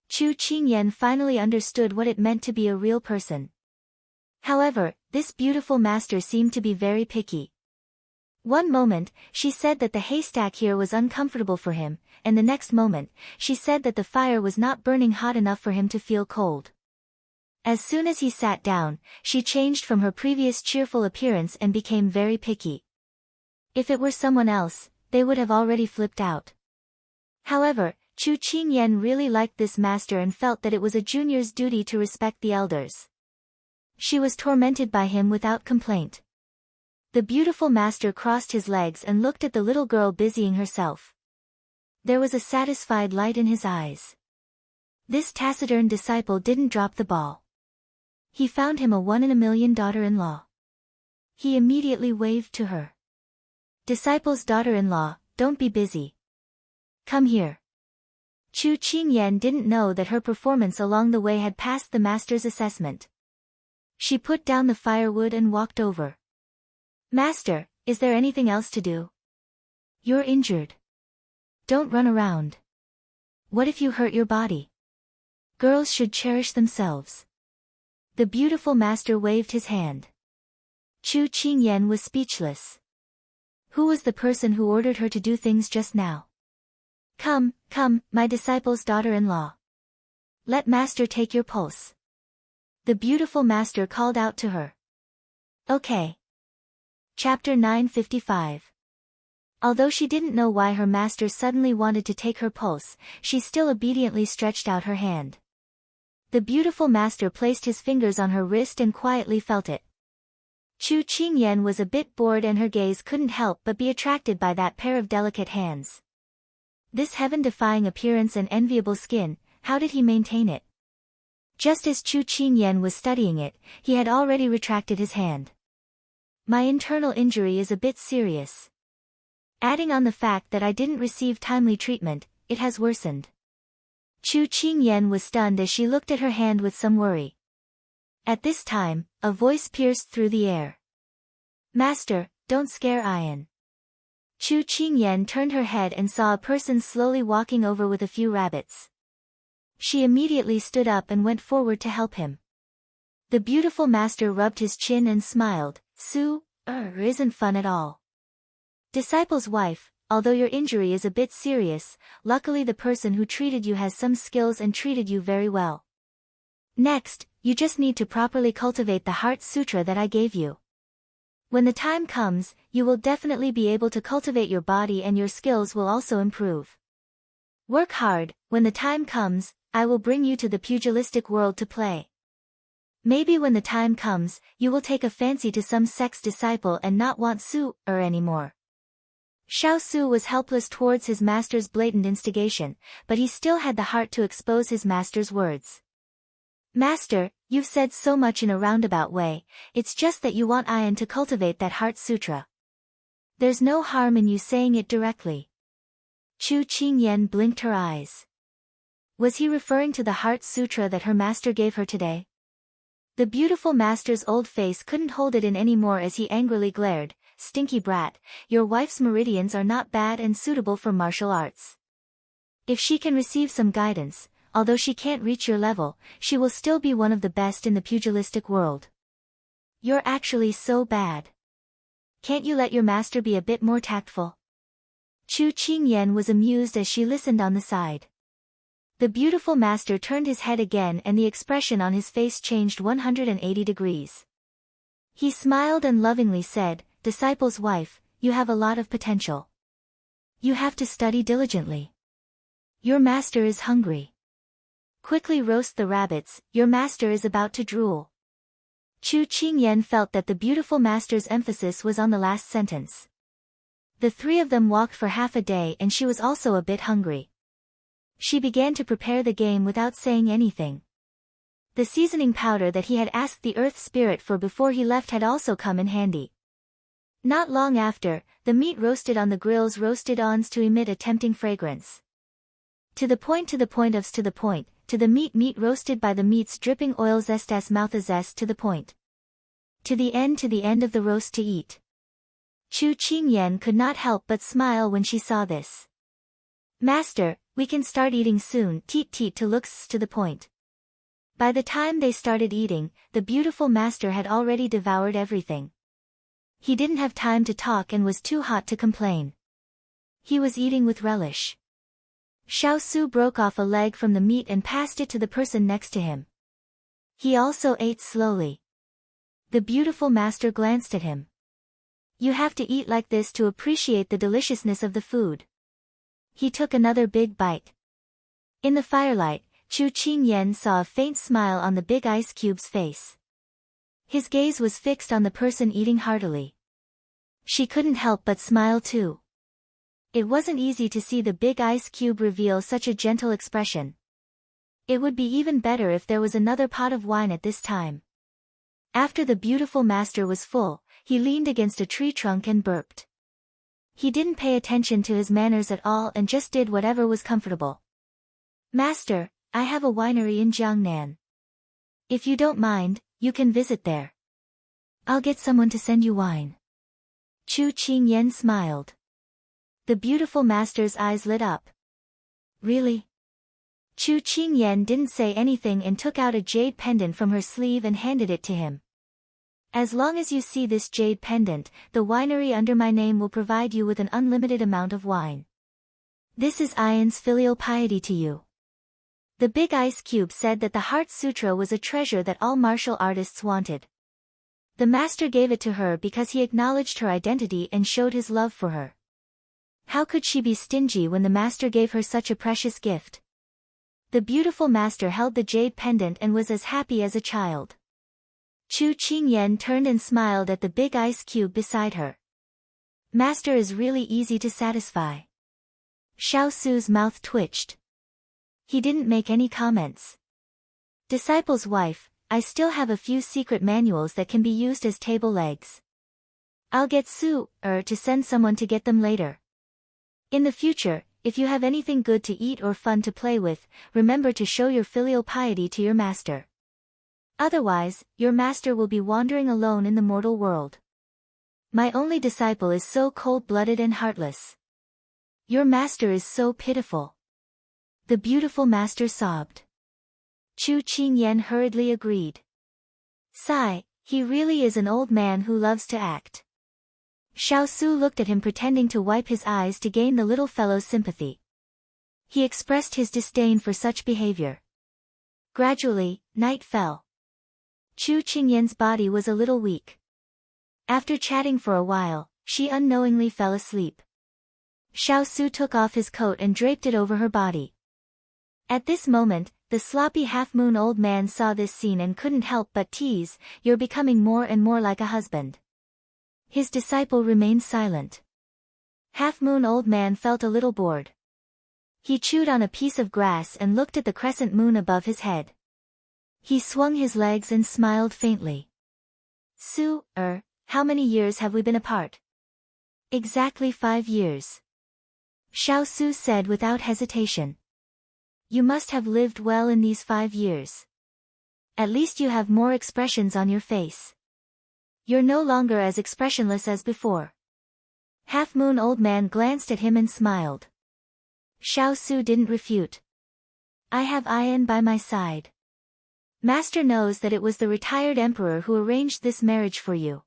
Chu Qingyan finally understood what it meant to be a real person. However, this beautiful master seemed to be very picky. One moment, she said that the haystack here was uncomfortable for him, and the next moment, she said that the fire was not burning hot enough for him to feel cold. As soon as he sat down, she changed from her previous cheerful appearance and became very picky. If it were someone else, they would have already flipped out. However, Chu Qingyan really liked this master and felt that it was a junior's duty to respect the elders. She was tormented by him without complaint. The beautiful master crossed his legs and looked at the little girl busying herself. There was a satisfied light in his eyes. This taciturn disciple didn't drop the ball. He found him a one-in-a-million daughter-in-law. He immediately waved to her. Disciple's daughter-in-law, don't be busy. Come here. Chu Qingyan didn't know that her performance along the way had passed the master's assessment. She put down the firewood and walked over. Master, is there anything else to do? You're injured. Don't run around. What if you hurt your body? Girls should cherish themselves. The beautiful master waved his hand. Chu Qingyan was speechless. Who was the person who ordered her to do things just now? Come, come, my disciple's daughter-in-law. Let master take your pulse. The beautiful master called out to her. Okay. Chapter 955. Although she didn't know why her master suddenly wanted to take her pulse, she still obediently stretched out her hand. The beautiful master placed his fingers on her wrist and quietly felt it. Chu Qingyan was a bit bored and her gaze couldn't help but be attracted by that pair of delicate hands. This heaven-defying appearance and enviable skin, how did he maintain it? Just as Chu Qingyan was studying it, he had already retracted his hand. My internal injury is a bit serious. Adding on the fact that I didn't receive timely treatment, it has worsened. Chu Qingyan was stunned as she looked at her hand with some worry. At this time, a voice pierced through the air. Master, don't scare Ian. Chu Qingyan turned her head and saw a person slowly walking over with a few rabbits. She immediately stood up and went forward to help him. The beautiful master rubbed his chin and smiled. Su, isn't fun at all. Disciple's wife, although your injury is a bit serious, luckily the person who treated you has some skills and treated you very well. Next, you just need to properly cultivate the Heart Sutra that I gave you. When the time comes, you will definitely be able to cultivate your body and your skills will also improve. Work hard. When the time comes, I will bring you to the pugilistic world to play. Maybe when the time comes, you will take a fancy to some sex disciple and not want Su anymore. Xiao Su was helpless towards his master's blatant instigation, but he still had the heart to expose his master's words. Master, you've said so much in a roundabout way, it's just that you want Ian to cultivate that Heart Sutra. There's no harm in you saying it directly. Chu Qingyan blinked her eyes. Was he referring to the Heart Sutra that her master gave her today? The beautiful master's old face couldn't hold it in anymore as he angrily glared. Stinky brat, your wife's meridians are not bad and suitable for martial arts. If she can receive some guidance, although she can't reach your level, she will still be one of the best in the pugilistic world. You're actually so bad. Can't you let your master be a bit more tactful? Chu Qingyan was amused as she listened on the side. The beautiful master turned his head again and the expression on his face changed 180 degrees. He smiled and lovingly said, Disciple's wife, you have a lot of potential. You have to study diligently. Your master is hungry. Quickly roast the rabbits, your master is about to drool. Chu Qingyan felt that the beautiful master's emphasis was on the last sentence. The three of them walked for half a day and she was also a bit hungry. She began to prepare the game without saying anything. The seasoning powder that he had asked the earth spirit for before he left had also come in handy. Not long after, the meat roasted on the grills roasted on to emit a tempting fragrance. To the point, to the meat roasted by the meat's dripping oil zestas mouth a zest to the point. To the end of the roast to eat. Chu Qingyan could not help but smile when she saw this. Master, we can start eating soon, teat to looks to the point. By the time they started eating, the beautiful master had already devoured everything. He didn't have time to talk and was too hot to complain. He was eating with relish. Xiao Su broke off a leg from the meat and passed it to the person next to him. He also ate slowly. The beautiful master glanced at him. You have to eat like this to appreciate the deliciousness of the food. He took another big bite. In the firelight, Chu Qingyan saw a faint smile on the big ice cube's face. His gaze was fixed on the person eating heartily. She couldn't help but smile too. It wasn't easy to see the big ice cube reveal such a gentle expression. It would be even better if there was another pot of wine at this time. After the beautiful master was full, he leaned against a tree trunk and burped. He didn't pay attention to his manners at all and just did whatever was comfortable. Master, I have a winery in Jiangnan. If you don't mind, you can visit there. I'll get someone to send you wine. Chu Qingyan smiled. The beautiful master's eyes lit up. Really? Chu Qingyan didn't say anything and took out a jade pendant from her sleeve and handed it to him. As long as you see this jade pendant, the winery under my name will provide you with an unlimited amount of wine. This is Ian's filial piety to you. The big ice cube said that the Heart Sutra was a treasure that all martial artists wanted. The master gave it to her because he acknowledged her identity and showed his love for her. How could she be stingy when the master gave her such a precious gift? The beautiful master held the jade pendant and was as happy as a child. Chu Qingyan turned and smiled at the big ice cube beside her. Master is really easy to satisfy. Xiao Su's mouth twitched. He didn't make any comments. Disciple's wife, I still have a few secret manuals that can be used as table legs. I'll get Su to send someone to get them later. In the future, if you have anything good to eat or fun to play with, remember to show your filial piety to your master. Otherwise, your master will be wandering alone in the mortal world. My only disciple is so cold-blooded and heartless. Your master is so pitiful. The beautiful master sobbed. Chu Qingyan hurriedly agreed. Sigh, he really is an old man who loves to act. Xiao Su looked at him pretending to wipe his eyes to gain the little fellow's sympathy. He expressed his disdain for such behavior. Gradually, night fell. Chu Qingyan's body was a little weak. After chatting for a while, she unknowingly fell asleep. Xiao Su took off his coat and draped it over her body. At this moment, the sloppy half-moon old man saw this scene and couldn't help but tease, "You're becoming more and more like a husband." His disciple remained silent. Half-moon old man felt a little bored. He chewed on a piece of grass and looked at the crescent moon above his head. He swung his legs and smiled faintly. Su, how many years have we been apart? Exactly 5 years. Xiao Su said without hesitation. You must have lived well in these 5 years. At least you have more expressions on your face. You're no longer as expressionless as before. Half-moon old man glanced at him and smiled. Xiao Su didn't refute. I have Ayan by my side. Master knows that it was the retired emperor who arranged this marriage for you.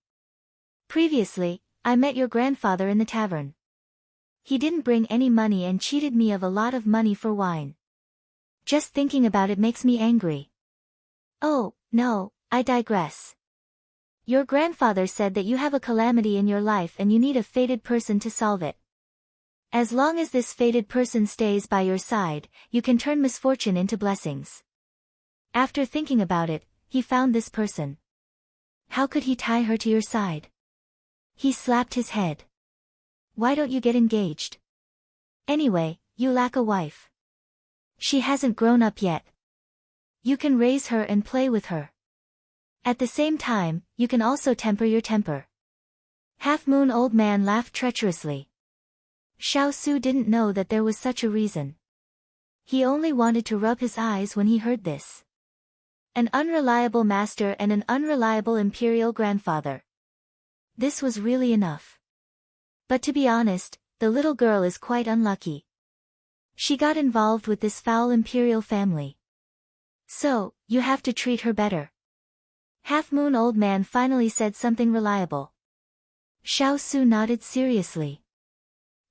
Previously, I met your grandfather in the tavern. He didn't bring any money and cheated me of a lot of money for wine. Just thinking about it makes me angry. Oh, no, I digress. Your grandfather said that you have a calamity in your life and you need a fated person to solve it. As long as this fated person stays by your side, you can turn misfortune into blessings. After thinking about it, he found this person. How could he tie her to your side? He slapped his head. Why don't you get engaged? Anyway, you lack a wife. She hasn't grown up yet. You can raise her and play with her. At the same time, you can also temper your temper. Half-moon old man laughed treacherously. Xiao Su didn't know that there was such a reason. He only wanted to rub his eyes when he heard this. An unreliable master and an unreliable imperial grandfather. This was really enough. But to be honest, the little girl is quite unlucky. She got involved with this foul imperial family. So, you have to treat her better. Half-moon old man finally said something reliable. Xiao Su nodded seriously.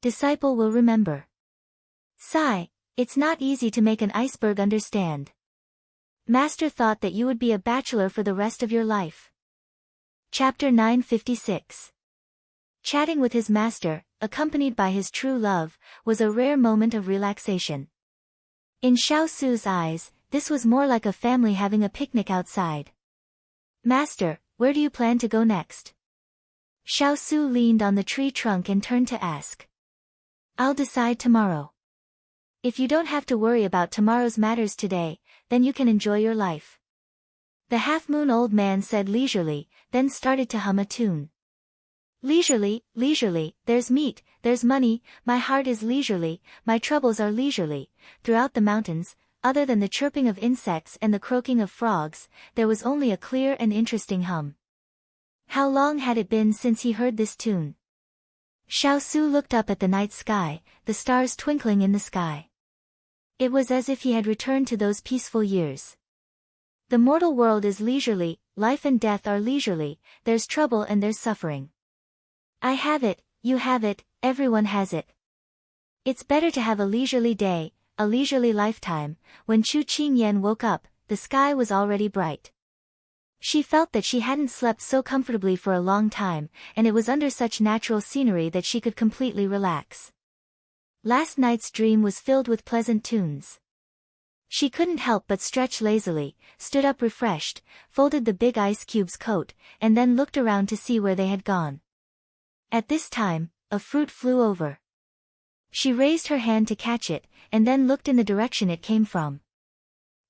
Disciple will remember. Sigh, it's not easy to make an iceberg understand. Master thought that you would be a bachelor for the rest of your life. Chapter 956. Chatting with his master, accompanied by his true love, was a rare moment of relaxation. In Xiao Su's eyes, this was more like a family having a picnic outside. Master, where do you plan to go next? Xiao Su leaned on the tree trunk and turned to ask. I'll decide tomorrow. If you don't have to worry about tomorrow's matters today, then you can enjoy your life. The half-moon old man said leisurely, then started to hum a tune. Leisurely, leisurely, there's meat, there's money, my heart is leisurely, my troubles are leisurely. Throughout the mountains, other than the chirping of insects and the croaking of frogs, there was only a clear and interesting hum. How long had it been since he heard this tune? Xiao Su looked up at the night sky, the stars twinkling in the sky. It was as if he had returned to those peaceful years. The mortal world is leisurely, life and death are leisurely, there's trouble and there's suffering. I have it, you have it, everyone has it. It's better to have a leisurely day, a leisurely lifetime. When Chu Qingyan woke up, the sky was already bright. She felt that she hadn't slept so comfortably for a long time, and it was under such natural scenery that she could completely relax. Last night's dream was filled with pleasant tunes. She couldn't help but stretch lazily, stood up refreshed, folded the big ice cube's coat, and then looked around to see where they had gone. At this time, a fruit flew over. She raised her hand to catch it, and then looked in the direction it came from.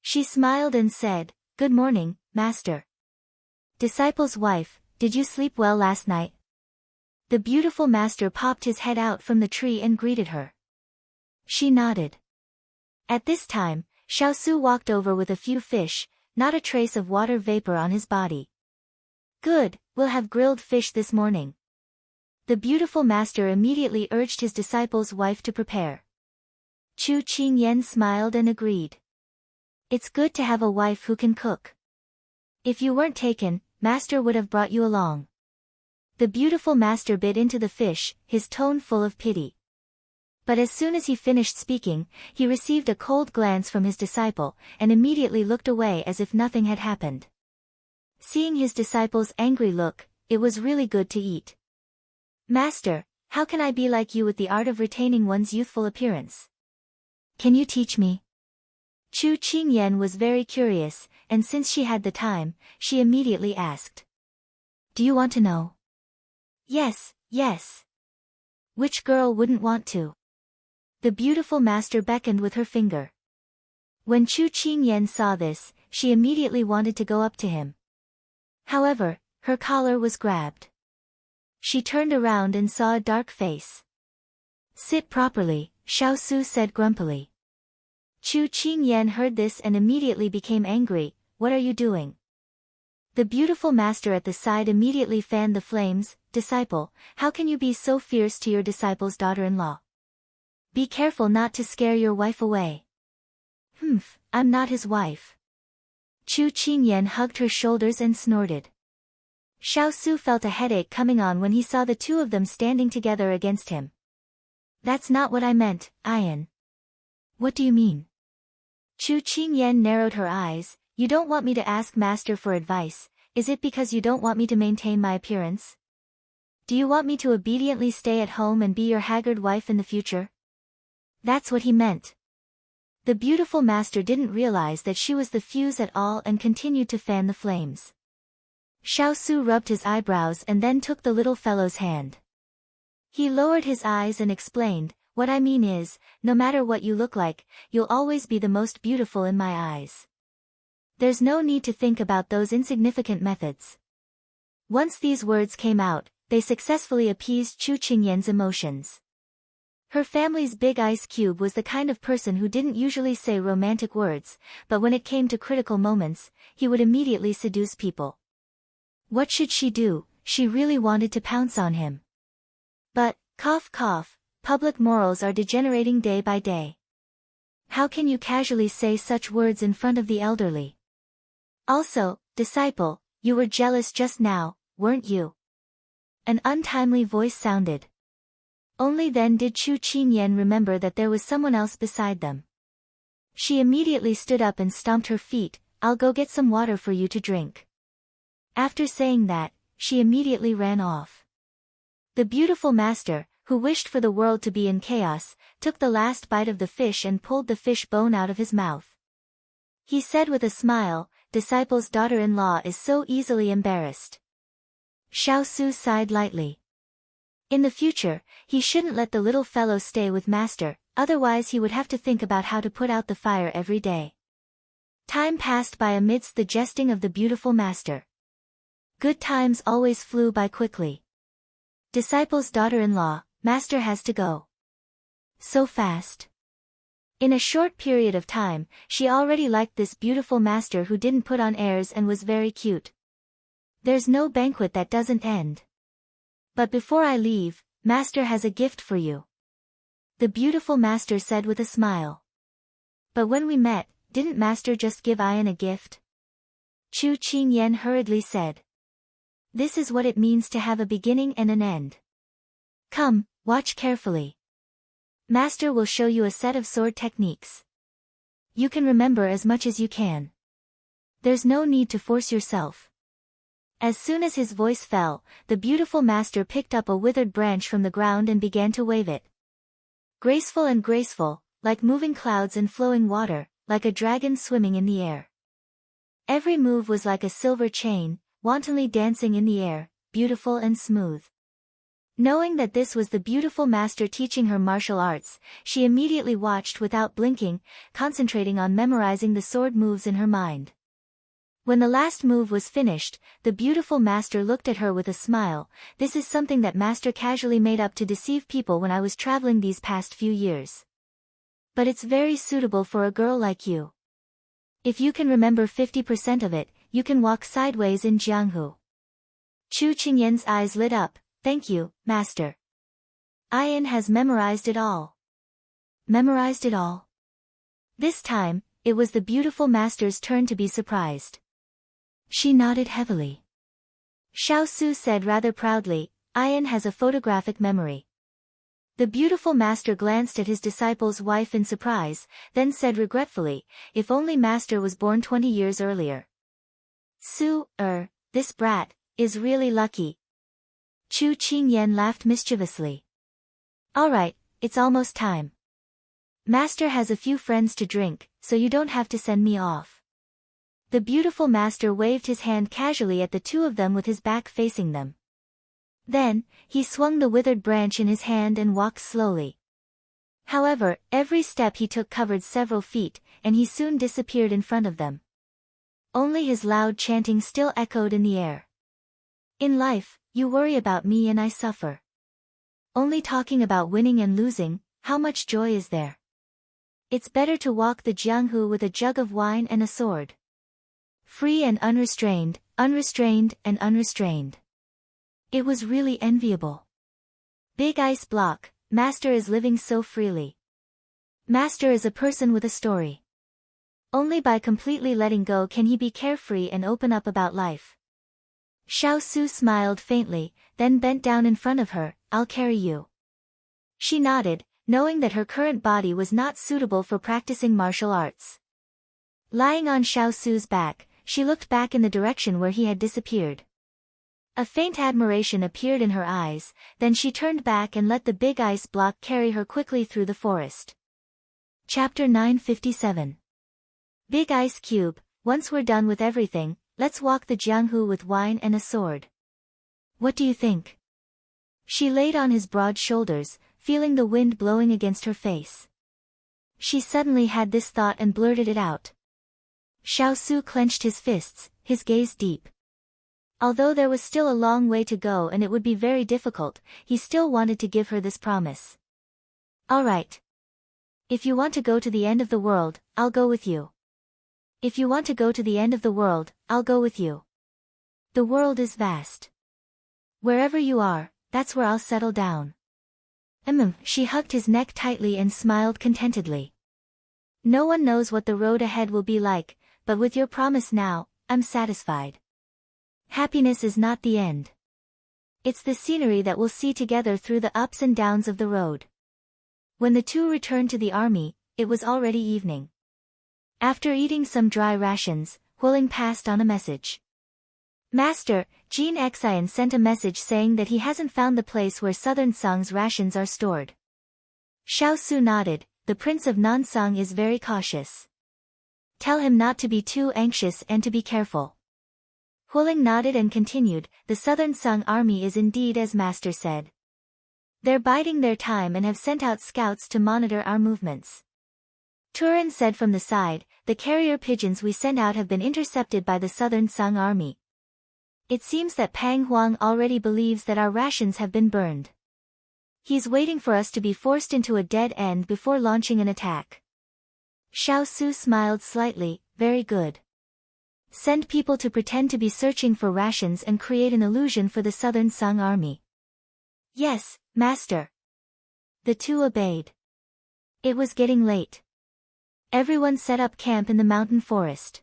She smiled and said, Good morning, Master. Disciple's wife, did you sleep well last night? The beautiful master popped his head out from the tree and greeted her. She nodded. At this time, Xiao Su walked over with a few fish, not a trace of water vapor on his body. Good, we'll have grilled fish this morning. The beautiful master immediately urged his disciple's wife to prepare. Chu Qingyan smiled and agreed. It's good to have a wife who can cook. If you weren't taken, Master would have brought you along. The beautiful master bit into the fish, his tone full of pity. But as soon as he finished speaking, he received a cold glance from his disciple, and immediately looked away as if nothing had happened. Seeing his disciple's angry look, it was really good to eat. Master, how can I be like you with the art of retaining one's youthful appearance? Can you teach me? Chu Qingyan was very curious, and since she had the time, she immediately asked. Do you want to know? Yes, yes. Which girl wouldn't want to? The beautiful master beckoned with her finger. When Chu Qingyan saw this, she immediately wanted to go up to him. However, her collar was grabbed. She turned around and saw a dark face. Sit properly, Xiao Su said grumpily. Chu Qingyan heard this and immediately became angry. What are you doing? The beautiful master at the side immediately fanned the flames. Disciple, how can you be so fierce to your disciple's daughter-in-law? Be careful not to scare your wife away. I'm not his wife. Chu Qingyan hugged her shoulders and snorted. Xiao Su felt a headache coming on when he saw the two of them standing together against him. That's not what I meant, Ian. What do you mean? Chu Qingyan narrowed her eyes. You don't want me to ask Master for advice, is it because you don't want me to maintain my appearance? Do you want me to obediently stay at home and be your haggard wife in the future? That's what he meant. The beautiful master didn't realize that she was the fuse at all and continued to fan the flames. Xiao Su rubbed his eyebrows and then took the little fellow's hand. He lowered his eyes and explained, what I mean is, no matter what you look like, you'll always be the most beautiful in my eyes. There's no need to think about those insignificant methods. Once these words came out, they successfully appeased Chu Qingyan's emotions. Her family's big ice cube was the kind of person who didn't usually say romantic words, but when it came to critical moments, he would immediately seduce people. What should she do? She really wanted to pounce on him. But, cough cough, public morals are degenerating day by day. How can you casually say such words in front of the elderly? Also, disciple, you were jealous just now, weren't you? An untimely voice sounded. Only then did Chu Qingyan remember that there was someone else beside them. She immediately stood up and stomped her feet. I'll go get some water for you to drink. After saying that, she immediately ran off. The beautiful master, who wished for the world to be in chaos, took the last bite of the fish and pulled the fish bone out of his mouth. He said with a smile, disciple's daughter-in-law is so easily embarrassed. Xiao Su sighed lightly. In the future, he shouldn't let the little fellow stay with master, otherwise he would have to think about how to put out the fire every day. Time passed by amidst the jesting of the beautiful master. Good times always flew by quickly. Disciple's daughter-in-law, master has to go. So fast. In a short period of time, she already liked this beautiful master who didn't put on airs and was very cute. There's no banquet that doesn't end. But before I leave, master has a gift for you. The beautiful master said with a smile. But when we met, didn't master just give Ian a gift? Chu Qingyan hurriedly said. This is what it means to have a beginning and an end. Come, watch carefully. Master will show you a set of sword techniques. You can remember as much as you can. There's no need to force yourself. As soon as his voice fell, the beautiful master picked up a withered branch from the ground and began to wave it. Graceful and graceful, like moving clouds and flowing water, like a dragon swimming in the air. Every move was like a silver chain, wantonly dancing in the air, beautiful and smooth. Knowing that this was the beautiful master teaching her martial arts, she immediately watched without blinking, concentrating on memorizing the sword moves in her mind. When the last move was finished, the beautiful master looked at her with a smile. This is something that master casually made up to deceive people when I was traveling these past few years. But it's very suitable for a girl like you. If you can remember 50% of it, you can walk sideways in Jianghu. Chu Qingyan's eyes lit up. Thank you, master. Ian has memorized it all. Memorized it all? This time, it was the beautiful master's turn to be surprised. She nodded heavily. Xiao Su said rather proudly, Ian has a photographic memory. The beautiful master glanced at his disciple's wife in surprise, then said regretfully, if only master was born 20 years earlier. Su, this brat, is really lucky. Chu Qingyan laughed mischievously. Alright, it's almost time. Master has a few friends to drink, so you don't have to send me off. The beautiful master waved his hand casually at the two of them with his back facing them. Then, he swung the withered branch in his hand and walked slowly. However, every step he took covered several feet, and he soon disappeared in front of them. Only his loud chanting still echoed in the air. In life, you worry about me and I suffer. Only talking about winning and losing, how much joy is there? It's better to walk the Jianghu with a jug of wine and a sword. Free and unrestrained, unrestrained and unrestrained. It was really enviable. Big ice block, master is living so freely. Master is a person with a story. Only by completely letting go can he be carefree and open up about life. Xiao Su smiled faintly, then bent down in front of her, I'll carry you. She nodded, knowing that her current body was not suitable for practicing martial arts. Lying on Xiao Su's back, she looked back in the direction where he had disappeared. A faint admiration appeared in her eyes, then she turned back and let the big ice block carry her quickly through the forest. Chapter 957. Big Ice Cube, once we're done with everything, let's walk the Jianghu with wine and a sword. What do you think? She laid on his broad shoulders, feeling the wind blowing against her face. She suddenly had this thought and blurted it out. Xiao Su clenched his fists, his gaze deep. Although there was still a long way to go and it would be very difficult, he still wanted to give her this promise. All right. If you want to go to the end of the world, I'll go with you. If you want to go to the end of the world, I'll go with you. The world is vast. Wherever you are, that's where I'll settle down. She hugged his neck tightly and smiled contentedly. No one knows what the road ahead will be like, but with your promise now, I'm satisfied. Happiness is not the end. It's the scenery that we'll see together through the ups and downs of the road. When the two returned to the army, it was already evening. After eating some dry rations, Huling passed on a message. Master, Jean Xian sent a message saying that he hasn't found the place where Southern Song's rations are stored. Xiao Su nodded, the Prince of Nansong is very cautious. Tell him not to be too anxious and to be careful. Huling nodded and continued, the Southern Song army is indeed as Master said. They're biding their time and have sent out scouts to monitor our movements. Turan said from the side, the carrier pigeons we sent out have been intercepted by the Southern Song army. It seems that Pang Huang already believes that our rations have been burned. He's waiting for us to be forced into a dead end before launching an attack. Xiao Su smiled slightly, very good. Send people to pretend to be searching for rations and create an illusion for the Southern Song army. Yes, Master. The two obeyed. It was getting late. Everyone set up camp in the mountain forest.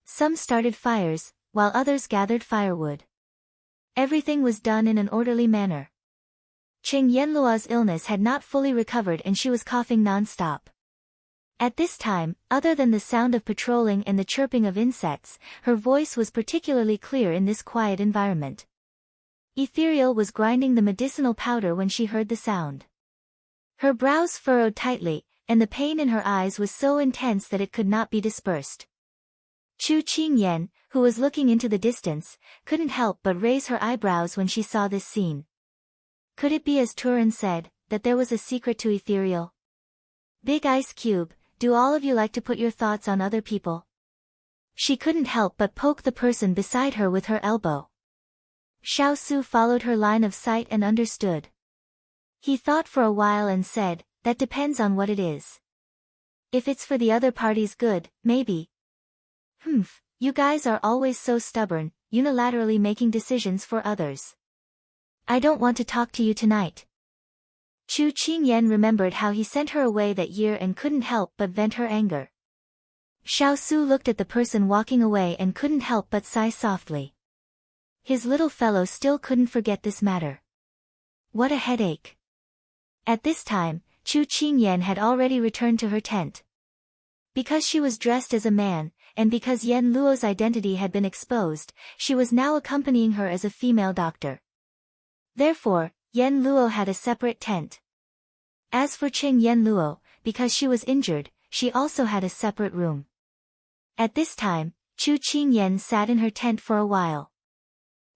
Some started fires, while others gathered firewood. Everything was done in an orderly manner. Qing Yanlua's illness had not fully recovered and she was coughing non-stop. At this time, other than the sound of patrolling and the chirping of insects, her voice was particularly clear in this quiet environment. Ethereal was grinding the medicinal powder when she heard the sound. Her brows furrowed tightly, and the pain in her eyes was so intense that it could not be dispersed. Chu Qingyan, who was looking into the distance, couldn't help but raise her eyebrows when she saw this scene. Could it be as Turan said, that there was a secret to Ethereal? Big Ice Cube, do all of you like to put your thoughts on other people? She couldn't help but poke the person beside her with her elbow. Xiao Su followed her line of sight and understood. He thought for a while and said, that depends on what it is. If it's for the other party's good, maybe. You guys are always so stubborn, unilaterally making decisions for others. I don't want to talk to you tonight. Chu Qingyan remembered how he sent her away that year and couldn't help but vent her anger. Xiao Su looked at the person walking away and couldn't help but sigh softly. His little fellow still couldn't forget this matter. What a headache. At this time, Chu Qingyan had already returned to her tent. Because she was dressed as a man, and because Yen Luo's identity had been exposed, she was now accompanying her as a female doctor. Therefore, Yen Luo had a separate tent. As for Qing Yen Luo, because she was injured, she also had a separate room. At this time, Chu Qingyan sat in her tent for a while.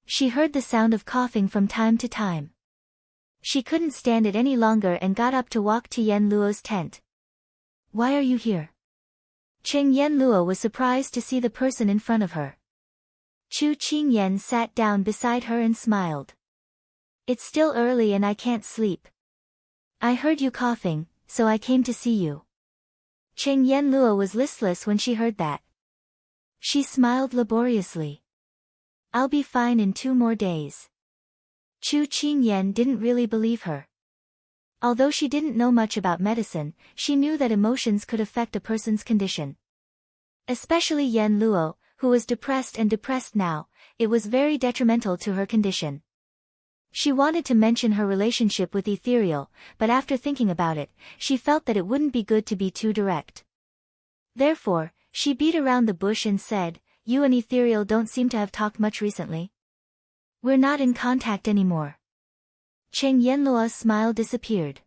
She heard the sound of coughing from time to time. She couldn't stand it any longer and got up to walk to Yen Luo's tent. Why are you here? Qing Yen Luo was surprised to see the person in front of her. Chu Qingyan sat down beside her and smiled. It's still early and I can't sleep. I heard you coughing, so I came to see you. Qing Yen Luo was listless when she heard that. She smiled laboriously. I'll be fine in 2 more days. Chu Qingyan didn't really believe her. Although she didn't know much about medicine, she knew that emotions could affect a person's condition. Especially Yen Luo, who was depressed now, it was very detrimental to her condition. She wanted to mention her relationship with Ethereal, but after thinking about it, she felt that it wouldn't be good to be too direct. Therefore, she beat around the bush and said, you and Ethereal don't seem to have talked much recently. We're not in contact anymore. Qing Yenluo's smile disappeared.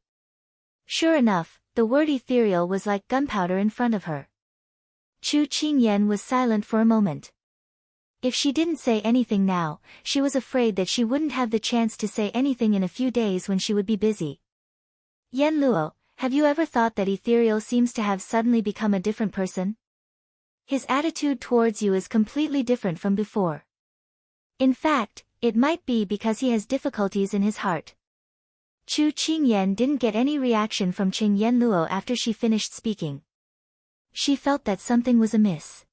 Sure enough, the word ethereal was like gunpowder in front of her. Chu Qingyan was silent for a moment. If she didn't say anything now, she was afraid that she wouldn't have the chance to say anything in a few days when she would be busy. Yen Luo, have you ever thought that Ethereal seems to have suddenly become a different person? His attitude towards you is completely different from before. In fact, it might be because he has difficulties in his heart. Chu Qingyan didn't get any reaction from Qing Yenluo after she finished speaking. She felt that something was amiss.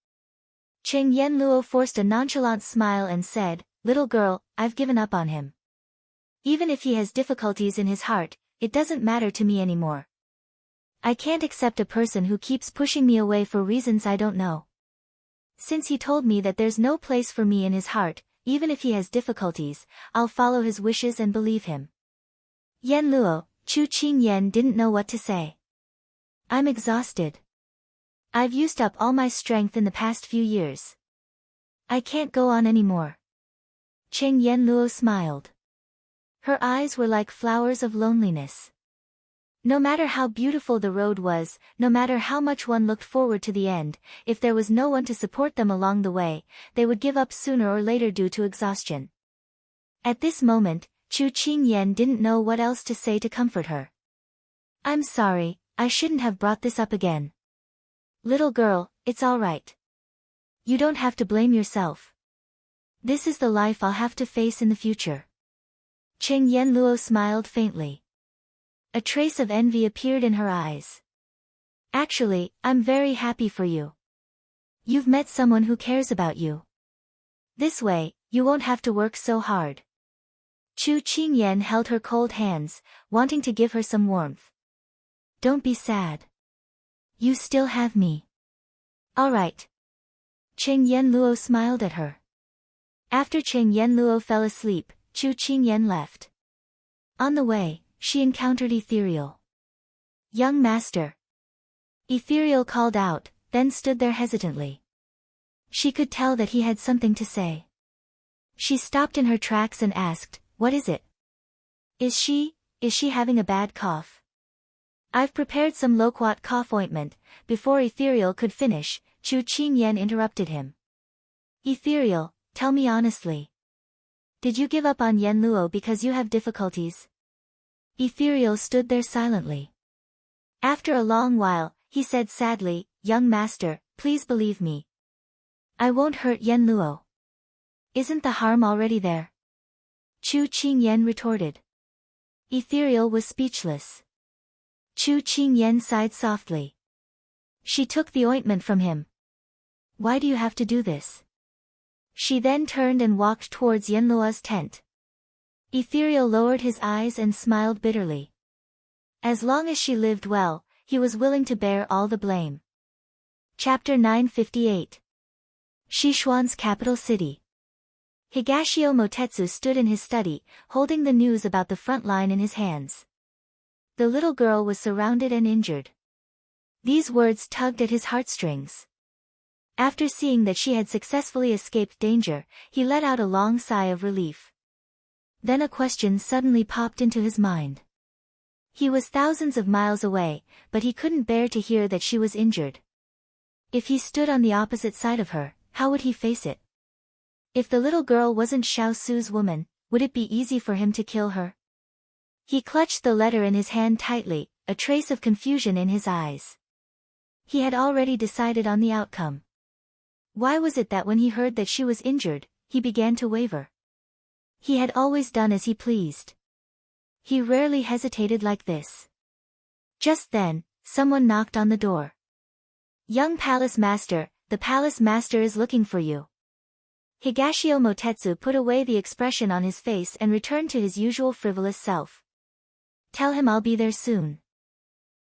Qing Yenluo forced a nonchalant smile and said, little girl, I've given up on him. Even if he has difficulties in his heart, it doesn't matter to me anymore. I can't accept a person who keeps pushing me away for reasons I don't know. Since he told me that there's no place for me in his heart, even if he has difficulties, I'll follow his wishes and believe him. Yen Luo, Chu Qingyan didn't know what to say. I'm exhausted. I've used up all my strength in the past few years. I can't go on anymore. Qing Yenluo smiled. Her eyes were like flowers of loneliness. No matter how beautiful the road was, no matter how much one looked forward to the end, if there was no one to support them along the way, they would give up sooner or later due to exhaustion. At this moment, Chu Qingyan didn't know what else to say to comfort her. I'm sorry, I shouldn't have brought this up again. Little girl, it's all right. You don't have to blame yourself. This is the life I'll have to face in the future. Qing Yenluo smiled faintly. A trace of envy appeared in her eyes. Actually, I'm very happy for you. You've met someone who cares about you. This way, you won't have to work so hard. Chu Qingyan held her cold hands, wanting to give her some warmth. Don't be sad. You still have me. All right. Qing Yenluo smiled at her. After Qing Yenluo fell asleep, Chu Qingyan left. On the way, she encountered Ethereal. Young master. Ethereal called out, then stood there hesitantly. She could tell that he had something to say. She stopped in her tracks and asked, what is it? Is she having a bad cough? I've prepared some loquat cough ointment. Before Ethereal could finish, Chu Qingyan interrupted him. Ethereal, tell me honestly. Did you give up on Yen Luo because you have difficulties? Ethereal stood there silently. After a long while, he said sadly, young master, please believe me. I won't hurt Yen Luo. Isn't the harm already there? Chu Qingyan retorted. Ethereal was speechless. Chu Qingyan sighed softly. She took the ointment from him. Why do you have to do this? She then turned and walked towards Yenluo's tent. Ethereal lowered his eyes and smiled bitterly. As long as she lived well, he was willing to bear all the blame. Chapter 958. Sichuan's capital city. Higashio Motetsu stood in his study, holding the news about the front line in his hands. The little girl was surrounded and injured. These words tugged at his heartstrings. After seeing that she had successfully escaped danger, he let out a long sigh of relief. Then a question suddenly popped into his mind. He was thousands of miles away, but he couldn't bear to hear that she was injured. If he stood on the opposite side of her, how would he face it? If the little girl wasn't Xiao Su's woman, would it be easy for him to kill her? He clutched the letter in his hand tightly, a trace of confusion in his eyes. He had already decided on the outcome. Why was it that when he heard that she was injured, he began to waver? He had always done as he pleased. He rarely hesitated like this. Just then, someone knocked on the door. "Young palace master, the palace master is looking for you." Higashio Motetsu put away the expression on his face and returned to his usual frivolous self. "Tell him I'll be there soon."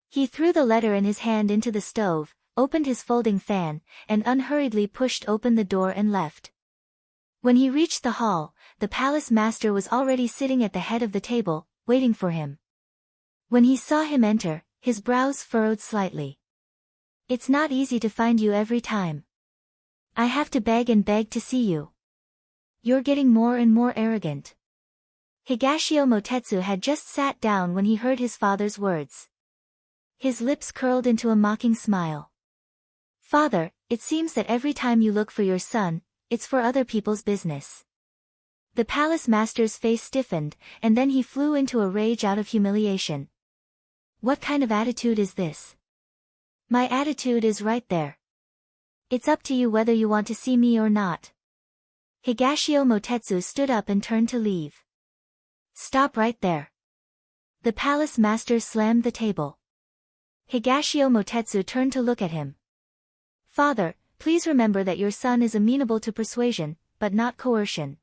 He threw the letter in his hand into the stove, opened his folding fan, and unhurriedly pushed open the door and left. When he reached the hall, the palace master was already sitting at the head of the table, waiting for him. When he saw him enter, his brows furrowed slightly. "It's not easy to find you every time. I have to beg and beg to see you. You're getting more and more arrogant." Higashio Motetsu had just sat down when he heard his father's words. His lips curled into a mocking smile. "Father, it seems that every time you look for your son, it's for other people's business." The palace master's face stiffened, and then he flew into a rage out of humiliation. "What kind of attitude is this?" "My attitude is right there. It's up to you whether you want to see me or not." Higashio Motetsu stood up and turned to leave. "Stop right there." The palace master slammed the table. Higashio Motetsu turned to look at him. "Father, please remember that your son is amenable to persuasion, but not coercion."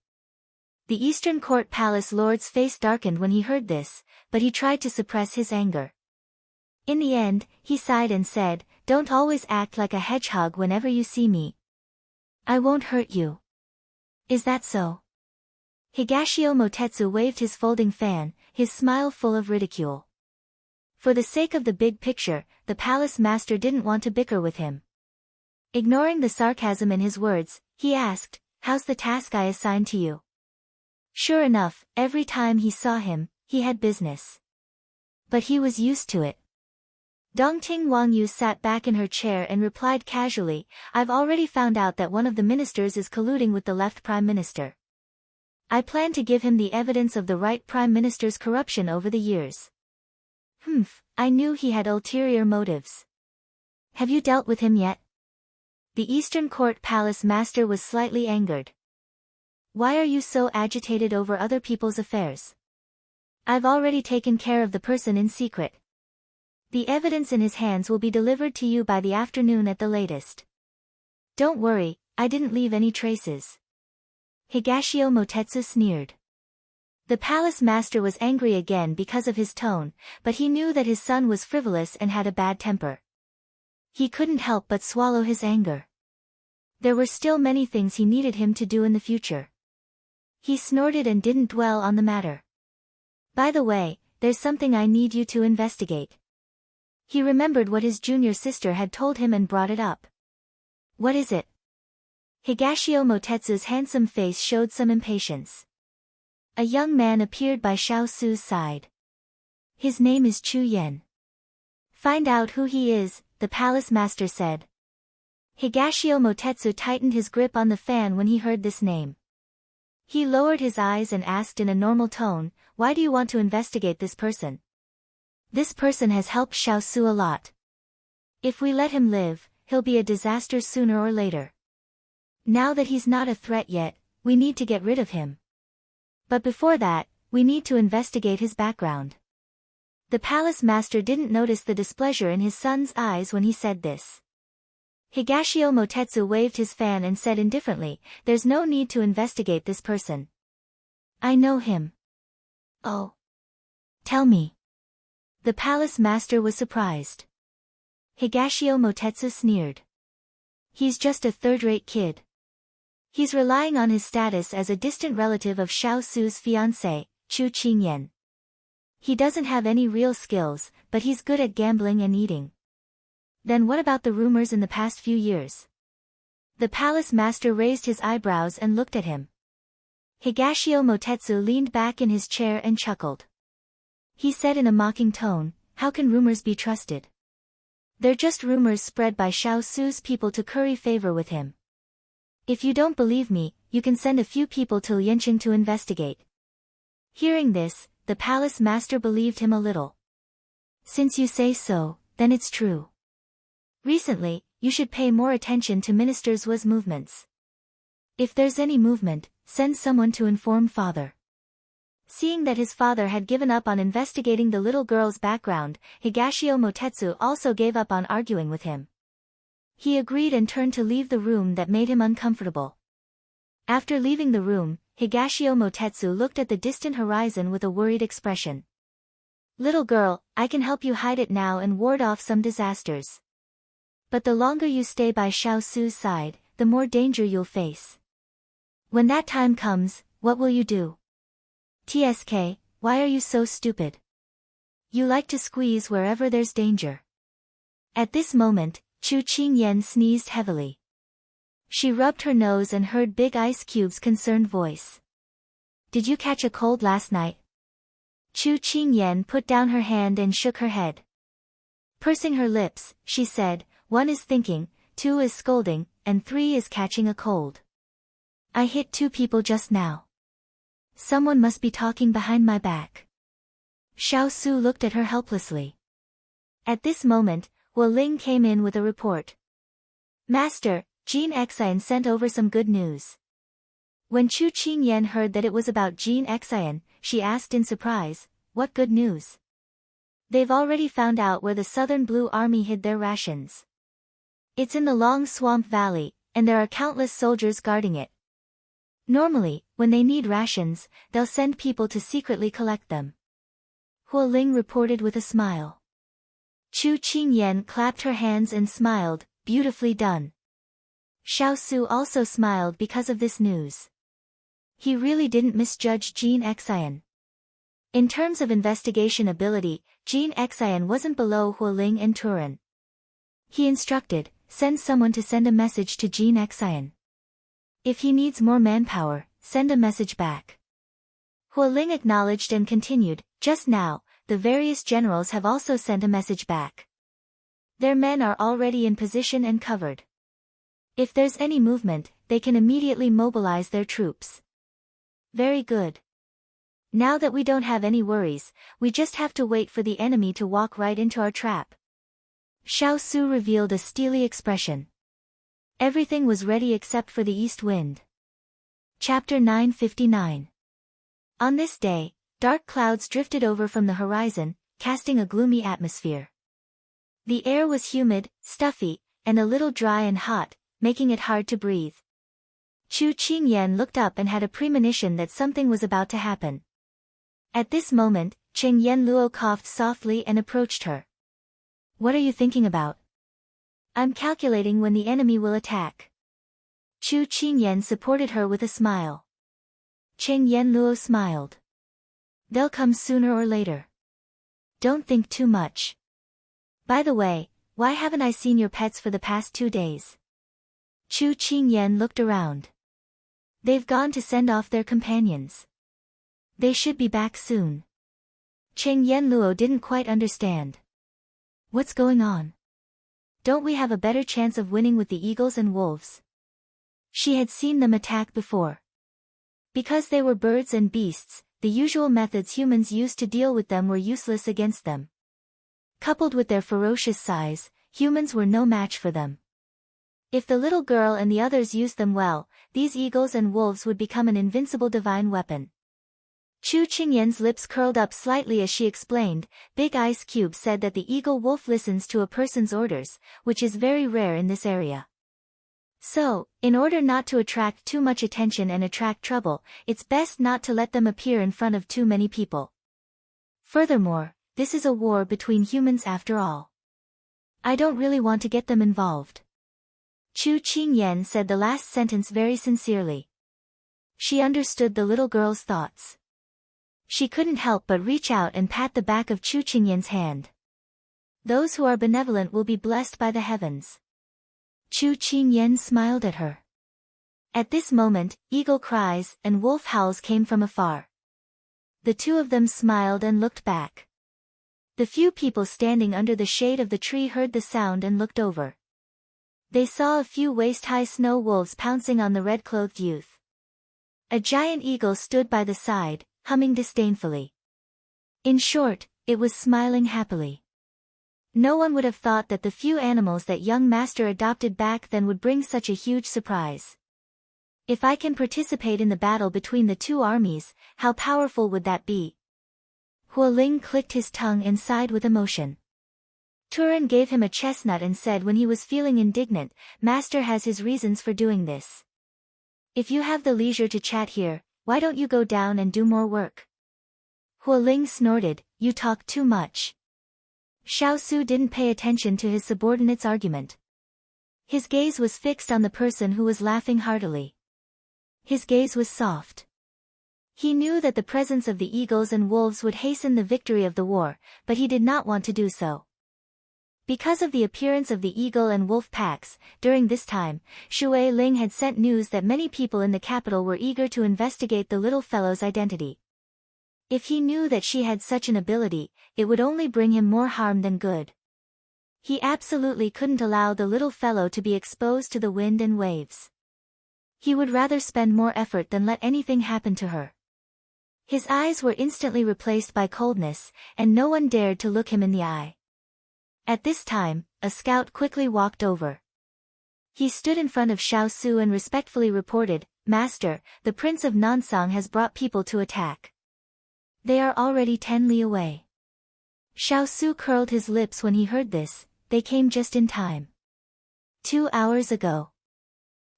The Eastern Court Palace Lord's face darkened when he heard this, but he tried to suppress his anger. In the end, he sighed and said, "Don't always act like a hedgehog whenever you see me. I won't hurt you. Is that so?" Higashio Motetsu waved his folding fan, his smile full of ridicule. For the sake of the big picture, the palace master didn't want to bicker with him. Ignoring the sarcasm in his words, he asked, "How's the task I assigned to you?" Sure enough, every time he saw him, he had business. But he was used to it. Dongting Wangyu sat back in her chair and replied casually, "I've already found out that one of the ministers is colluding with the left prime minister. I plan to give him the evidence of the right prime minister's corruption over the years." I knew he had ulterior motives." "Have you dealt with him yet?" The Eastern Court Palace Master was slightly angered. "Why are you so agitated over other people's affairs?" "I've already taken care of the person in secret. The evidence in his hands will be delivered to you by the afternoon at the latest. Don't worry, I didn't leave any traces." Higashio Motetsu sneered. The palace master was angry again because of his tone, but he knew that his son was frivolous and had a bad temper. He couldn't help but swallow his anger. There were still many things he needed him to do in the future. He snorted and didn't dwell on the matter. "By the way, there's something I need you to investigate." He remembered what his junior sister had told him and brought it up. "What is it?" Higashio Motetsu's handsome face showed some impatience. A young man appeared by Xiao Su's side. "His name is Chu Yen." "Find out who he is," the palace master said. Higashio Motetsu tightened his grip on the fan when he heard this name. He lowered his eyes and asked in a normal tone, "Why do you want to investigate this person?" "This person has helped Xiao Su a lot. If we let him live, he'll be a disaster sooner or later. Now that he's not a threat yet, we need to get rid of him. But before that, we need to investigate his background." The palace master didn't notice the displeasure in his son's eyes when he said this. Higashio Motetsu waved his fan and said indifferently, "There's no need to investigate this person. I know him." "Oh. Tell me." The palace master was surprised. Higashio Motetsu sneered. He's just a third-rate kid. He's relying on his status as a distant relative of Xiao Su's fiancée, Chu Qingyan. He doesn't have any real skills, but he's good at gambling and eating. Then what about the rumors in the past few years? The palace master raised his eyebrows and looked at him. Higashio Motetsu leaned back in his chair and chuckled. He said in a mocking tone, "How can rumors be trusted? They're just rumors spread by Xiao Su's people to curry favor with him. If you don't believe me, you can send a few people to Lianqing to investigate." Hearing this, the palace master believed him a little. "Since you say so, then it's true. Recently, you should pay more attention to Minister Zuo's movements. If there's any movement, send someone to inform father." Seeing that his father had given up on investigating the little girl's background, Higashio Motetsu also gave up on arguing with him. He agreed and turned to leave the room that made him uncomfortable. After leaving the room, Higashio Motetsu looked at the distant horizon with a worried expression. "Little girl, I can help you hide it now and ward off some disasters. But the longer you stay by Xiao Su's side, the more danger you'll face. When that time comes, what will you do? TSK, why are you so stupid? You like to squeeze wherever there's danger." At this moment, Chu Qingyan sneezed heavily. She rubbed her nose and heard Big Ice Cube's concerned voice. "Did you catch a cold last night?" Chu Qingyan put down her hand and shook her head. Pursing her lips, she said, "1 is thinking, 2 is scolding, and 3 is catching a cold. I hit 2 people just now. Someone must be talking behind my back." Xiao Su looked at her helplessly. At this moment, Wu Ling came in with a report. "Master, Jean Xian sent over some good news." When Chu Qingyan heard that it was about Jean Xian, she asked in surprise, "What good news?" "They've already found out where the Southern Blue Army hid their rations. It's in the Long Swamp Valley, and there are countless soldiers guarding it. Normally, when they need rations, they'll send people to secretly collect them." Hu Ling reported with a smile. Chu Qingyan clapped her hands and smiled, "Beautifully done." Xiao Su also smiled because of this news. He really didn't misjudge Jean Xian. In terms of investigation ability, Jean Xian wasn't below Hu Ling and Turan. He instructed, "Send someone to send a message to Jean Xian. If he needs more manpower, send a message back." Hu Ling acknowledged and continued, "Just now, the various generals have also sent a message back. Their men are already in position and covered. If there's any movement, they can immediately mobilize their troops." "Very good. Now that we don't have any worries, we just have to wait for the enemy to walk right into our trap." Xiao Su revealed a steely expression. Everything was ready except for the east wind. Chapter 959. On this day, dark clouds drifted over from the horizon, casting a gloomy atmosphere. The air was humid, stuffy, and a little dry and hot, making it hard to breathe. Chu Qingyan looked up and had a premonition that something was about to happen. At this moment, Cheng Yenluo coughed softly and approached her. "What are you thinking about?" "I'm calculating when the enemy will attack." Chu Qingyan supported her with a smile. Cheng Yenluo smiled. "They'll come sooner or later. Don't think too much. By the way, why haven't I seen your pets for the past 2 days?" Chu Qingyan looked around. "They've gone to send off their companions. They should be back soon." Cheng Yenluo didn't quite understand. "What's going on? Don't we have a better chance of winning with the eagles and wolves?" She had seen them attack before. Because they were birds and beasts, the usual methods humans used to deal with them were useless against them. Coupled with their ferocious size, humans were no match for them. If the little girl and the others used them well, these eagles and wolves would become an invincible divine weapon. Chu Qingyan's lips curled up slightly as she explained. Big Ice Cube said that the eagle wolf listens to a person's orders, which is very rare in this area. So, in order not to attract too much attention and attract trouble, it's best not to let them appear in front of too many people. Furthermore, this is a war between humans after all. I don't really want to get them involved." Chu Qingyan said the last sentence very sincerely. She understood the little girl's thoughts. She couldn't help but reach out and pat the back of Chu Qingyan's hand. Those who are benevolent will be blessed by the heavens. Chu Qingyan smiled at her. At this moment, eagle cries and wolf howls came from afar. The two of them smiled and looked back. The few people standing under the shade of the tree heard the sound and looked over. They saw a few waist-high snow wolves pouncing on the red-clothed youth. A giant eagle stood by the side, humming disdainfully. In short, it was smiling happily. No one would have thought that the few animals that young master adopted back then would bring such a huge surprise. If I can participate in the battle between the two armies, how powerful would that be? Hualing clicked his tongue and sighed with emotion. Turan gave him a chestnut and said when he was feeling indignant, Master has his reasons for doing this. If you have the leisure to chat here, why don't you go down and do more work? Hualing snorted, you talk too much. Xiao Su didn't pay attention to his subordinate's argument. His gaze was fixed on the person who was laughing heartily. His gaze was soft. He knew that the presence of the eagles and wolves would hasten the victory of the war, but he did not want to do so. Because of the appearance of the eagle and wolf packs, during this time, Shui Ling had sent news that many people in the capital were eager to investigate the little fellow's identity. If he knew that she had such an ability, it would only bring him more harm than good. He absolutely couldn't allow the little fellow to be exposed to the wind and waves. He would rather spend more effort than let anything happen to her. His eyes were instantly replaced by coldness, and no one dared to look him in the eye. At this time, a scout quickly walked over. He stood in front of Xiao Su and respectfully reported, Master, the Prince of Nansang has brought people to attack. They are already 10 li away. Xiao Su curled his lips when he heard this, they came just in time. 2 hours ago.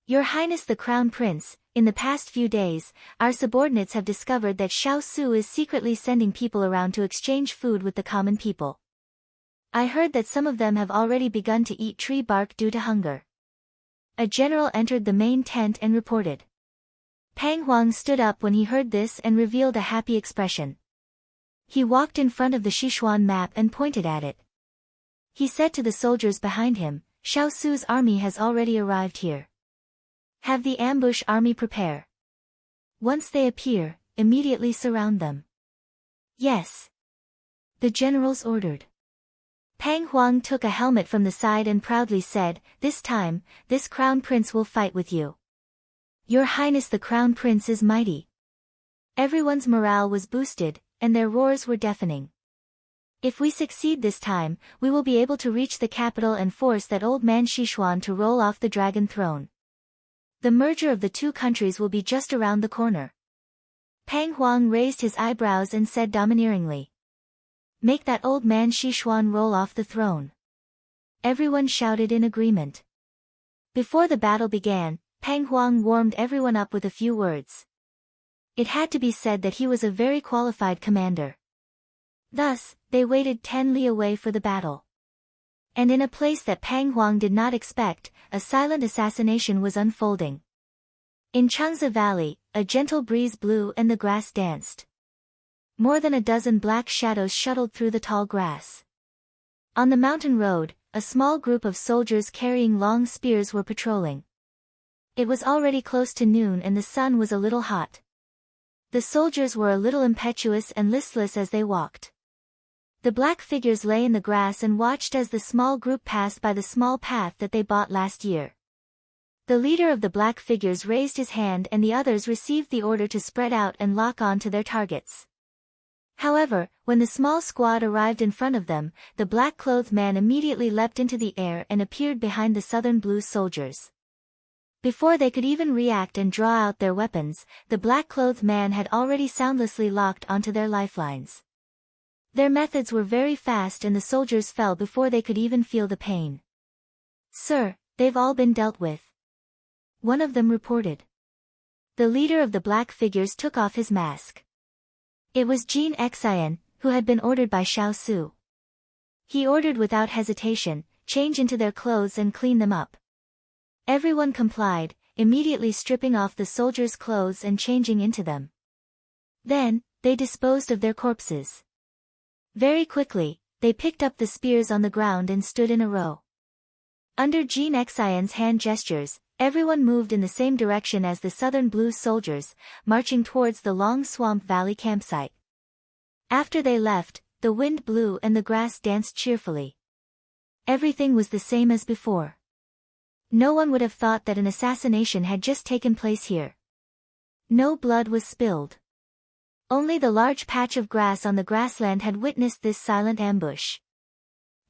Your Highness the Crown Prince, in the past few days, our subordinates have discovered that Xiao Su is secretly sending people around to exchange food with the common people. I heard that some of them have already begun to eat tree bark due to hunger. A general entered the main tent and reported. Pang Huang stood up when he heard this and revealed a happy expression. He walked in front of the Sichuan map and pointed at it. He said to the soldiers behind him, Xiao Su's army has already arrived here. Have the ambush army prepare. Once they appear, immediately surround them. Yes. The generals ordered. Pang Huang took a helmet from the side and proudly said, this time, this crown prince will fight with you. Your Highness the Crown Prince is mighty. Everyone's morale was boosted, and their roars were deafening. If we succeed this time, we will be able to reach the capital and force that old man Sichuan to roll off the dragon throne. The merger of the two countries will be just around the corner. Pang Huang raised his eyebrows and said domineeringly. Make that old man Sichuan roll off the throne. Everyone shouted in agreement. Before the battle began, Pang Huang warmed everyone up with a few words. It had to be said that he was a very qualified commander. Thus, they waited 10 li away for the battle. And in a place that Pang Huang did not expect, a silent assassination was unfolding. In Changzi Valley, a gentle breeze blew and the grass danced. More than a dozen black shadows shuttled through the tall grass. On the mountain road, a small group of soldiers carrying long spears were patrolling. It was already close to noon and the sun was a little hot. The soldiers were a little impetuous and listless as they walked. The black figures lay in the grass and watched as the small group passed by the small path that they bought last year. The leader of the black figures raised his hand and the others received the order to spread out and lock on to their targets. However, when the small squad arrived in front of them, the black-clothed man immediately leapt into the air and appeared behind the Southern Blue soldiers. Before they could even react and draw out their weapons, the black-clothed man had already soundlessly locked onto their lifelines. Their methods were very fast and the soldiers fell before they could even feel the pain. Sir, they've all been dealt with. One of them reported. The leader of the black figures took off his mask. It was Jin Xian, who had been ordered by Xiao Su. He ordered without hesitation, change into their clothes and clean them up. Everyone complied, immediately stripping off the soldiers' clothes and changing into them. Then, they disposed of their corpses. Very quickly, they picked up the spears on the ground and stood in a row. Under Jean Xian's hand gestures, everyone moved in the same direction as the Southern Blue soldiers, marching towards the long swamp valley campsite. After they left, the wind blew and the grass danced cheerfully. Everything was the same as before. No one would have thought that an assassination had just taken place here. No blood was spilled. Only the large patch of grass on the grassland had witnessed this silent ambush.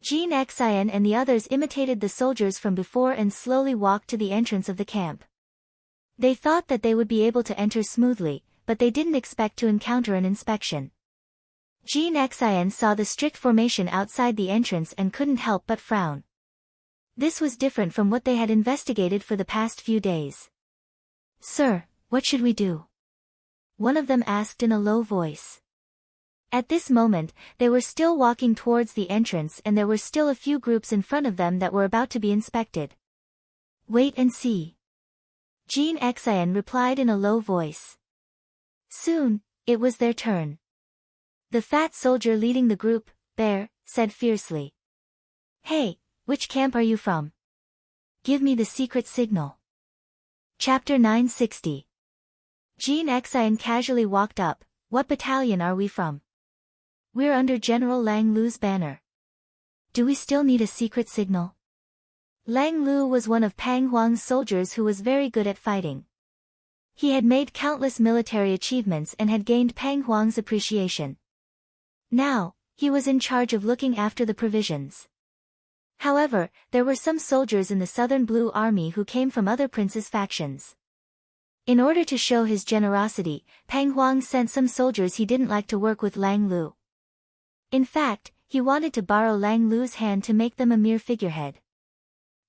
Jean Xian and the others imitated the soldiers from before and slowly walked to the entrance of the camp. They thought that they would be able to enter smoothly, but they didn't expect to encounter an inspection. Jean Xian saw the strict formation outside the entrance and couldn't help but frown. This was different from what they had investigated for the past few days. "Sir, what should we do?" one of them asked in a low voice. At this moment, they were still walking towards the entrance and there were still a few groups in front of them that were about to be inspected. "Wait and see," Jean Xian replied in a low voice. Soon, it was their turn. The fat soldier leading the group, Bear, said fiercely. "Hey, which camp are you from? Give me the secret signal." Chapter 960. Jean Xian casually walked up. "What battalion are we from?" "We're under General Lang Lu's banner." "Do we still need a secret signal?" Lang Lu was one of Pang Huang's soldiers who was very good at fighting. He had made countless military achievements and had gained Pang Huang's appreciation. Now, he was in charge of looking after the provisions. However, there were some soldiers in the Southern Blue Army who came from other princes' factions. In order to show his generosity, Pang Huang sent some soldiers he didn't like to work with Lang Lu. In fact, he wanted to borrow Lang Lu's hand to make them a mere figurehead.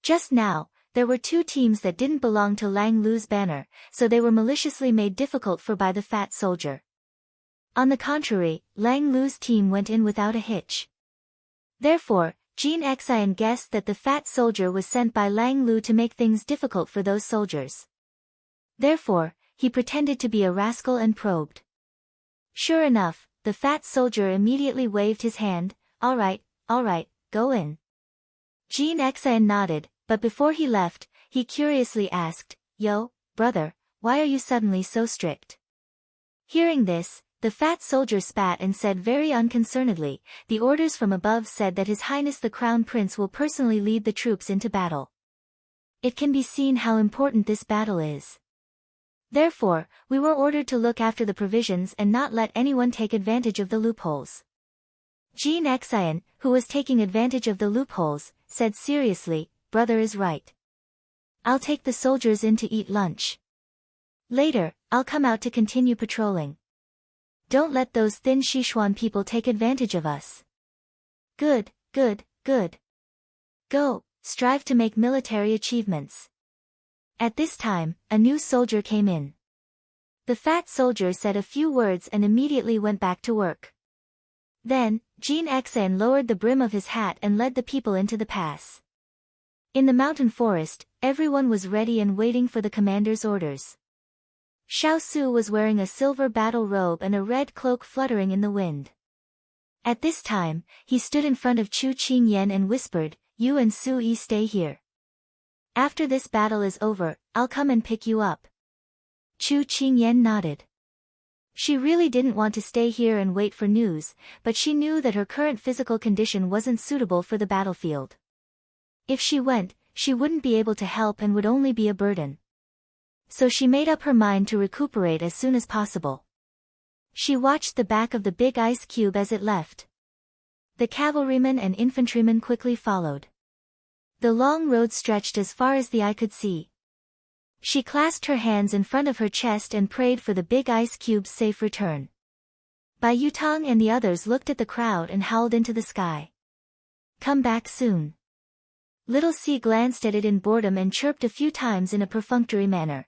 Just now, there were two teams that didn't belong to Lang Lu's banner, so they were maliciously made difficult for by the fat soldier. On the contrary, Lang Lu's team went in without a hitch. Therefore, Jean Xian guessed that the fat soldier was sent by Lang Lu to make things difficult for those soldiers. Therefore, he pretended to be a rascal and probed. Sure enough, the fat soldier immediately waved his hand. All right, go in." Jean Xian nodded, but before he left, he curiously asked, "Yo, brother, why are you suddenly so strict?" Hearing this, the fat soldier spat and said very unconcernedly, "The orders from above said that His Highness the Crown Prince will personally lead the troops into battle. It can be seen how important this battle is. Therefore, we were ordered to look after the provisions and not let anyone take advantage of the loopholes." Jean Xian, who was taking advantage of the loopholes, said seriously, "Brother is right. I'll take the soldiers in to eat lunch. Later, I'll come out to continue patrolling. Don't let those thin Sichuan people take advantage of us." Good. Go, strive to make military achievements." At this time, a new soldier came in. The fat soldier said a few words and immediately went back to work. Then, Jean Xian lowered the brim of his hat and led the people into the pass. In the mountain forest, everyone was ready and waiting for the commander's orders. Xiao Su was wearing a silver battle robe and a red cloak fluttering in the wind. At this time, he stood in front of Chu Qingyan and whispered, "You and Su Yi stay here. After this battle is over, I'll come and pick you up." Chu Qingyan nodded. She really didn't want to stay here and wait for news, but she knew that her current physical condition wasn't suitable for the battlefield. If she went, she wouldn't be able to help and would only be a burden. So she made up her mind to recuperate as soon as possible. She watched the back of the big ice cube as it left. The cavalrymen and infantrymen quickly followed. The long road stretched as far as the eye could see. She clasped her hands in front of her chest and prayed for the big ice cube's safe return. Bai Yutang and the others looked at the crowd and howled into the sky. "Come back soon." Little C glanced at it in boredom and chirped a few times in a perfunctory manner.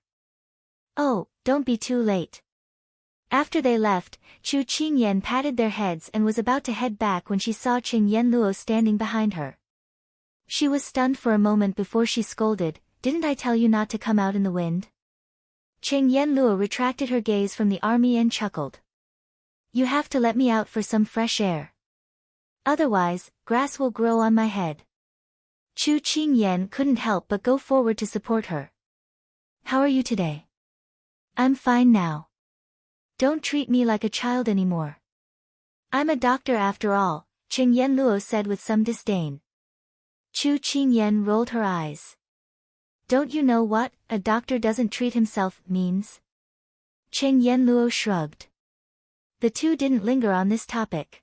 "Oh, don't be too late." After they left, Chu Qingyan patted their heads and was about to head back when she saw Qing Yenluo standing behind her. She was stunned for a moment before she scolded, didn't I tell you not to come out in the wind? Cheng Yenluo retracted her gaze from the army and chuckled. You have to let me out for some fresh air. Otherwise, grass will grow on my head. Chu Qingyan couldn't help but go forward to support her. How are you today? I'm fine now. Don't treat me like a child anymore. I'm a doctor after all, Cheng Yenluo said with some disdain. Chu Qingyan rolled her eyes. Don't you know what a doctor doesn't treat himself means? Cheng Yenluo shrugged. The two didn't linger on this topic.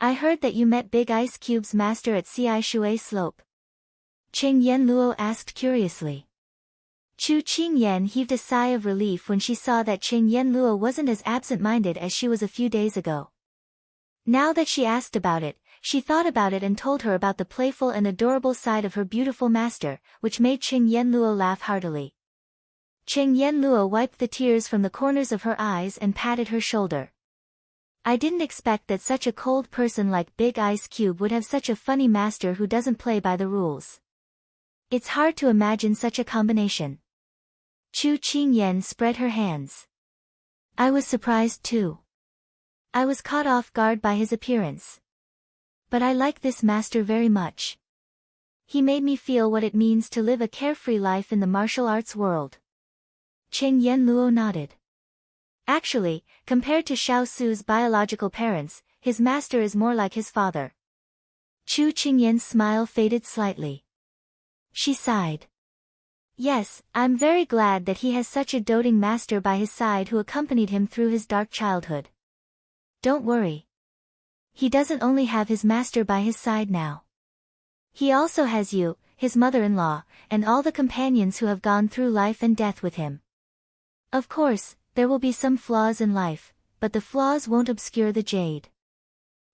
I heard that you met Big Ice Cube's master at Ci Shui Slope. Cheng Yenluo asked curiously. Chu Qingyan heaved a sigh of relief when she saw that Cheng Yenluo wasn't as absent-minded as she was a few days ago. Now that she asked about it, she thought about it and told her about the playful and adorable side of her beautiful master, which made Cheng Yenluo laugh heartily. Cheng Yenluo wiped the tears from the corners of her eyes and patted her shoulder. I didn't expect that such a cold person like Big Ice Cube would have such a funny master who doesn't play by the rules. It's hard to imagine such a combination. Chu Qingyan spread her hands. I was surprised too. I was caught off guard by his appearance. But I like this master very much. He made me feel what it means to live a carefree life in the martial arts world. Cheng Yenluo nodded. Actually, compared to Xiao Su's biological parents, his master is more like his father. Chu Qingyan's smile faded slightly. She sighed. Yes, I'm very glad that he has such a doting master by his side who accompanied him through his dark childhood. Don't worry. He doesn't only have his master by his side now. He also has you, his mother-in-law, and all the companions who have gone through life and death with him. Of course, there will be some flaws in life, but the flaws won't obscure the jade.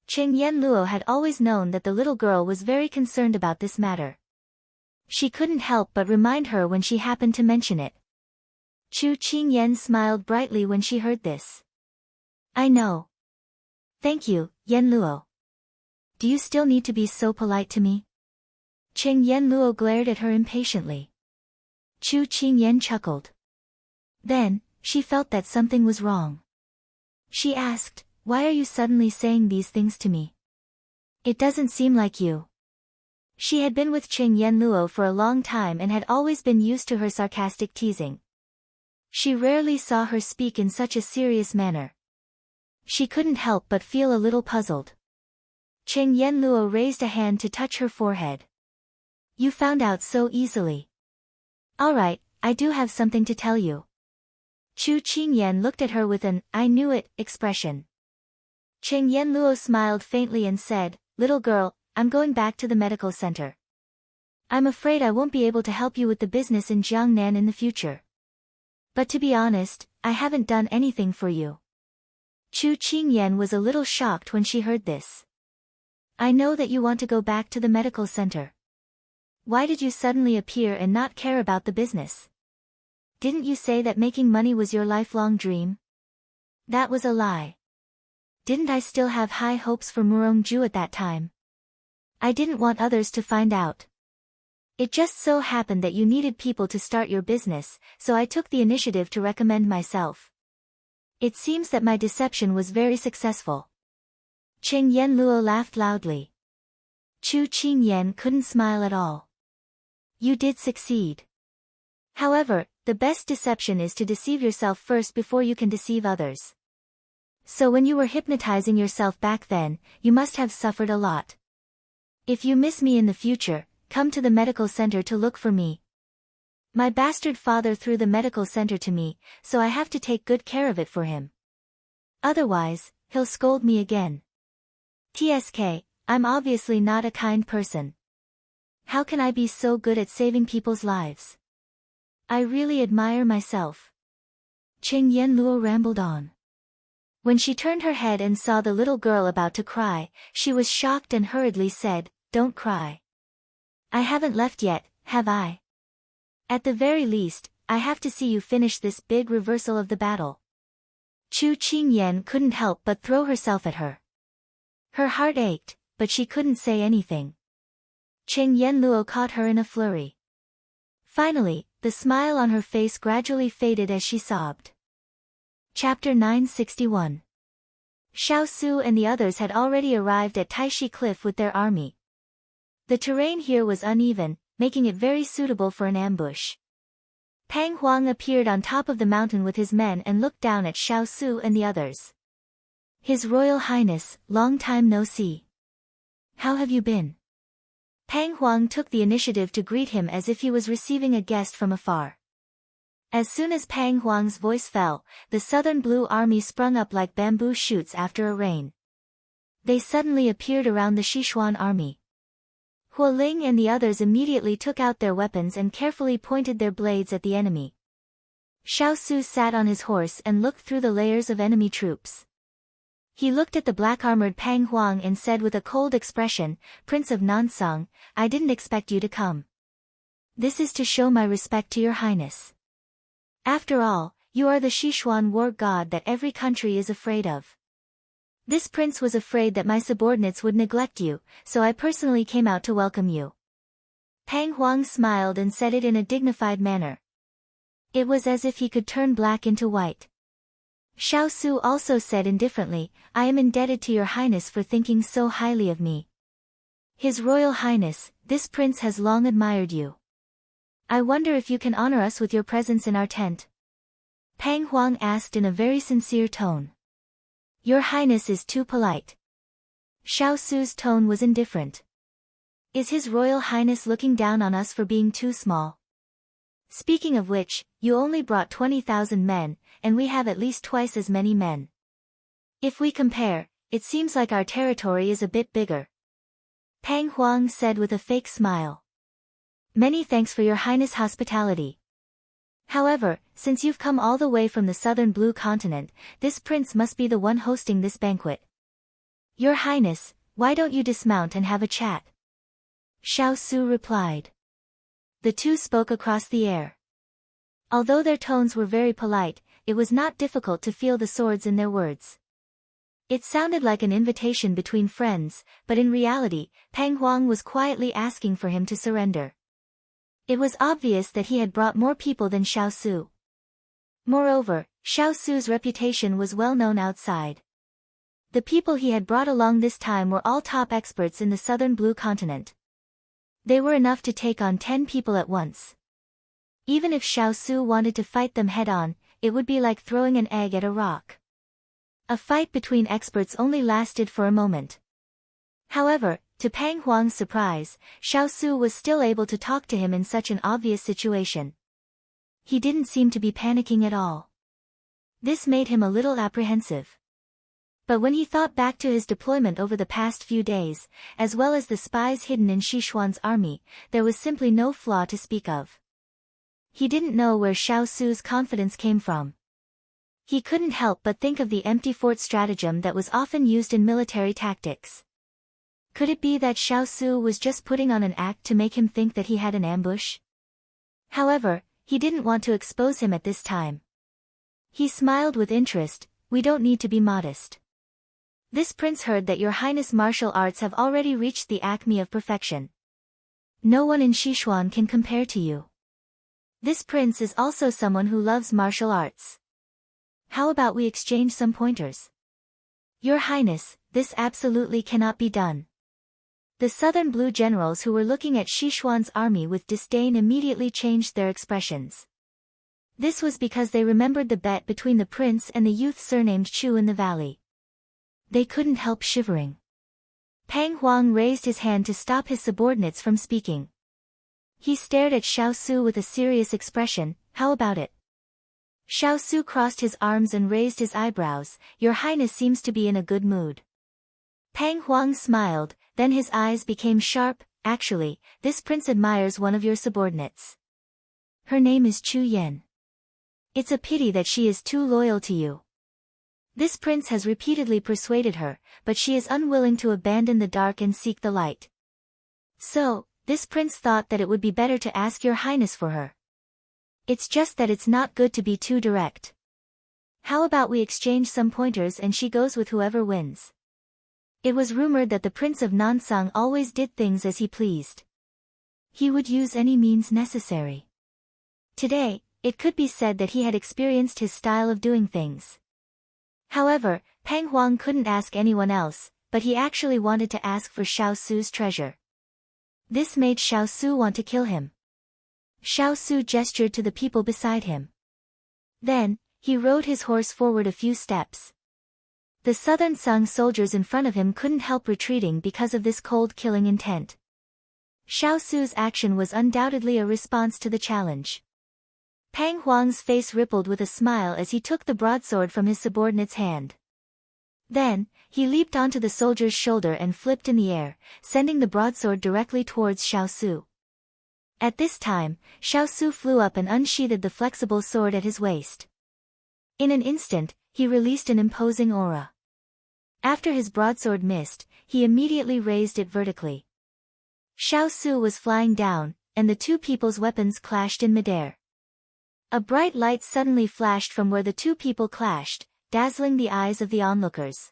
Cheng Yenluo had always known that the little girl was very concerned about this matter. She couldn't help but remind her when she happened to mention it. Chu Qingyan smiled brightly when she heard this. I know. Thank you, Yenluo. Do you still need to be so polite to me? Cheng Yenluo glared at her impatiently. Chu Qingyan chuckled. Then, she felt that something was wrong. She asked, why are you suddenly saying these things to me? It doesn't seem like you. She had been with Cheng Yenluo for a long time and had always been used to her sarcastic teasing. She rarely saw her speak in such a serious manner. She couldn't help but feel a little puzzled. Cheng Yenluo raised a hand to touch her forehead. You found out so easily. Alright, I do have something to tell you. Chu Qingyan looked at her with an, I knew it, expression. Cheng Yenluo smiled faintly and said, little girl, I'm going back to the medical center. I'm afraid I won't be able to help you with the business in Jiangnan in the future. But to be honest, I haven't done anything for you. Chu Qingyan was a little shocked when she heard this. I know that you want to go back to the medical center. Why did you suddenly appear and not care about the business? Didn't you say that making money was your lifelong dream? That was a lie. Didn't I still have high hopes for Murongju at that time? I didn't want others to find out. It just so happened that you needed people to start your business, so I took the initiative to recommend myself. It seems that my deception was very successful. Cheng Yenluo laughed loudly. Chu Qingyan couldn't smile at all. You did succeed. However, the best deception is to deceive yourself first before you can deceive others. So when you were hypnotizing yourself back then, you must have suffered a lot. If you miss me in the future, come to the medical center to look for me. My bastard father threw the medical center to me, so I have to take good care of it for him. Otherwise, he'll scold me again. TSK, I'm obviously not a kind person. How can I be so good at saving people's lives? I really admire myself. Cheng Yenluo rambled on. When she turned her head and saw the little girl about to cry, she was shocked and hurriedly said, Don't cry. I haven't left yet, have I? At the very least, I have to see you finish this big reversal of the battle. Chu Qingyan couldn't help but throw herself at her. Her heart ached, but she couldn't say anything. Cheng Yenluo caught her in a flurry. Finally, the smile on her face gradually faded as she sobbed. Chapter 961. Xiao Su and the others had already arrived at Taishi Cliff with their army. The terrain here was uneven, making it very suitable for an ambush. Pang Huang appeared on top of the mountain with his men and looked down at Xiao Su and the others. His Royal Highness, long time no see. How have you been? Pang Huang took the initiative to greet him as if he was receiving a guest from afar. As soon as Pang Huang's voice fell, the Southern Blue Army sprung up like bamboo shoots after a rain. They suddenly appeared around the Sichuan army. Huo Ling and the others immediately took out their weapons and carefully pointed their blades at the enemy. Xiao Su sat on his horse and looked through the layers of enemy troops. He looked at the black-armored Pang Huang and said with a cold expression, "Prince of Nansang, I didn't expect you to come. This is to show my respect to your highness. After all, you are the Sichuan war god that every country is afraid of. This prince was afraid that my subordinates would neglect you, so I personally came out to welcome you." Pang Huang smiled and said it in a dignified manner. It was as if he could turn black into white. Xiao Su also said indifferently, "I am indebted to your highness for thinking so highly of me. His Royal Highness, this prince has long admired you. I wonder if you can honor us with your presence in our tent?" Pang Huang asked in a very sincere tone. "Your highness is too polite." Xiao Su's tone was indifferent. "Is his Royal Highness looking down on us for being too small? Speaking of which, you only brought 20,000 men, and we have at least twice as many men. If we compare, it seems like our territory is a bit bigger." Pang Huang said with a fake smile. "Many thanks for your highness' hospitality. However, since you've come all the way from the southern blue continent, this prince must be the one hosting this banquet. Your highness, why don't you dismount and have a chat?" Xiao Su replied. The two spoke across the air. Although their tones were very polite, it was not difficult to feel the swords in their words. It sounded like an invitation between friends, but in reality, Pang Huang was quietly asking for him to surrender. It was obvious that he had brought more people than Xiao Su. Moreover, Xiao Su's reputation was well known outside. The people he had brought along this time were all top experts in the southern blue continent. They were enough to take on 10 people at once. Even if Xiao Su wanted to fight them head-on, it would be like throwing an egg at a rock. A fight between experts only lasted for a moment. However, to Pang Huang's surprise, Xiao Su was still able to talk to him in such an obvious situation. He didn't seem to be panicking at all. This made him a little apprehensive. But when he thought back to his deployment over the past few days, as well as the spies hidden in Sichuan's army, there was simply no flaw to speak of. He didn't know where Xiao Su's confidence came from. He couldn't help but think of the empty fort stratagem that was often used in military tactics. Could it be that Xiao Su was just putting on an act to make him think that he had an ambush? However, he didn't want to expose him at this time. He smiled with interest. "We don't need to be modest. This prince heard that your highness' martial arts have already reached the acme of perfection. No one in Sichuan can compare to you. This prince is also someone who loves martial arts. How about we exchange some pointers?" "Your highness, this absolutely cannot be done." The southern blue generals who were looking at Sichuan's army with disdain immediately changed their expressions. This was because they remembered the bet between the prince and the youth surnamed Chu in the valley. They couldn't help shivering. Pang Huang raised his hand to stop his subordinates from speaking. He stared at Xiao Su with a serious expression. "How about it?" Xiao Su crossed his arms and raised his eyebrows. "Your highness seems to be in a good mood." Pang Huang smiled, then his eyes became sharp. "Actually, this prince admires one of your subordinates. Her name is Chu Yan. It's a pity that she is too loyal to you. This prince has repeatedly persuaded her, but she is unwilling to abandon the dark and seek the light. So, this prince thought that it would be better to ask your highness for her. It's just that it's not good to be too direct. How about we exchange some pointers and she goes with whoever wins?" It was rumored that the Prince of Nansang always did things as he pleased. He would use any means necessary. Today, it could be said that he had experienced his style of doing things. However, Pang Huang couldn't ask anyone else, but he actually wanted to ask for Xiao Su's treasure. This made Xiao Su want to kill him. Xiao Su gestured to the people beside him. Then, he rode his horse forward a few steps. The Southern Sung soldiers in front of him couldn't help retreating because of this cold killing intent. Xiao Su's action was undoubtedly a response to the challenge. Pang Huang's face rippled with a smile as he took the broadsword from his subordinate's hand. Then, he leaped onto the soldier's shoulder and flipped in the air, sending the broadsword directly towards Xiao Su. At this time, Xiao Su flew up and unsheathed the flexible sword at his waist. In an instant, he released an imposing aura. After his broadsword missed, he immediately raised it vertically. Xiao Su was flying down, and the two people's weapons clashed in midair. A bright light suddenly flashed from where the two people clashed, dazzling the eyes of the onlookers.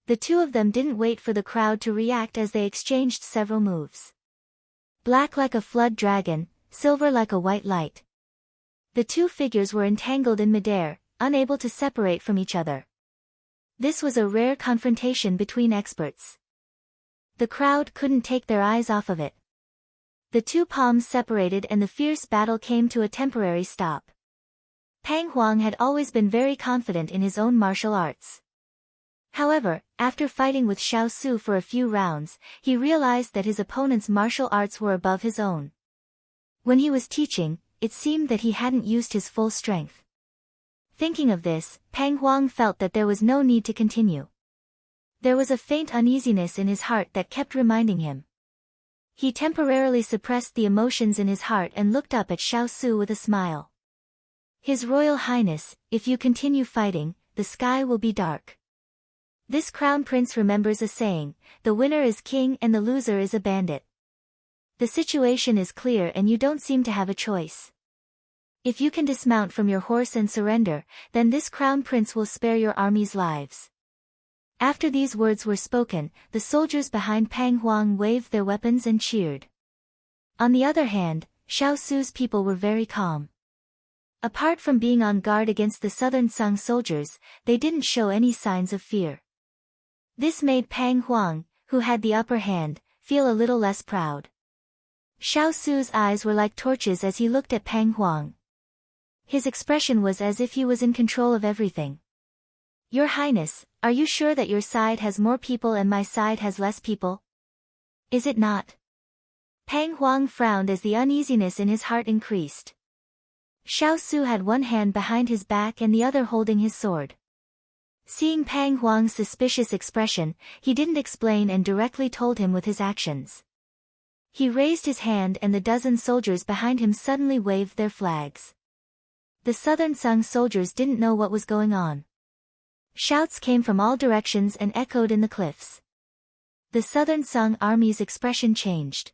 The two of them didn't wait for the crowd to react as they exchanged several moves. Black like a flood dragon, silver like a white light. The two figures were entangled in midair, unable to separate from each other. This was a rare confrontation between experts. The crowd couldn't take their eyes off of it. The two palms separated and the fierce battle came to a temporary stop. Pang Huang had always been very confident in his own martial arts. However, after fighting with Xiao Su for a few rounds, he realized that his opponent's martial arts were above his own. When he was teaching, it seemed that he hadn't used his full strength. Thinking of this, Pang Huang felt that there was no need to continue. There was a faint uneasiness in his heart that kept reminding him. He temporarily suppressed the emotions in his heart and looked up at Xiao Su with a smile. His Royal Highness, if you continue fighting, the sky will be dark. This crown prince remembers a saying, the winner is king and the loser is a bandit. The situation is clear and you don't seem to have a choice. If you can dismount from your horse and surrender, then this crown prince will spare your army's lives. After these words were spoken, the soldiers behind Pang Huang waved their weapons and cheered. On the other hand, Xiao Su's people were very calm. Apart from being on guard against the Southern Sung soldiers, they didn't show any signs of fear. This made Pang Huang, who had the upper hand, feel a little less proud. Xiao Su's eyes were like torches as he looked at Pang Huang. His expression was as if he was in control of everything. Your Highness, are you sure that your side has more people and my side has less people? Is it not? Pang Huang frowned as the uneasiness in his heart increased. Xiao Su had one hand behind his back and the other holding his sword. Seeing Pang Huang's suspicious expression, he didn't explain and directly told him with his actions. He raised his hand and the dozen soldiers behind him suddenly waved their flags. The Southern Sung soldiers didn't know what was going on. Shouts came from all directions and echoed in the cliffs. The Southern Sung army's expression changed.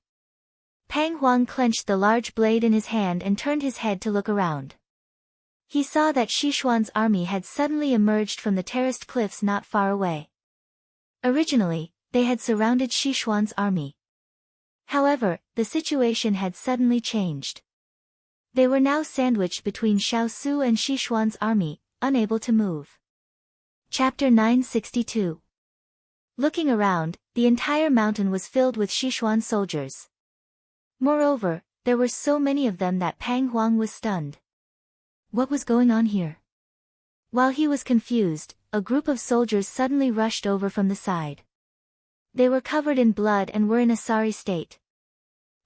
Pang Huang clenched the large blade in his hand and turned his head to look around. He saw that Sichuan's army had suddenly emerged from the terraced cliffs not far away. Originally, they had surrounded Sichuan's army. However, the situation had suddenly changed. They were now sandwiched between Xiao Su and Sichuan's army, unable to move. Chapter 962. Looking around, the entire mountain was filled with Sichuan soldiers. Moreover, there were so many of them that Pang Huang was stunned. What was going on here? While he was confused, a group of soldiers suddenly rushed over from the side. They were covered in blood and were in a sorry state.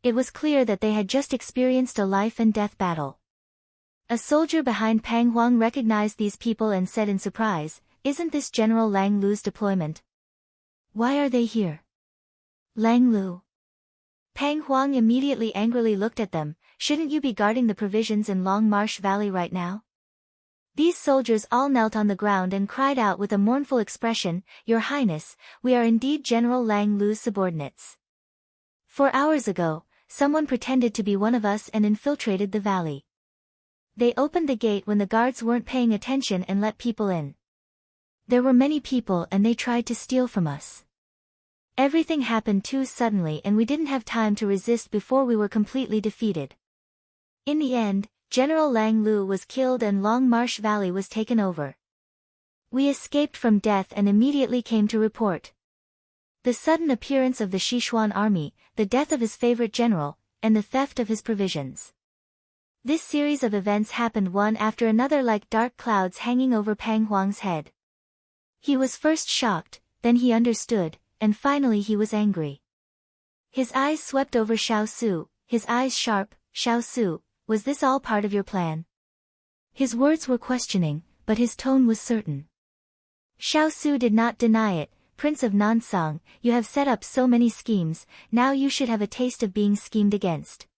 It was clear that they had just experienced a life-and-death battle. A soldier behind Pang Huang recognized these people and said in surprise, "Isn't this General Lang Lu's deployment? Why are they here?" Lang Lu. Pang Huang immediately angrily looked at them. "Shouldn't you be guarding the provisions in Long Marsh Valley right now?" These soldiers all knelt on the ground and cried out with a mournful expression, "Your Highness, we are indeed General Lang Lu's subordinates. 4 hours ago, someone pretended to be one of us and infiltrated the valley. They opened the gate when the guards weren't paying attention and let people in. There were many people and they tried to steal from us. Everything happened too suddenly and we didn't have time to resist before we were completely defeated. In the end, General Lang Lu was killed and Long Marsh Valley was taken over. We escaped from death and immediately came to report the sudden appearance of the Sichuan army, the death of his favorite general, and the theft of his provisions. This series of events happened one after another like dark clouds hanging over Pang Huang's head. He was first shocked, then he understood, and finally he was angry. His eyes swept over Xiao Su, his eyes sharp. Xiao Su, was this all part of your plan? His words were questioning, but his tone was certain. Xiao Su did not deny it. Prince of Nansong, you have set up so many schemes, now you should have a taste of being schemed against.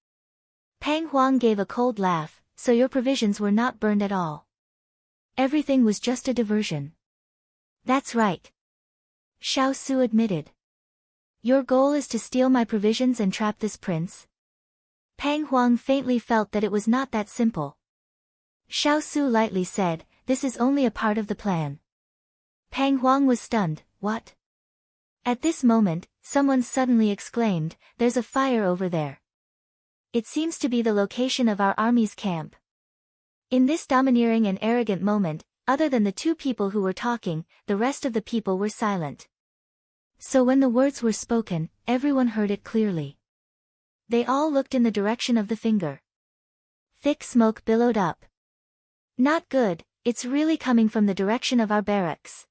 Pang Huang gave a cold laugh, so your provisions were not burned at all. Everything was just a diversion. That's right. Xiao Su admitted. Your goal is to steal my provisions and trap this prince? Pang Huang faintly felt that it was not that simple. Xiao Su lightly said, this is only a part of the plan. Pang Huang was stunned, what? At this moment, someone suddenly exclaimed, there's a fire over there. It seems to be the location of our army's camp. In this domineering and arrogant moment, other than the two people who were talking, the rest of the people were silent. So when the words were spoken, everyone heard it clearly. They all looked in the direction of the finger. Thick smoke billowed up. Not good, it's really coming from the direction of our barracks.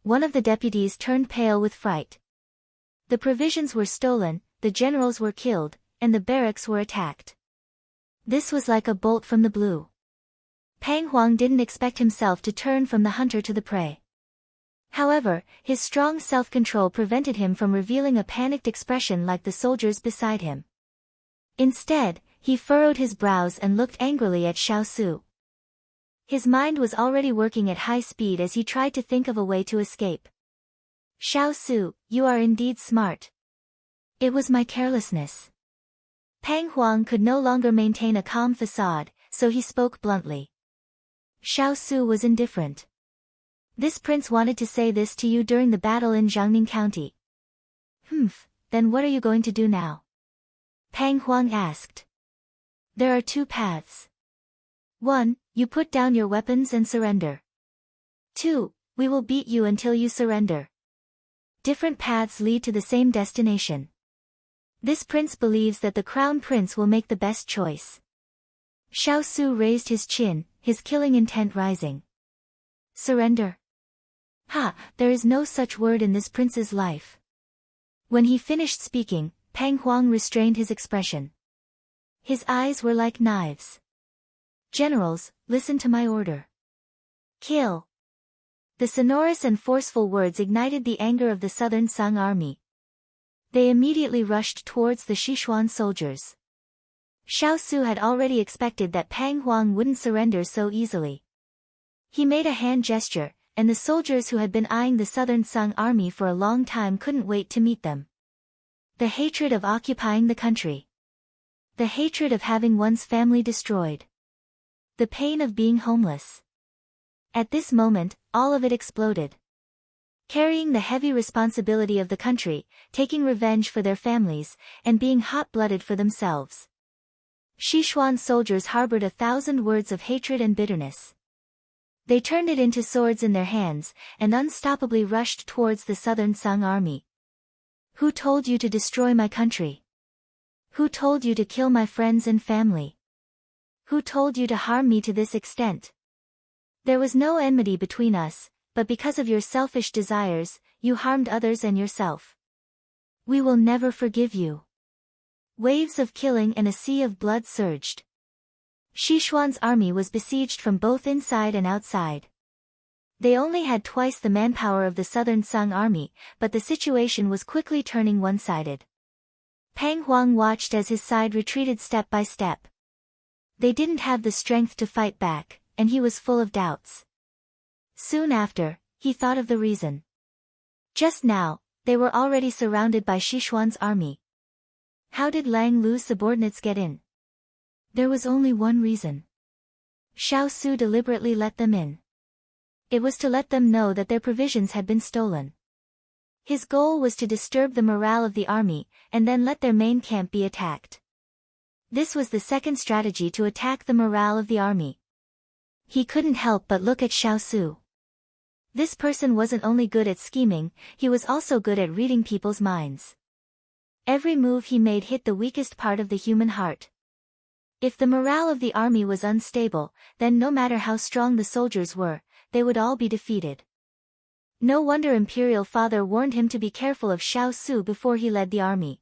One of the deputies turned pale with fright. The provisions were stolen, the generals were killed, and the barracks were attacked. This was like a bolt from the blue. Pang Huang didn't expect himself to turn from the hunter to the prey. However, his strong self-control prevented him from revealing a panicked expression like the soldiers beside him. Instead, he furrowed his brows and looked angrily at Xiao Su. His mind was already working at high speed as he tried to think of a way to escape. Xiao Su, you are indeed smart. It was my carelessness. Pang Huang could no longer maintain a calm facade, so he spoke bluntly. Xiao Su was indifferent. This prince wanted to say this to you during the battle in Jiangning County. Then what are you going to do now? Pang Huang asked. There are two paths. 1. You put down your weapons and surrender. 2. We will beat you until you surrender. Different paths lead to the same destination. This prince believes that the crown prince will make the best choice. Xiao Su raised his chin, his killing intent rising. Surrender? There is no such word in this prince's life. When he finished speaking, Pang Huang restrained his expression. His eyes were like knives. Generals, listen to my order. Kill. The sonorous and forceful words ignited the anger of the southern Song army. They immediately rushed towards the Sichuan soldiers. Xiao Su had already expected that Pang Huang wouldn't surrender so easily. He made a hand gesture, and the soldiers who had been eyeing the southern Song army for a long time couldn't wait to meet them. The hatred of occupying the country. The hatred of having one's family destroyed. The pain of being homeless. At this moment, all of it exploded. Carrying the heavy responsibility of the country, taking revenge for their families, and being hot-blooded for themselves. Sichuan soldiers harbored 1,000 words of hatred and bitterness. They turned it into swords in their hands, and unstoppably rushed towards the southern Song army. Who told you to destroy my country? Who told you to kill my friends and family? Who told you to harm me to this extent? There was no enmity between us, but because of your selfish desires, you harmed others and yourself. We will never forgive you. Waves of killing and a sea of blood surged. Sichuan's army was besieged from both inside and outside. They only had twice the manpower of the southern Song army, but the situation was quickly turning one-sided. Pang Huang watched as his side retreated step by step. They didn't have the strength to fight back, and he was full of doubts. Soon after, he thought of the reason. Just now, they were already surrounded by Sichuan's army. How did Lang Lu's subordinates get in? There was only one reason. Xiao Su deliberately let them in. It was to let them know that their provisions had been stolen. His goal was to disturb the morale of the army, and then let their main camp be attacked. This was the second strategy to attack the morale of the army. He couldn't help but look at Xiao Su. This person wasn't only good at scheming, he was also good at reading people's minds. Every move he made hit the weakest part of the human heart. If the morale of the army was unstable, then no matter how strong the soldiers were, they would all be defeated. No wonder Imperial Father warned him to be careful of Xiao Su before he led the army.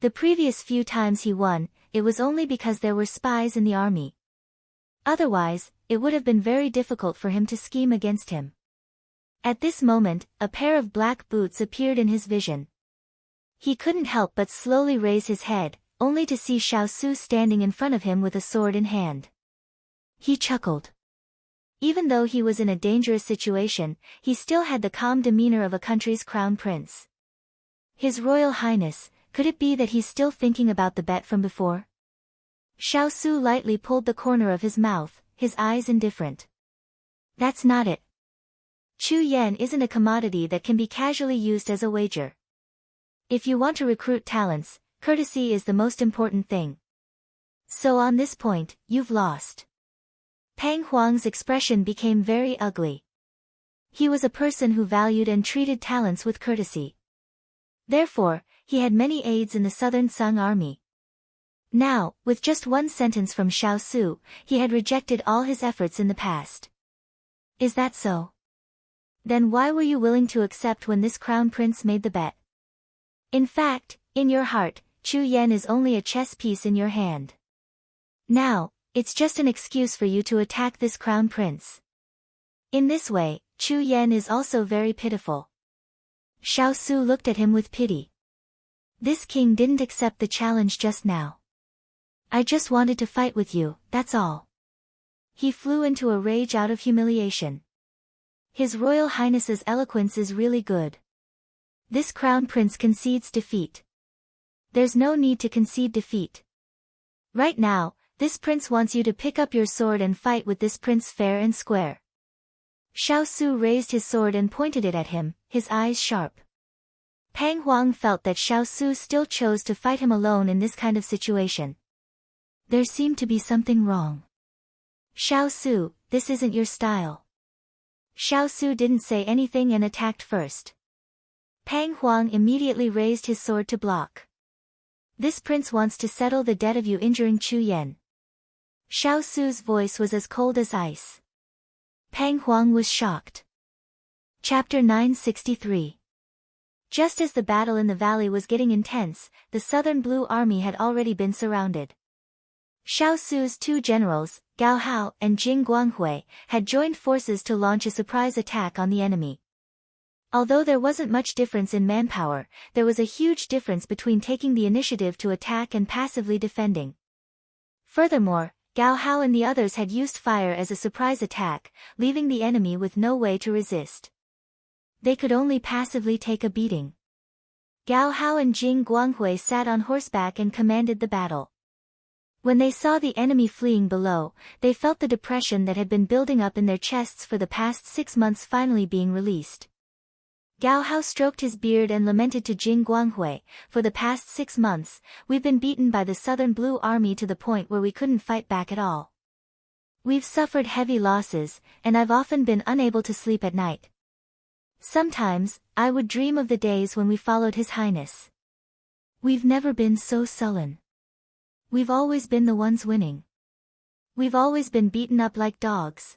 The previous few times he won, it was only because there were spies in the army. Otherwise, it would have been very difficult for him to scheme against him. At this moment, a pair of black boots appeared in his vision. He couldn't help but slowly raise his head, only to see Xiao Su standing in front of him with a sword in hand. He chuckled. Even though he was in a dangerous situation, he still had the calm demeanor of a country's crown prince. His Royal Highness, could it be that he's still thinking about the bet from before? Xiao Su lightly pulled the corner of his mouth, his eyes indifferent. That's not it. Chu Yen isn't a commodity that can be casually used as a wager. If you want to recruit talents, courtesy is the most important thing. So on this point, you've lost. Pang Huang's expression became very ugly. He was a person who valued and treated talents with courtesy. Therefore, he had many aides in the Southern Sung army. Now, with just one sentence from Xiao Su, he had rejected all his efforts in the past. Is that so? Then why were you willing to accept when this crown prince made the bet? In fact, in your heart, Chu Yen is only a chess piece in your hand. Now, it's just an excuse for you to attack this crown prince. In this way, Chu Yen is also very pitiful. Xiao Su looked at him with pity. This king didn't accept the challenge just now. I just wanted to fight with you, that's all. He flew into a rage out of humiliation. His Royal Highness's eloquence is really good. This crown prince concedes defeat. There's no need to concede defeat. Right now, this prince wants you to pick up your sword and fight with this prince fair and square. Xiao Su raised his sword and pointed it at him, his eyes sharp. Pang Huang felt that Xiao Su still chose to fight him alone in this kind of situation. There seemed to be something wrong. Xiao Su, this isn't your style. Xiao Su didn't say anything and attacked first. Pang Huang immediately raised his sword to block. This prince wants to settle the debt of you injuring Chu Yen. Xiao Su's voice was as cold as ice. Pang Huang was shocked. Chapter 963. Just as the battle in the valley was getting intense, the Southern Blue Army had already been surrounded. Xiao Su's two generals, Gao Hao and Jing Guanghui, had joined forces to launch a surprise attack on the enemy. Although there wasn't much difference in manpower, there was a huge difference between taking the initiative to attack and passively defending. Furthermore, Gao Hao and the others had used fire as a surprise attack, leaving the enemy with no way to resist. They could only passively take a beating. Gao Hao and Jing Guanghui sat on horseback and commanded the battle. When they saw the enemy fleeing below, they felt the depression that had been building up in their chests for the past 6 months finally being released. Gao Hao stroked his beard and lamented to Jing Guanghui, for the past 6 months, we've been beaten by the Southern Blue Army to the point where we couldn't fight back at all. We've suffered heavy losses, and I've often been unable to sleep at night. Sometimes, I would dream of the days when we followed His Highness. We've never been so sullen. We've always been the ones winning. We've always been beaten up like dogs.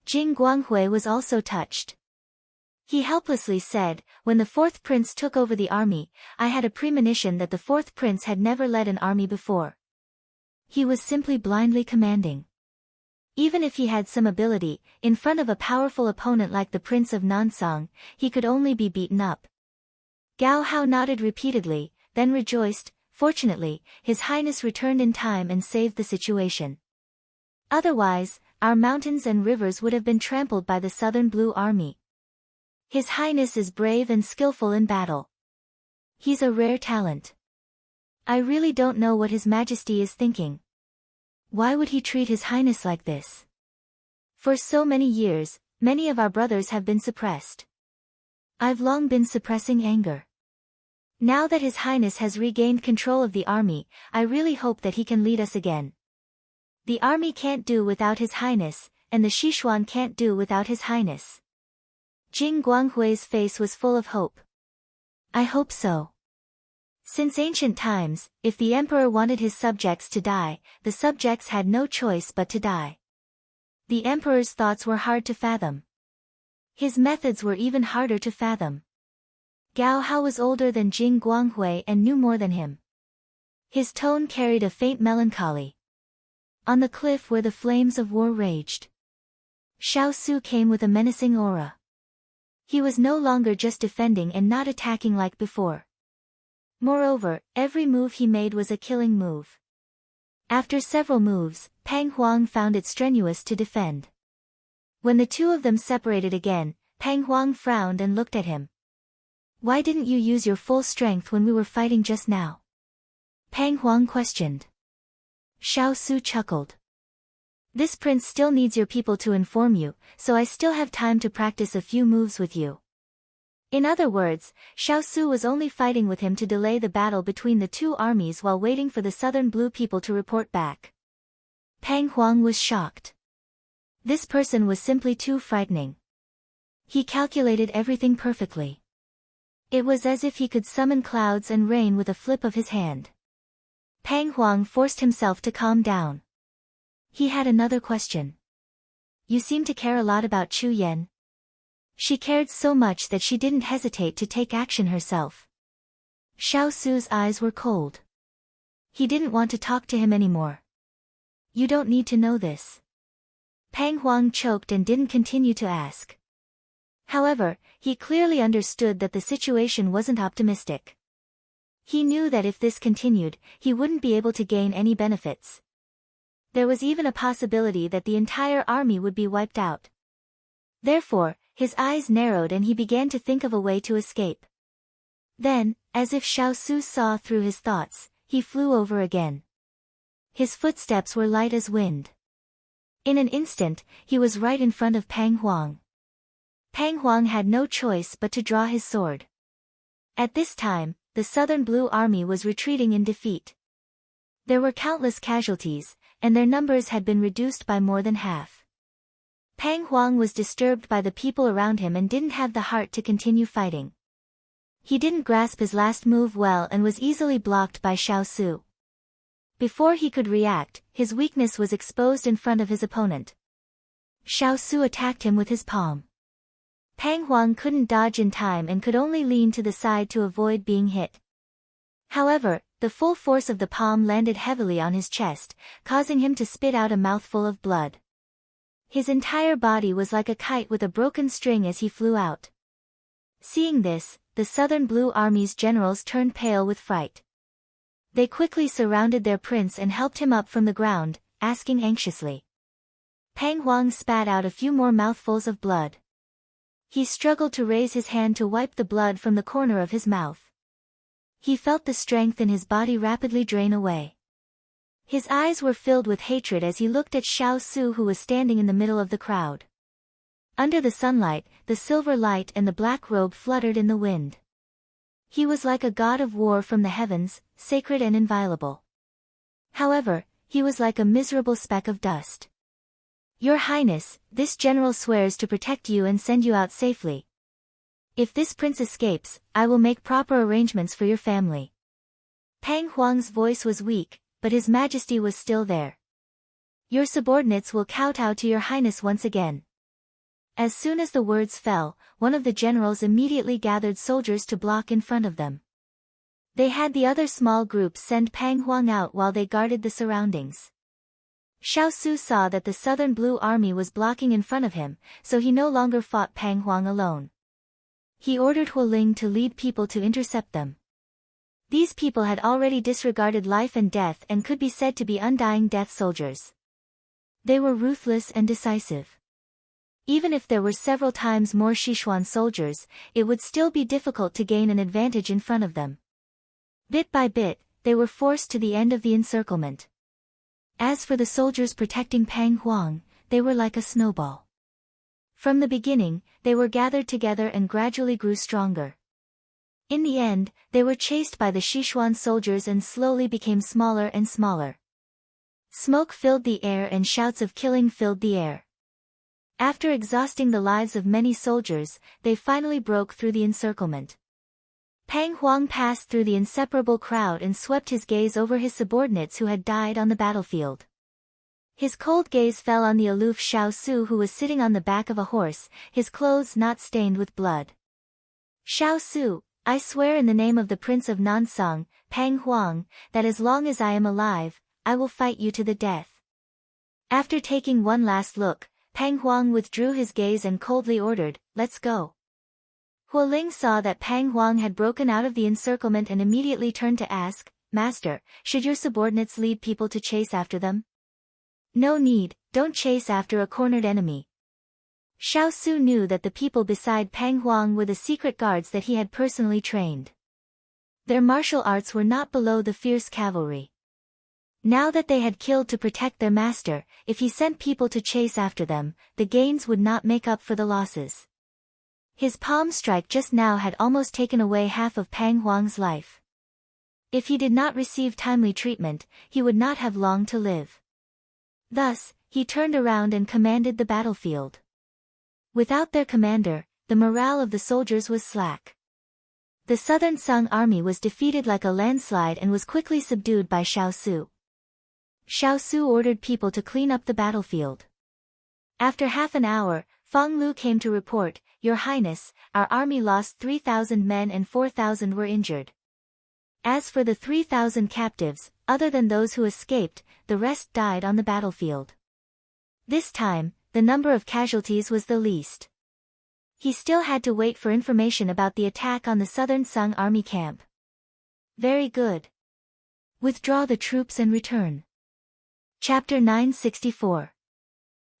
Jing Guanghui was also touched. He helplessly said, when the fourth prince took over the army, I had a premonition that the fourth prince had never led an army before. He was simply blindly commanding. Even if he had some ability, in front of a powerful opponent like the Prince of Nansong, he could only be beaten up. Gao Hao nodded repeatedly, then rejoiced. Fortunately, His Highness returned in time and saved the situation. Otherwise, our mountains and rivers would have been trampled by the Southern Blue Army. His Highness is brave and skillful in battle. He's a rare talent. I really don't know what His Majesty is thinking. Why would he treat His Highness like this? For so many years, many of our brothers have been suppressed. I've long been suppressing anger. Now that His Highness has regained control of the army, I really hope that he can lead us again. The army can't do without His Highness, and the Sichuan can't do without His Highness. Jing Guanghui's face was full of hope. I hope so. Since ancient times, if the emperor wanted his subjects to die, the subjects had no choice but to die. The emperor's thoughts were hard to fathom. His methods were even harder to fathom. Gao Hao was older than Jing Guanghui and knew more than him. His tone carried a faint melancholy. On the cliff where the flames of war raged, Xiao Su came with a menacing aura. He was no longer just defending and not attacking like before. Moreover, every move he made was a killing move. After several moves, Pang Huang found it strenuous to defend. When the two of them separated again, Pang Huang frowned and looked at him. Why didn't you use your full strength when we were fighting just now? Pang Huang questioned. Xiao Su chuckled. This prince still needs your people to inform you, so I still have time to practice a few moves with you. In other words, Xiao Su was only fighting with him to delay the battle between the two armies while waiting for the southern blue people to report back. Pang Huang was shocked. This person was simply too frightening. He calculated everything perfectly. It was as if he could summon clouds and rain with a flip of his hand. Pang Huang forced himself to calm down. He had another question. You seem to care a lot about Chu Yan. She cared so much that she didn't hesitate to take action herself. Xiao Su's eyes were cold. He didn't want to talk to him anymore. You don't need to know this. Pang Huang choked and didn't continue to ask. However, he clearly understood that the situation wasn't optimistic. He knew that if this continued, he wouldn't be able to gain any benefits. There was even a possibility that the entire army would be wiped out. Therefore, his eyes narrowed and he began to think of a way to escape. Then, as if Xiao Su saw through his thoughts, he flew over again. His footsteps were light as wind. In an instant, he was right in front of Pang Huang. Pang Huang had no choice but to draw his sword. At this time, the southern blue army was retreating in defeat. There were countless casualties, and their numbers had been reduced by more than half. Pang Huang was disturbed by the people around him and didn't have the heart to continue fighting. He didn't grasp his last move well and was easily blocked by Xiao Su. Before he could react, his weakness was exposed in front of his opponent. Xiao Su attacked him with his palm. Pang Huang couldn't dodge in time and could only lean to the side to avoid being hit. However, the full force of the palm landed heavily on his chest, causing him to spit out a mouthful of blood. His entire body was like a kite with a broken string as he flew out. Seeing this, the southern blue army's generals turned pale with fright. They quickly surrounded their prince and helped him up from the ground, asking anxiously. Pang Huang spat out a few more mouthfuls of blood. He struggled to raise his hand to wipe the blood from the corner of his mouth. He felt the strength in his body rapidly drain away. His eyes were filled with hatred as he looked at Xiao Su, who was standing in the middle of the crowd. Under the sunlight, the silver light and the black robe fluttered in the wind. He was like a god of war from the heavens, sacred and inviolable. However, he was like a miserable speck of dust. Your Highness, this general swears to protect you and send you out safely. If this prince escapes, I will make proper arrangements for your family. Pang Huang's voice was weak, but his majesty was still there. Your subordinates will kowtow to your Highness once again. As soon as the words fell, one of the generals immediately gathered soldiers to block in front of them. They had the other small groups send Pang Huang out while they guarded the surroundings. Xiao Su saw that the southern blue army was blocking in front of him, so he no longer fought Pang Huang alone. He ordered Huoling to lead people to intercept them. These people had already disregarded life and death and could be said to be undying death soldiers. They were ruthless and decisive. Even if there were several times more Sichuan soldiers, it would still be difficult to gain an advantage in front of them. Bit by bit, they were forced to the end of the encirclement. As for the soldiers protecting Pang Huang, they were like a snowball. From the beginning, they were gathered together and gradually grew stronger. In the end, they were chased by the Sichuan soldiers and slowly became smaller and smaller. Smoke filled the air and shouts of killing filled the air. After exhausting the lives of many soldiers, they finally broke through the encirclement. Pang Huang passed through the inseparable crowd and swept his gaze over his subordinates who had died on the battlefield. His cold gaze fell on the aloof Xiao Su, who was sitting on the back of a horse, his clothes not stained with blood. Xiao Su, I swear in the name of the Prince of Nansong, Pang Huang, that as long as I am alive, I will fight you to the death. After taking one last look, Pang Huang withdrew his gaze and coldly ordered, let's go. Huo Ling saw that Pang Huang had broken out of the encirclement and immediately turned to ask, Master, should your subordinates lead people to chase after them? No need, don't chase after a cornered enemy. Xiao Su knew that the people beside Pang Huang were the secret guards that he had personally trained. Their martial arts were not below the fierce cavalry. Now that they had killed to protect their master, if he sent people to chase after them, the gains would not make up for the losses. His palm strike just now had almost taken away half of Pang Huang's life. If he did not receive timely treatment, he would not have long to live. Thus, he turned around and commanded the battlefield. Without their commander, the morale of the soldiers was slack. The Southern Sung army was defeated like a landslide and was quickly subdued by Xiao Su. Xiao Su ordered people to clean up the battlefield. After half an hour, Fang Lu came to report, Your Highness, our army lost 3,000 men and 4,000 were injured. As for the 3,000 captives, other than those who escaped, the rest died on the battlefield. This time, the number of casualties was the least. He still had to wait for information about the attack on the Southern Sung army camp. Very good. Withdraw the troops and return. Chapter 964.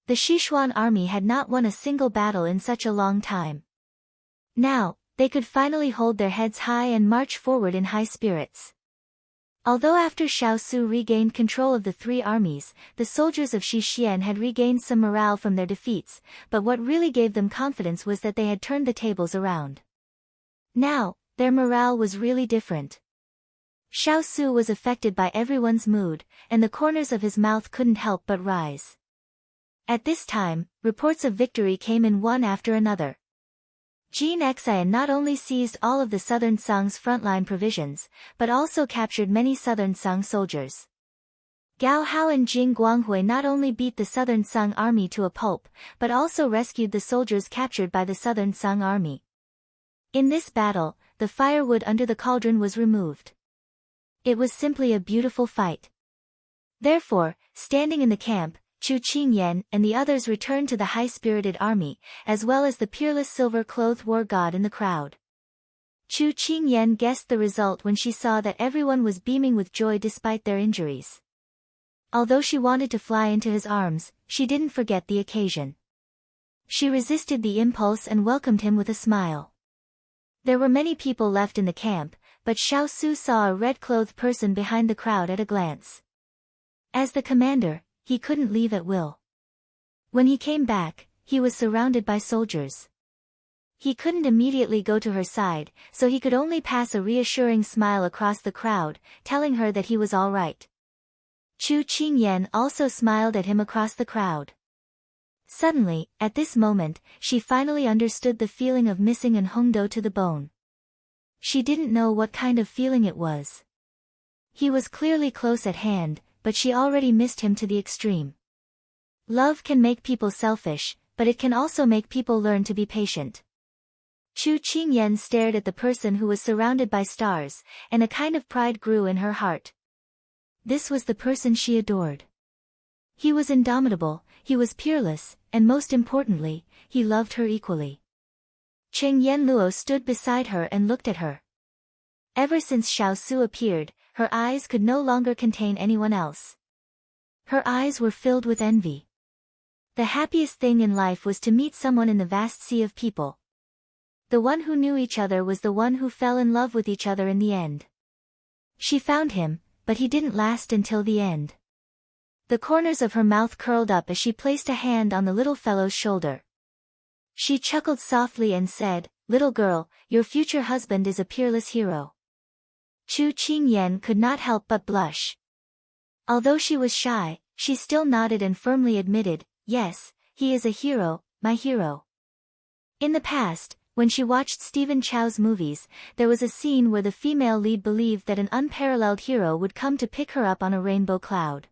The Sichuan army had not won a single battle in such a long time. Now, they could finally hold their heads high and march forward in high spirits. Although after Xiao Su regained control of the three armies, the soldiers of Xixian had regained some morale from their defeats, but what really gave them confidence was that they had turned the tables around. Now, their morale was really different. Xiao Su was affected by everyone's mood, and the corners of his mouth couldn't help but rise. At this time, reports of victory came in one after another. Jin Xian not only seized all of the Southern Sung's frontline provisions, but also captured many Southern Sung soldiers. Gao Hao and Jing Guanghui not only beat the Southern Sung army to a pulp, but also rescued the soldiers captured by the Southern Sung army. In this battle, the firewood under the cauldron was removed. It was simply a beautiful fight. Therefore, standing in the camp, Chu Qingyan and the others returned to the high-spirited army, as well as the peerless silver-clothed war god in the crowd. Chu Qingyan guessed the result when she saw that everyone was beaming with joy despite their injuries. Although she wanted to fly into his arms, she didn't forget the occasion. She resisted the impulse and welcomed him with a smile. There were many people left in the camp, but Xiao Su saw a red-clothed person behind the crowd at a glance. As the commander, he couldn't leave at will. When he came back, he was surrounded by soldiers. He couldn't immediately go to her side, so he could only pass a reassuring smile across the crowd, telling her that he was all right. Chu Qingyan also smiled at him across the crowd. Suddenly, at this moment, she finally understood the feeling of missing An Hongdo to the bone. She didn't know what kind of feeling it was. He was clearly close at hand, but she already missed him to the extreme. Love can make people selfish, but it can also make people learn to be patient. Chu Qingyan stared at the person who was surrounded by stars, and a kind of pride grew in her heart. This was the person she adored. He was indomitable, he was peerless, and most importantly, he loved her equally. Cheng Yanluo stood beside her and looked at her. Ever since Xiao Su appeared, her eyes could no longer contain anyone else. Her eyes were filled with envy. The happiest thing in life was to meet someone in the vast sea of people. The one who knew each other was the one who fell in love with each other in the end. She found him, but he didn't last until the end. The corners of her mouth curled up as she placed a hand on the little fellow's shoulder. She chuckled softly and said, little girl, your future husband is a peerless hero." Chu Qingyan could not help but blush. Although she was shy, she still nodded and firmly admitted, "Yes, he is a hero, my hero." In the past, when she watched Stephen Chow's movies, there was a scene where the female lead believed that an unparalleled hero would come to pick her up on a rainbow cloud.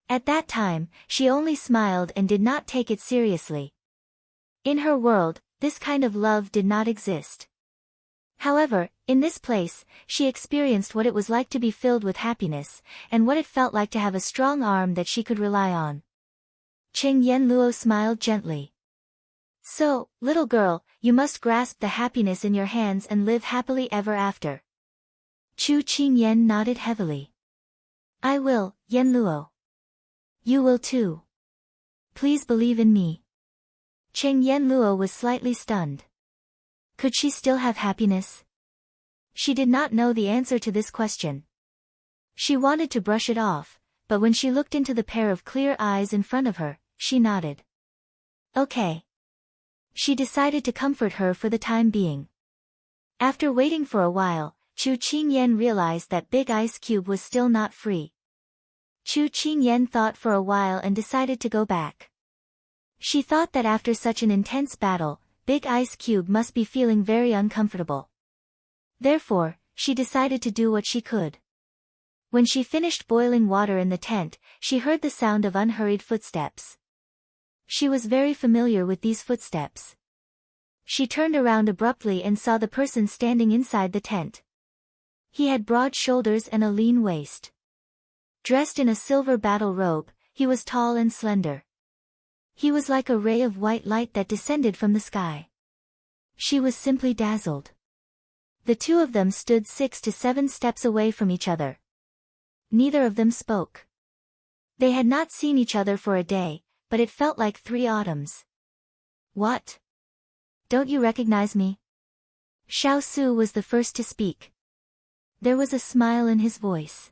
At that time, she only smiled and did not take it seriously. In her world, this kind of love did not exist. However, in this place, she experienced what it was like to be filled with happiness, and what it felt like to have a strong arm that she could rely on. Cheng Yenluo smiled gently. "So, little girl, you must grasp the happiness in your hands and live happily ever after." Chu Qingyan nodded heavily. "I will, Yenluo." "You will too. Please believe in me." Cheng Yenluo was slightly stunned. Could she still have happiness? She did not know the answer to this question. She wanted to brush it off, but when she looked into the pair of clear eyes in front of her, she nodded. Okay. She decided to comfort her for the time being. After waiting for a while, Chu Qingyan realized that Big Ice Cube was still not free. Chu Qingyan thought for a while and decided to go back. She thought that after such an intense battle, Big Ice Cube must be feeling very uncomfortable. Therefore, she decided to do what she could. When she finished boiling water in the tent, she heard the sound of unhurried footsteps. She was very familiar with these footsteps. She turned around abruptly and saw the person standing inside the tent. He had broad shoulders and a lean waist. Dressed in a silver battle robe, he was tall and slender. He was like a ray of white light that descended from the sky. She was simply dazzled. The two of them stood 6 to 7 steps away from each other. Neither of them spoke. They had not seen each other for a day, but it felt like 3 autumns. "What? Don't you recognize me?" Xiao Su was the first to speak. There was a smile in his voice.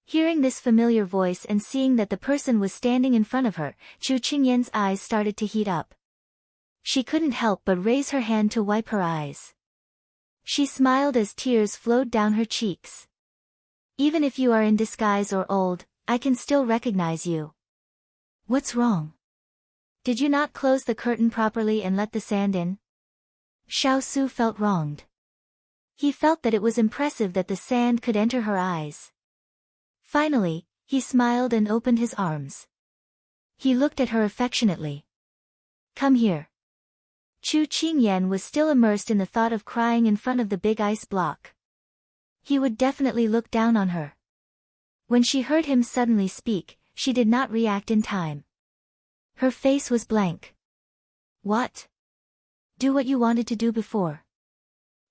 Hearing this familiar voice and seeing that the person was standing in front of her, Chu Qingyan's eyes started to heat up. She couldn't help but raise her hand to wipe her eyes. She smiled as tears flowed down her cheeks. "Even if you are in disguise or old, I can still recognize you." "What's wrong? Did you not close the curtain properly and let the sand in?" Xiao Su felt wronged. He felt that it was impressive that the sand could enter her eyes. Finally, he smiled and opened his arms. He looked at her affectionately. "Come here." Chu Qingyan was still immersed in the thought of crying in front of the big ice block. He would definitely look down on her. When she heard him suddenly speak, she did not react in time. Her face was blank. "What? Do what you wanted to do before."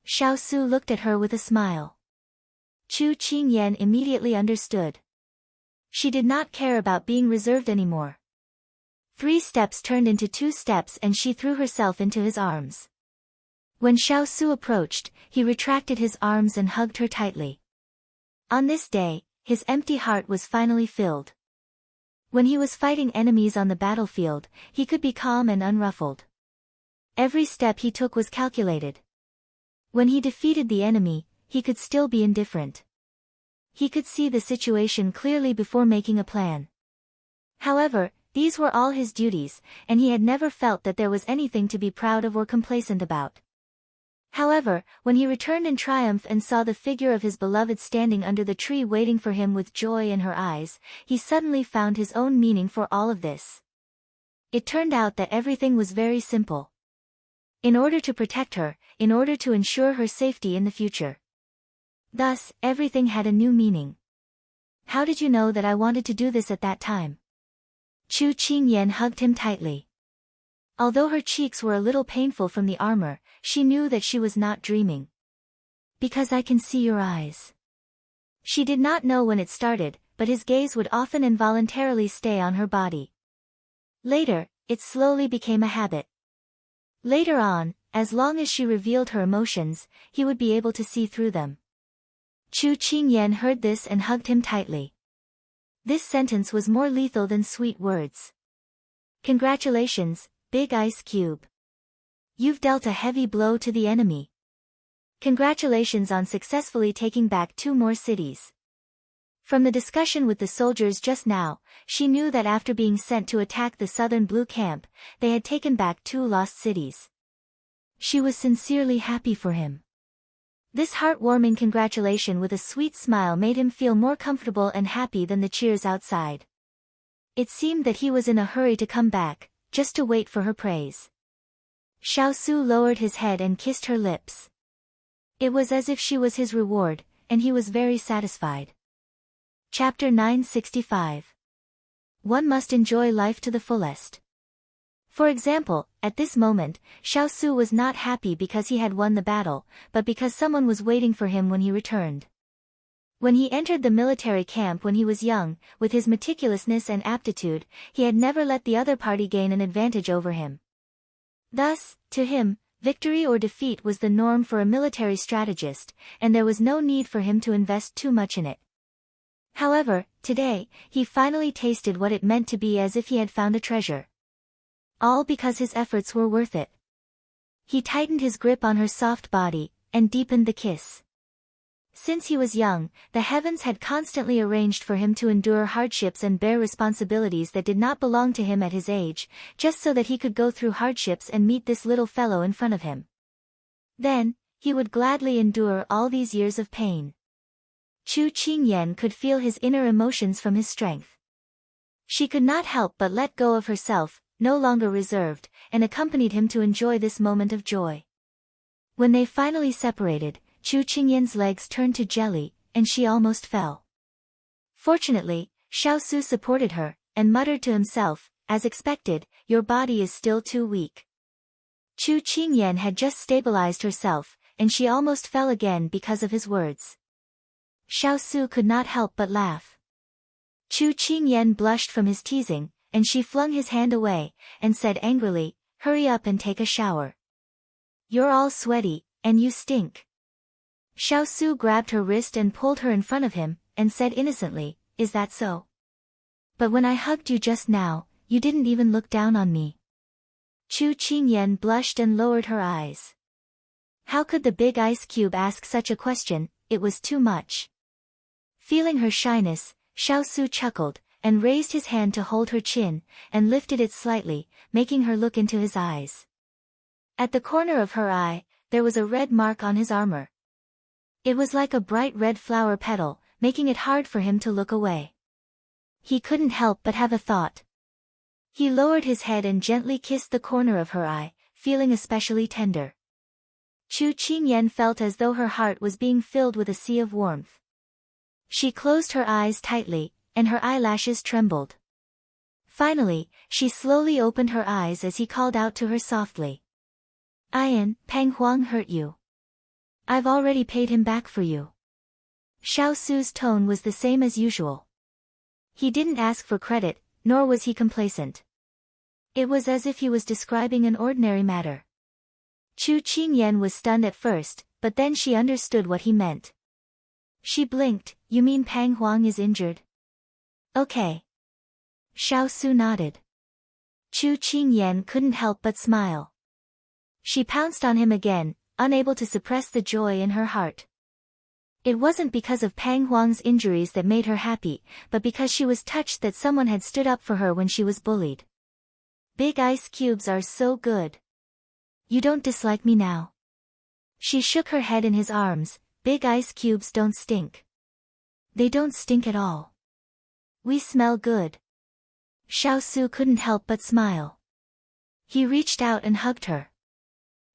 Xiao Su looked at her with a smile. Chu Qingyan immediately understood. She did not care about being reserved anymore. 3 steps turned into 2 steps and she threw herself into his arms. When Xiao Su approached, he retracted his arms and hugged her tightly. On this day, his empty heart was finally filled. When he was fighting enemies on the battlefield, he could be calm and unruffled. Every step he took was calculated. When he defeated the enemy, he could still be indifferent. He could see the situation clearly before making a plan. However, these were all his duties, and he had never felt that there was anything to be proud of or complacent about. However, when he returned in triumph and saw the figure of his beloved standing under the tree waiting for him with joy in her eyes, he suddenly found his own meaning for all of this. It turned out that everything was very simple. In order to protect her, in order to ensure her safety in the future. Thus, everything had a new meaning. "How did you know that I wanted to do this at that time?" Chu Qingyan hugged him tightly. Although her cheeks were a little painful from the armor, she knew that she was not dreaming. "Because I can see your eyes." She did not know when it started, but his gaze would often involuntarily stay on her body. Later, it slowly became a habit. Later on, as long as she revealed her emotions, he would be able to see through them. Chu Qingyan heard this and hugged him tightly. This sentence was more lethal than sweet words. "Congratulations, Big Ice Cube. You've dealt a heavy blow to the enemy. Congratulations on successfully taking back 2 more cities. From the discussion with the soldiers just now, she knew that after being sent to attack the southern blue camp, they had taken back 2 lost cities. She was sincerely happy for him. This heartwarming congratulation with a sweet smile made him feel more comfortable and happy than the cheers outside. It seemed that he was in a hurry to come back, just to wait for her praise. Xiao Su lowered his head and kissed her lips. It was as if she was his reward, and he was very satisfied. Chapter 965. One must enjoy life to the fullest. For example, at this moment, Xiao Su was not happy because he had won the battle, but because someone was waiting for him when he returned. When he entered the military camp when he was young, with his meticulousness and aptitude, he had never let the other party gain an advantage over him. Thus, to him, victory or defeat was the norm for a military strategist, and there was no need for him to invest too much in it. However, today, he finally tasted what it meant to be as if he had found a treasure. All because his efforts were worth it. He tightened his grip on her soft body, and deepened the kiss. Since he was young, the heavens had constantly arranged for him to endure hardships and bear responsibilities that did not belong to him at his age, just so that he could go through hardships and meet this little fellow in front of him. Then, he would gladly endure all these years of pain. Chu Qingyan could feel his inner emotions from his strength. She could not help but let go of herself, no longer reserved, and accompanied him to enjoy this moment of joy. When they finally separated, Chu Qingyan's legs turned to jelly, and she almost fell. Fortunately, Xiao Su supported her, and muttered to himself, as expected, your body is still too weak. Chu Qingyan had just stabilized herself, and she almost fell again because of his words. Xiao Su could not help but laugh. Chu Qingyan blushed from his teasing, and she flung his hand away, and said angrily, hurry up and take a shower. You're all sweaty, and you stink. Xiao Su grabbed her wrist and pulled her in front of him, and said innocently, is that so? But when I hugged you just now, you didn't even look down on me. Chu Qingyan blushed and lowered her eyes. How could the big ice cube ask such a question? It was too much. Feeling her shyness, Xiao Su chuckled, and raised his hand to hold her chin, and lifted it slightly, making her look into his eyes. At the corner of her eye, there was a red mark on his armor. It was like a bright red flower petal, making it hard for him to look away. He couldn't help but have a thought. He lowered his head and gently kissed the corner of her eye, feeling especially tender. Chu Qingyan felt as though her heart was being filled with a sea of warmth. She closed her eyes tightly, and her eyelashes trembled. Finally, she slowly opened her eyes as he called out to her softly. Ian, Pang Huang hurt you. I've already paid him back for you. Xiao Su's tone was the same as usual. He didn't ask for credit, nor was he complacent. It was as if he was describing an ordinary matter. Chu Qingyan was stunned at first, but then she understood what he meant. She blinked, you mean Pang Huang is injured? Okay. Xiao Su nodded. Chu Qingyan couldn't help but smile. She pounced on him again, unable to suppress the joy in her heart. It wasn't because of Pang Huang's injuries that made her happy, but because she was touched that someone had stood up for her when she was bullied. Big ice cubes are so good. You don't dislike me now? She shook her head in his arms. Big ice cubes don't stink. They don't stink at all. We smell good. Xiao Su couldn't help but smile. He reached out and hugged her.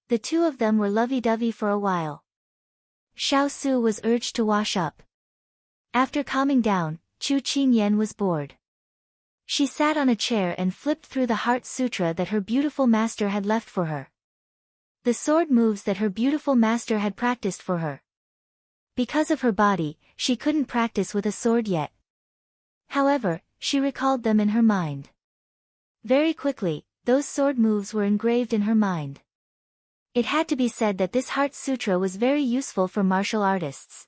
The two of them were lovey-dovey for a while. Xiao Su was urged to wash up. After calming down, Chu Qingyan was bored. She sat on a chair and flipped through the Heart Sutra that her beautiful master had left for her. The sword moves that her beautiful master had practiced for her. Because of her body, she couldn't practice with a sword yet. However, she recalled them in her mind. Very quickly, those sword moves were engraved in her mind. It had to be said that this Heart Sutra was very useful for martial artists.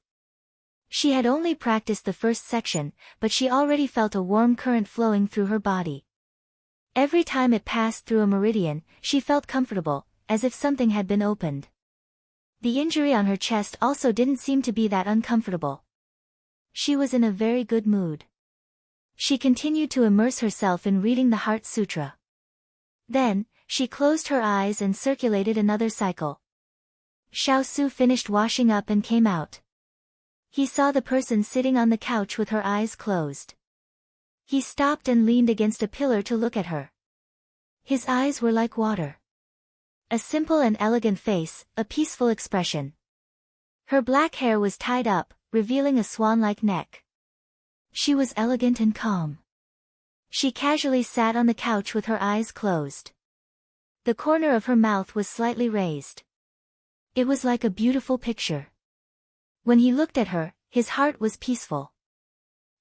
She had only practiced the first section, but she already felt a warm current flowing through her body. Every time it passed through a meridian, she felt comfortable, as if something had been opened. The injury on her chest also didn't seem to be that uncomfortable. She was in a very good mood. She continued to immerse herself in reading the Heart Sutra. Then, she closed her eyes and circulated another cycle. Xiaosu finished washing up and came out. He saw the person sitting on the couch with her eyes closed. He stopped and leaned against a pillar to look at her. His eyes were like water. A simple and elegant face, a peaceful expression. Her black hair was tied up, revealing a swan-like neck. She was elegant and calm. She casually sat on the couch with her eyes closed. The corner of her mouth was slightly raised. It was like a beautiful picture. When he looked at her, his heart was peaceful.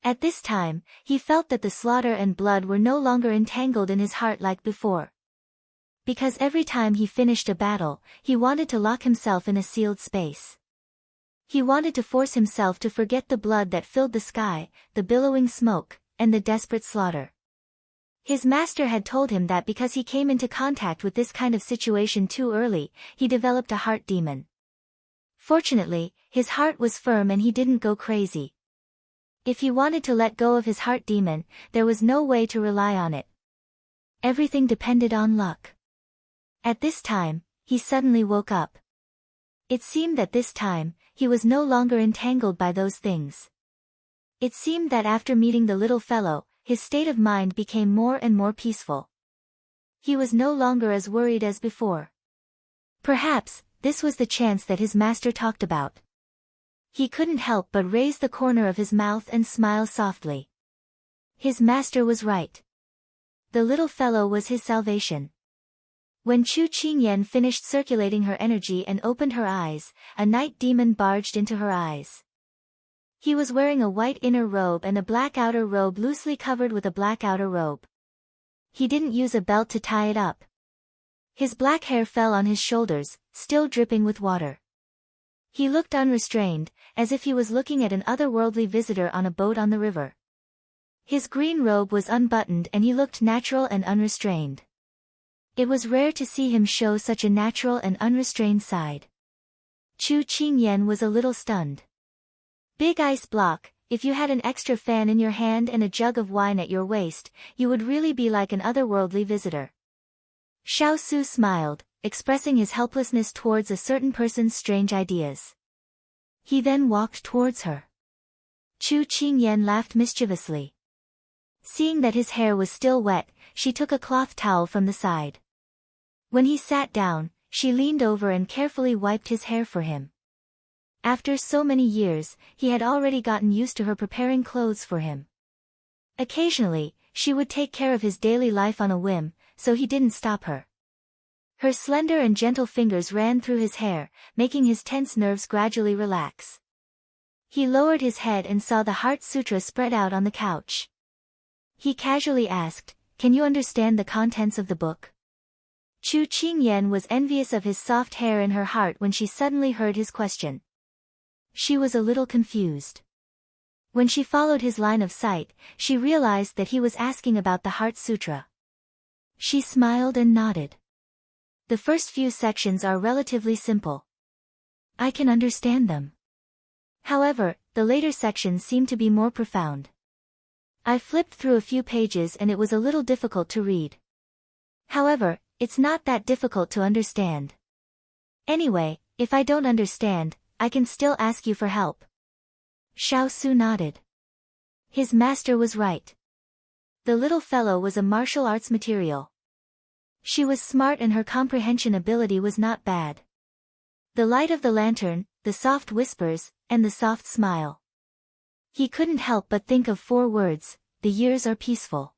At this time, he felt that the slaughter and blood were no longer entangled in his heart like before. Because every time he finished a battle, he wanted to lock himself in a sealed space. He wanted to force himself to forget the blood that filled the sky, the billowing smoke, and the desperate slaughter. His master had told him that because he came into contact with this kind of situation too early, he developed a heart demon. Fortunately, his heart was firm and he didn't go crazy. If he wanted to let go of his heart demon, there was no way to rely on it. Everything depended on luck. At this time, he suddenly woke up. It seemed that this time, he was no longer entangled by those things. It seemed that after meeting the little fellow, his state of mind became more and more peaceful. He was no longer as worried as before. Perhaps, this was the chance that his master talked about. He couldn't help but raise the corner of his mouth and smile softly. His master was right. The little fellow was his salvation. When Chu Qingyan finished circulating her energy and opened her eyes, a night demon barged into her eyes. He was wearing a white inner robe and a black outer robe loosely covered with a black outer robe. He didn't use a belt to tie it up. His black hair fell on his shoulders, still dripping with water. He looked unrestrained, as if he was looking at an otherworldly visitor on a boat on the river. His green robe was unbuttoned and he looked natural and unrestrained. It was rare to see him show such a natural and unrestrained side. Chu Qingyan was a little stunned. Big ice block, if you had an extra fan in your hand and a jug of wine at your waist, you would really be like an otherworldly visitor. Xiaosu smiled, expressing his helplessness towards a certain person's strange ideas. He then walked towards her. Chu Qingyan laughed mischievously. Seeing that his hair was still wet, she took a cloth towel from the side. When he sat down, she leaned over and carefully wiped his hair for him. After so many years, he had already gotten used to her preparing clothes for him. Occasionally, she would take care of his daily life on a whim, so he didn't stop her. Her slender and gentle fingers ran through his hair, making his tense nerves gradually relax. He lowered his head and saw the Heart Sutra spread out on the couch. He casually asked, "Can you understand the contents of the book?" Chu Qingyan was envious of his soft hair in her heart when she suddenly heard his question. She was a little confused. When she followed his line of sight, she realized that he was asking about the Heart Sutra. She smiled and nodded. The first few sections are relatively simple. I can understand them. However, the later sections seem to be more profound. I flipped through a few pages and it was a little difficult to read. However, it's not that difficult to understand. Anyway, if I don't understand, I can still ask you for help. Xiaosu nodded. His master was right. The little fellow was a martial arts material. She was smart and her comprehension ability was not bad. The light of the lantern, the soft whispers, and the soft smile. He couldn't help but think of 4 words, the years are peaceful.